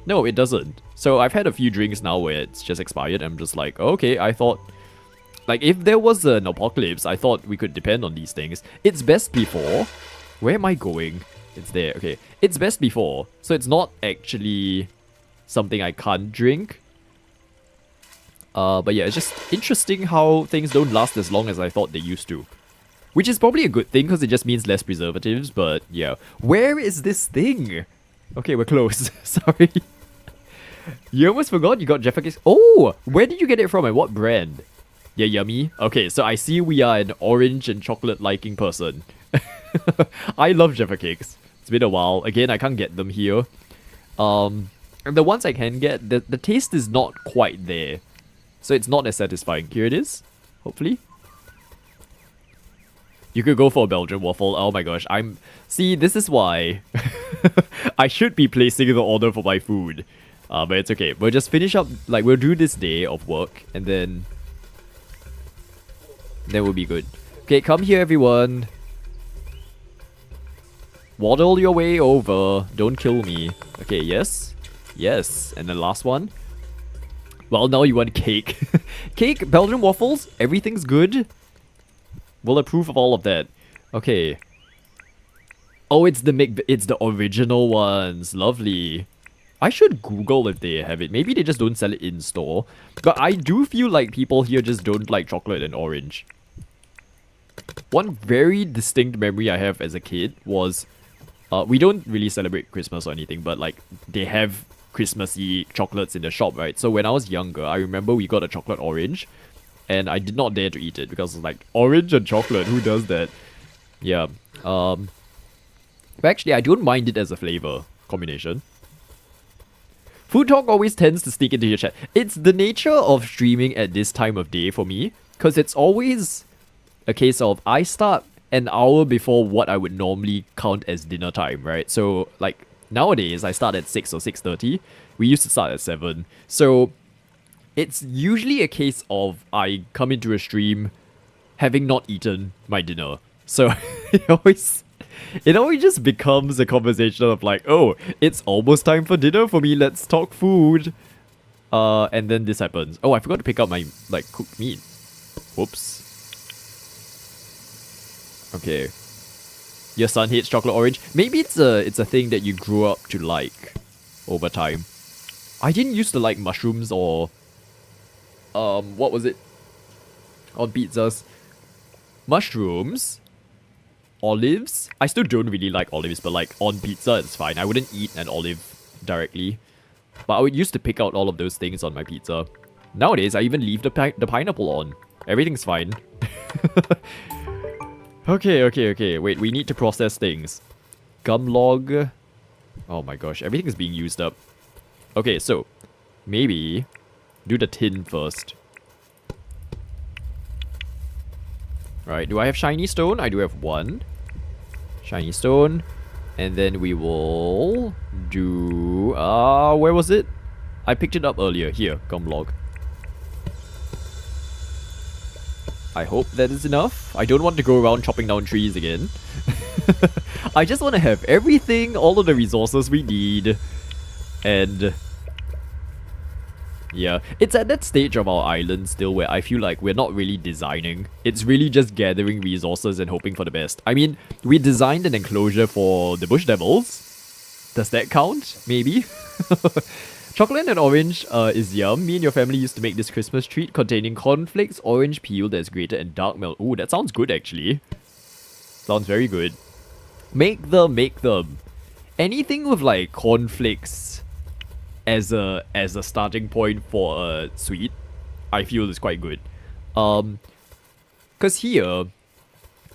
no, it doesn't. So I've had a few drinks now where it's just expired and I'm just like, okay, I thought... Like, if there was an apocalypse, I thought we could depend on these things. It's best before... Where am I going? It's there, okay. It's best before, so it's not actually something I can't drink. But yeah, it's just interesting how things don't last as long as I thought they used to. Which is probably a good thing, because it just means less preservatives, but yeah. Where is this thing? Okay, we're close. Sorry. You almost forgot you got Jaffa Cakes. Oh! Where did you get it from and what brand? Yeah, yummy. Okay, so I see we are an orange and chocolate liking person. I love Jaffa Cakes. It's been a while. Again, I can't get them here. And the ones I can get, the taste is not quite there. So it's not as satisfying. Here it is, hopefully. You could go for a Belgian waffle. Oh my gosh, See, this is why I should be placing the order for my food. But it's okay. We'll just finish up, like, we'll do this day of work, and then we'll be good. Okay, come here, everyone. Waddle your way over. Don't kill me. Okay, yes. Yes. And the last one. Well, now you want cake. Cake, Belgian waffles, everything's good. We'll approve of all of that. Okay. Oh, it's the original ones. Lovely. I should Google if they have it. Maybe they just don't sell it in store. But I do feel like people here just don't like chocolate and orange. One very distinct memory I have as a kid was... we don't really celebrate Christmas or anything, but like, they have Christmassy chocolates in the shop, right? So when I was younger, I remember we got a chocolate orange. And I did not dare to eat it because it's like, orange and chocolate, who does that? Yeah. But actually, I don't mind it as a flavor combination. Food talk always tends to sneak into your chat. It's the nature of streaming at this time of day for me. Because it's always a case of, I start an hour before what I would normally count as dinner time, right? So, like, nowadays, I start at 6 or 6:30. We used to start at 7. So... it's usually a case of I come into a stream having not eaten my dinner. So it always just becomes a conversation of like, oh, it's almost time for dinner for me, let's talk food. And then this happens. Oh, I forgot to pick up my like cooked meat. Whoops. Okay. Your son hates chocolate orange. Maybe it's a thing that you grew up to like over time. I didn't used to like mushrooms or what was it? On pizzas. Mushrooms. Olives. I still don't really like olives, but like on pizza it's fine. I wouldn't eat an olive directly. But I would used to pick out all of those things on my pizza. Nowadays, I even leave the pineapple on. Everything's fine. Okay. Wait, we need to process things. Gum log. Oh my gosh, everything is being used up. Okay, so maybe do the tin first. Right, do I have shiny stone? I do have one. Shiny stone. And then we will do... where was it? I picked it up earlier. Here, gum log. I hope that is enough. I don't want to go around chopping down trees again. I just want to have everything, all of the resources we need. And... yeah, it's at that stage of our island still where I feel like we're not really designing. It's really just gathering resources and hoping for the best. I mean, we designed an enclosure for the bush devils. Does that count? Maybe? Chocolate and orange is yum. Me and your family used to make this Christmas treat containing cornflakes, orange peel that's grated, and dark milk. Ooh, that sounds good actually. Sounds very good. Make them. Anything with like cornflakes as a starting point for a sweet, I feel is quite good. Cause here,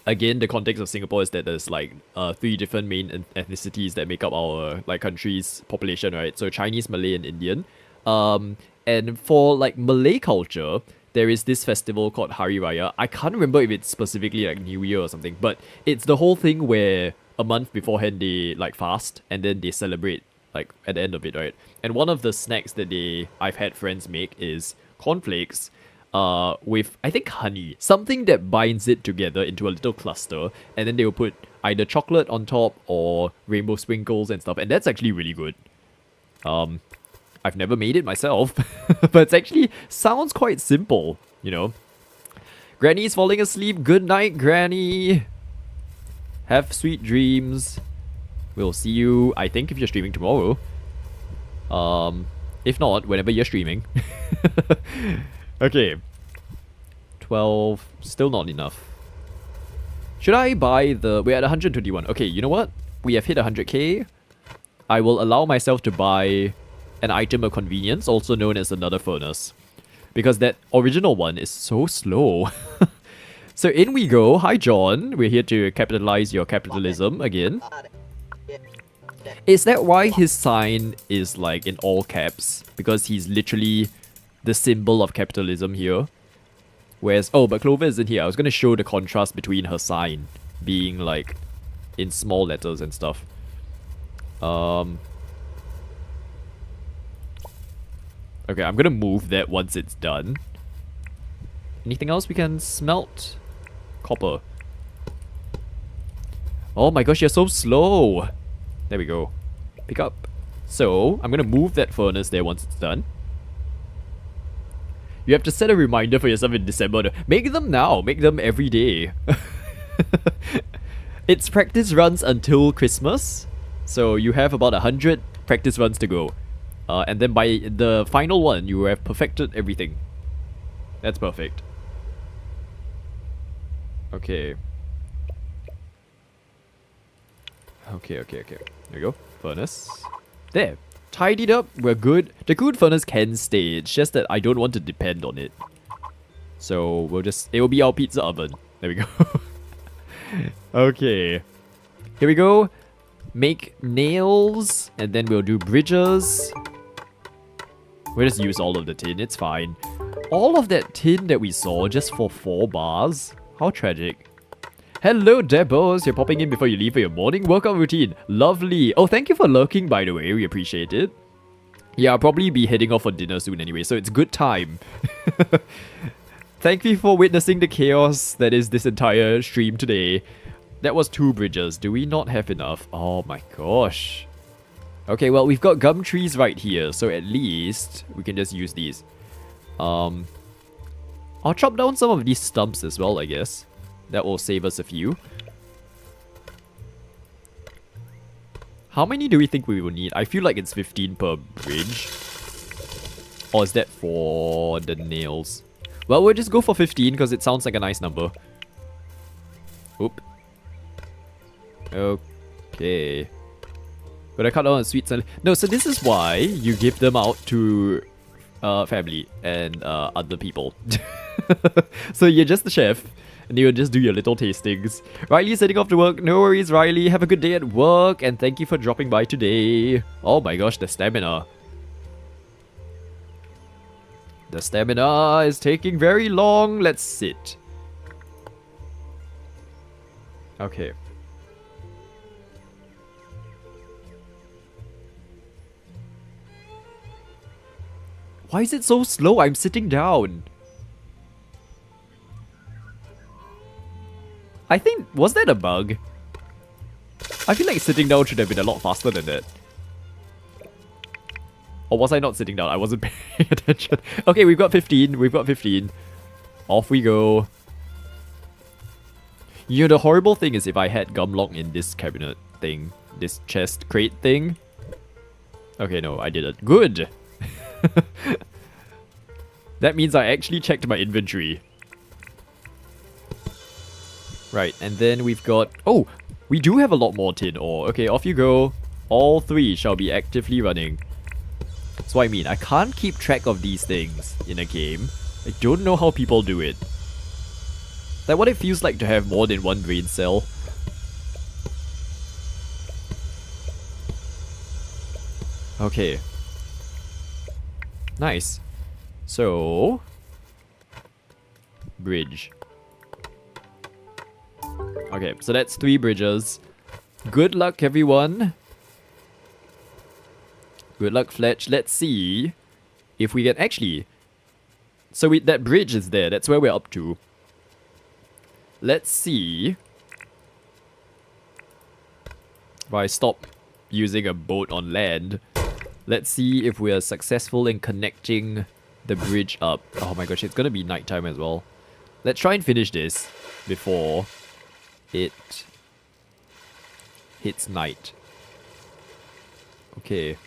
again, the context of Singapore is that there's like 3 different main ethnicities that make up our like country's population, right? So Chinese, Malay, and Indian. And for like Malay culture, there is this festival called Hari Raya. I can't remember if it's specifically like New Year or something, but it's the whole thing where a month beforehand they like fast and then they celebrate like at the end of it, right? And one of the snacks that I've had friends make is cornflakes with, I think, honey. Something that binds it together into a little cluster, and then they will put either chocolate on top or rainbow sprinkles and stuff, and that's actually really good. I've never made it myself, but it actually sounds quite simple, you know. Granny's falling asleep. Good night, Granny. Have sweet dreams. We'll see you, I think, if you're streaming tomorrow. If not, whenever you're streaming. Okay. 12. Still not enough. Should I buy the... We're at 121. Okay, you know what? We have hit 100k. I will allow myself to buy an item of convenience, also known as another furnace. Because that original one is so slow. So in we go. Hi, John. We're here to capitalize your capitalism again. Is that why his sign is like in all caps? Because he's literally the symbol of capitalism here. Whereas, oh, but Clover isn't here. I was going to show the contrast between her sign being like in small letters and stuff. Okay, I'm going to move that once it's done. Anything else we can smelt? Copper. Oh my gosh, you're so slow. There we go. Pick up. So, I'm gonna move that furnace there once it's done. You have to set a reminder for yourself in December to make them now. Make them every day. It's practice runs until Christmas. So you have about 100 practice runs to go. And then by the final one, you have perfected everything. That's perfect. Okay. Okay. There we go. Furnace. There. Tidied up. We're good. The good furnace can stay. It's just that I don't want to depend on it. So we'll just... It will be our pizza oven. There we go. Okay. Here we go. Make nails. And then we'll do bridges. We'll just use all of the tin. It's fine. All of that tin that we saw just for 4 bars. How tragic. Hello, Debos. You're popping in before you leave for your morning workout routine. Lovely. Oh, thank you for lurking, by the way. We appreciate it. Yeah, I'll probably be heading off for dinner soon anyway, so it's good time. Thank you for witnessing the chaos that is this entire stream today. That was 2 bridges. Do we not have enough? Oh my gosh. Okay, well, we've got gum trees right here, so at least we can just use these. I'll chop down some of these stumps as well, I guess. That will save us a few. How many do we think we will need? I feel like it's 15 per bridge. Or is that for the nails? Well, we'll just go for 15 because it sounds like a nice number. Oop. Okay. But I cut down on sweets and... No, so this is why you give them out to family and other people. So you're just the chef. And you'll just do your little tastings. Riley's heading off to work. No worries, Riley. Have a good day at work. And thank you for dropping by today. Oh my gosh, the stamina. The stamina is taking very long. Let's sit. Okay. Why is it so slow? I'm sitting down. I think... Was that a bug? I feel like sitting down should have been a lot faster than that. Or was I not sitting down? I wasn't paying attention. Okay, we've got 15. We've got 15. Off we go. You know, the horrible thing is if I had Gumlock in this cabinet thing. This chest crate thing. Okay, no, I didn't. Good! That means I actually checked my inventory. Right, and then we've got... Oh! We do have a lot more tin ore. Okay, off you go. All 3 shall be actively running. That's what I mean. I can't keep track of these things in a game. I don't know how people do it. Like what it feels like to have more than 1 brain cell. Okay. Nice. So... Bridge. Okay, so that's 3 bridges. Good luck, everyone. Good luck, Fletch. Let's see if we can... Actually, so that bridge is there. That's where we're up to. Let's see if I stop using a boat on land. Let's see if we are successful in connecting the bridge up. Oh my gosh, it's gonna be nighttime as well. Let's try and finish this before it hits night. Okay.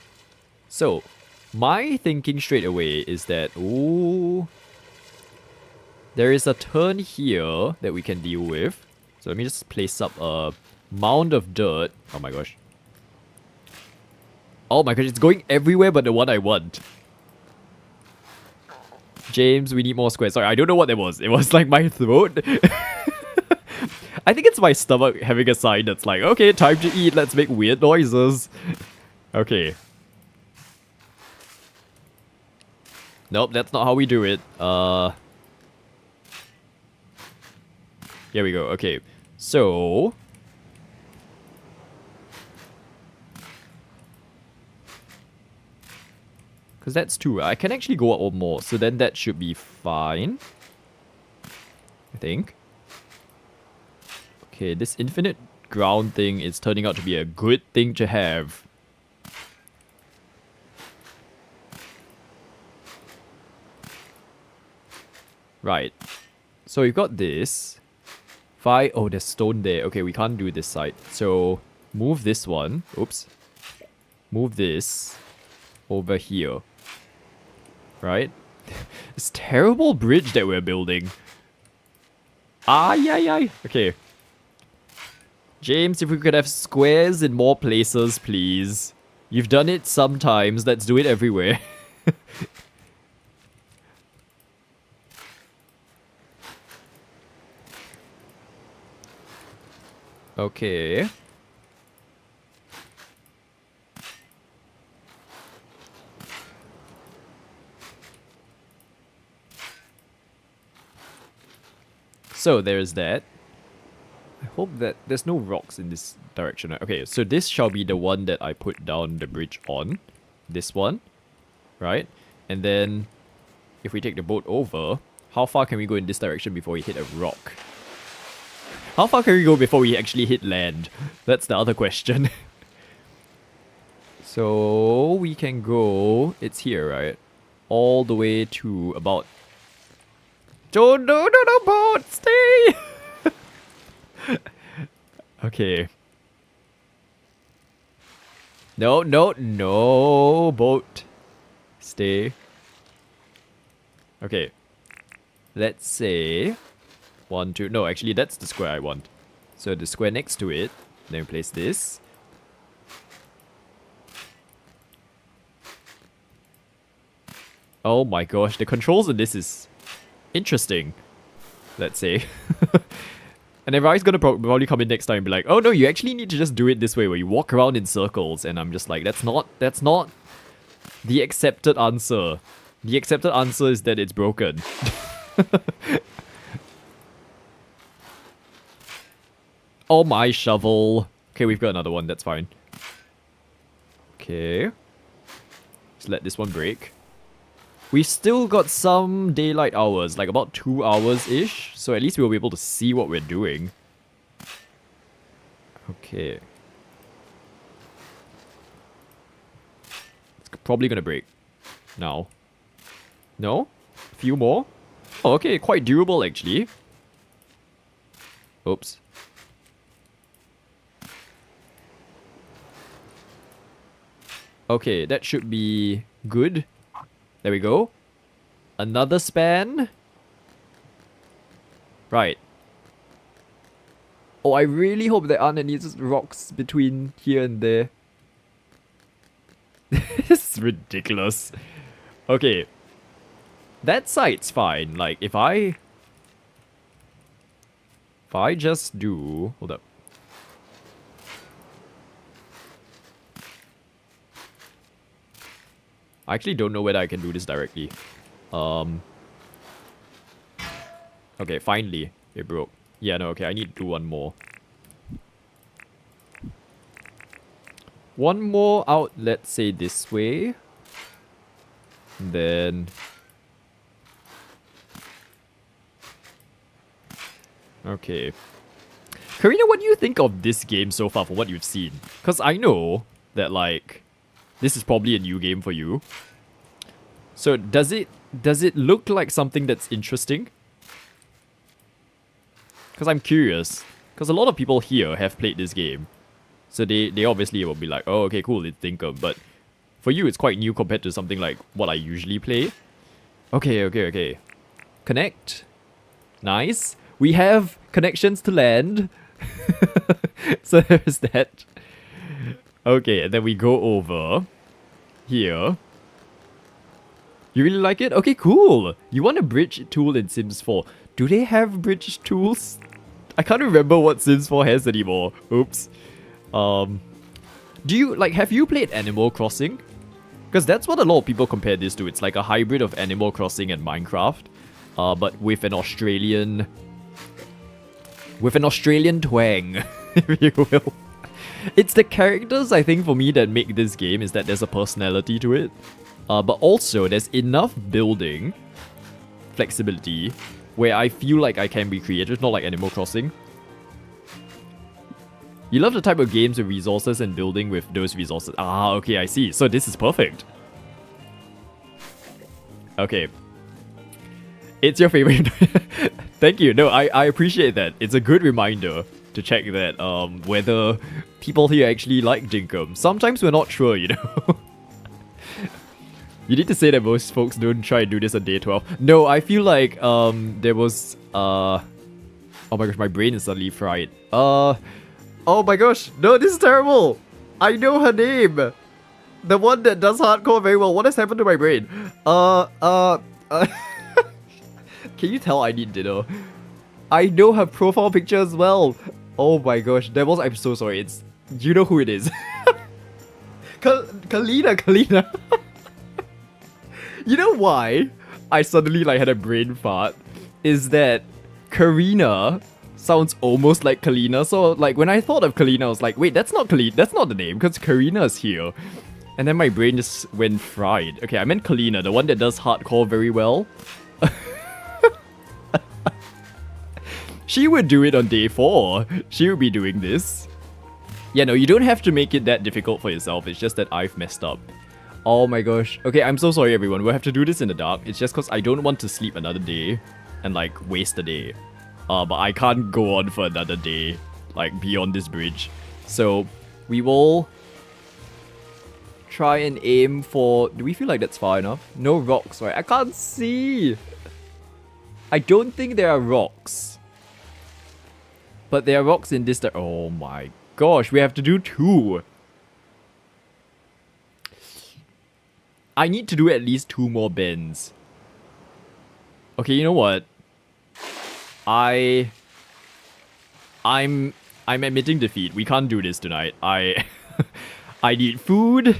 So, my thinking straight away is that... Ooh... There is a turn here that we can deal with. So let me just place up a mound of dirt. Oh my gosh. Oh my gosh, it's going everywhere but the one I want. James, we need more squares. Sorry, I don't know what that was. It was like my throat. I think it's my stomach having a sign that's like, okay, time to eat, let's make weird noises. Okay. Nope, that's not how we do it. Here we go, okay. So... because that's 2. I can actually go up one more, so then that should be fine. I think. Okay, this infinite ground thing is turning out to be a good thing to have. Right. So we've got this. Oh, there's stone there. Okay, we can't do this side. So, move this one. Oops. Move this over here. Right? This terrible bridge that we're building. Ay. Okay. James, if we could have squares in more places, please. You've done it sometimes. Let's do it everywhere. Okay. So there's that. I hope that there's no rocks in this direction. Okay, so this shall be the one that I put down the bridge on. This one. Right? And then, if we take the boat over, how far can we go in this direction before we hit a rock? How far can we go before we actually hit land? That's the other question. So, we can go... it's here, right? All the way to about... Don't no, boat! Stay! Okay. No, boat. Stay. Okay. Let's say... 1, 2... no, actually, that's the square I want. So, the square next to it. Then we place this. Oh my gosh, the controls on this is... interesting. Let's say. And everybody's gonna probably come in next time and be like, oh no, you actually need to just do it this way where you walk around in circles. And I'm just like, that's not the accepted answer. The accepted answer is that it's broken. Oh my shovel. Okay, we've got another one, that's fine. Okay. Let's let this one break. We've still got some daylight hours, like about 2 hours-ish. So at least we'll be able to see what we're doing. Okay. It's probably gonna break. Now. No? A few more? Oh, okay, quite durable actually. Oops. Okay, that should be good. There we go. Another span. Right. Oh, I really hope there aren't any rocks between here and there. This is ridiculous. Okay. That side's fine. Like, if I just do... hold up. I actually don't know whether I can do this directly. Okay, finally. It broke. Yeah, no, okay, I need to do one more. One more out, let's say this way. Then... okay. Karina, what do you think of this game so far from what you've seen? Because I know that, like... this is probably a new game for you. So does it look like something that's interesting? Because I'm curious. Because a lot of people here have played this game. So they obviously will be like, oh, okay, cool, it's Dinkum. But for you, it's quite new compared to something like what I usually play. Okay. Connect. Nice. We have connections to land. So there's that. Okay, and then we go over here. You really like it? Okay, cool. You want a bridge tool in Sims 4. Do they have bridge tools? I can't remember what Sims 4 has anymore. Oops. Do you, like, have you played Animal Crossing? Because that's what a lot of people compare this to. It's like a hybrid of Animal Crossing and Minecraft. But with an Australian... With an Australian twang, if you will. It's the characters, I think, for me that make this game, is that there's a personality to it. But also, there's enough building flexibility where I feel like I can be creative, not like Animal Crossing. You love the type of games with resources and building with those resources. Ah, okay, I see. So this is perfect. Okay. It's your favorite. Thank you. No, I appreciate that. It's a good reminder to check that whether people here actually like Dinkum. Sometimes we're not sure, you know. You need to say that most folks don't try and do this on day 12. No, I feel like there was oh my gosh, my brain is suddenly fried. Oh my gosh, no, this is terrible. I know her name. The one that does hardcore very well. What has happened to my brain? Can you tell I need dinner? I know her profile picture as well. Oh my gosh, Devils, I'm so sorry. It's, you know who it is. Kalina. You know why I suddenly like had a brain fart? Is that Karina sounds almost like Kalina. So like when I thought of Kalina, I was like, wait, that's not Kalina. That's not the name because Karina's here. And then my brain just went fried. Okay, I meant Kalina, the one that does hardcore very well. She would do it on day 4. She would be doing this. Yeah, no, you don't have to make it that difficult for yourself. It's just that I've messed up. Oh my gosh. Okay, I'm so sorry everyone. We'll have to do this in the dark. It's just because I don't want to sleep another day and like waste a day. But I can't go on for another day, like beyond this bridge. So we will try and aim for... Do we feel like that's far enough? No rocks, right? I can't see. I don't think there are rocks. But there are rocks in this... Oh my gosh, we have to do 2. I need to do at least 2 more bends. Okay, you know what? I'm admitting defeat. We can't do this tonight. I need food.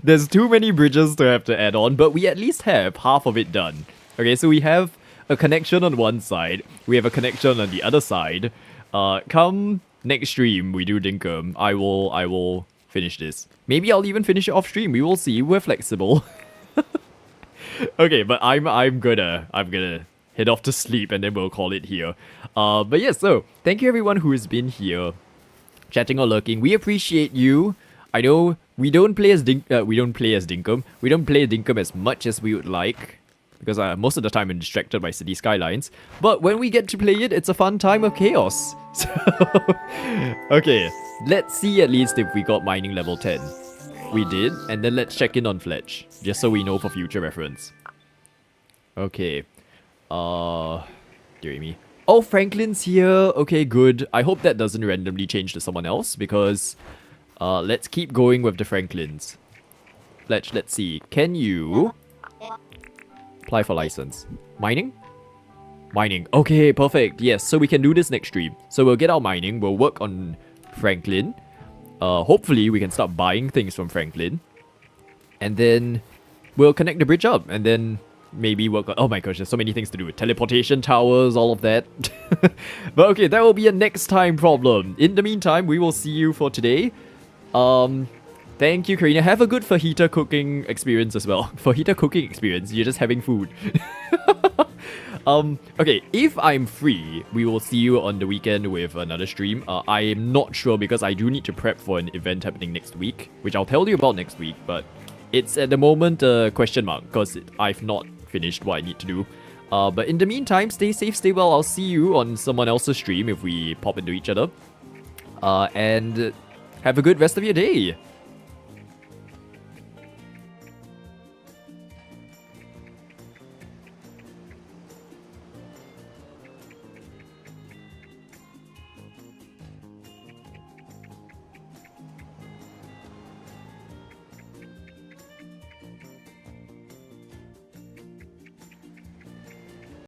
There's too many bridges to have to add on, but we at least have half of it done. Okay, so we have a connection on one side. We have a connection on the other side. Come next stream, we do Dinkum. I will finish this. Maybe I'll even finish it off stream. We will see. We're flexible. Okay, but I'm gonna head off to sleep and then we'll call it here. But yeah, so thank you everyone who has been here, chatting or lurking. We appreciate you. I know we don't play as Dinkum. We don't play Dinkum as much as we would like, because most of the time I'm distracted by city skylines. But when we get to play it, it's a fun time of chaos. So, okay, let's see at least if we got mining level 10. We did, and then let's check in on Fletch, just so we know for future reference. Okay, dear me. Oh, Franklin's here. Okay, good. I hope that doesn't randomly change to someone else, because let's keep going with the Franklins. Fletch, let's see. Can you apply for license? Mining? Mining. Okay, perfect. Yes, so we can do this next stream. So we'll get our mining. We'll work on Franklin. Hopefully we can start buying things from Franklin. And then we'll connect the bridge up. And then maybe work on... Oh my gosh, there's so many things to do. Teleportation towers, all of that. But okay, that will be a next time problem. In the meantime, we will see you for today. Thank you, Karina. Have a good fajita cooking experience as well. Fajita cooking experience. You're just having food. Okay, if I'm free, we will see you on the weekend with another stream. I'm not sure because I do need to prep for an event happening next week, which I'll tell you about next week, but it's at the moment a question mark because I've not finished what I need to do. But in the meantime, stay safe, stay well. I'll see you on someone else's stream if we pop into each other. And have a good rest of your day.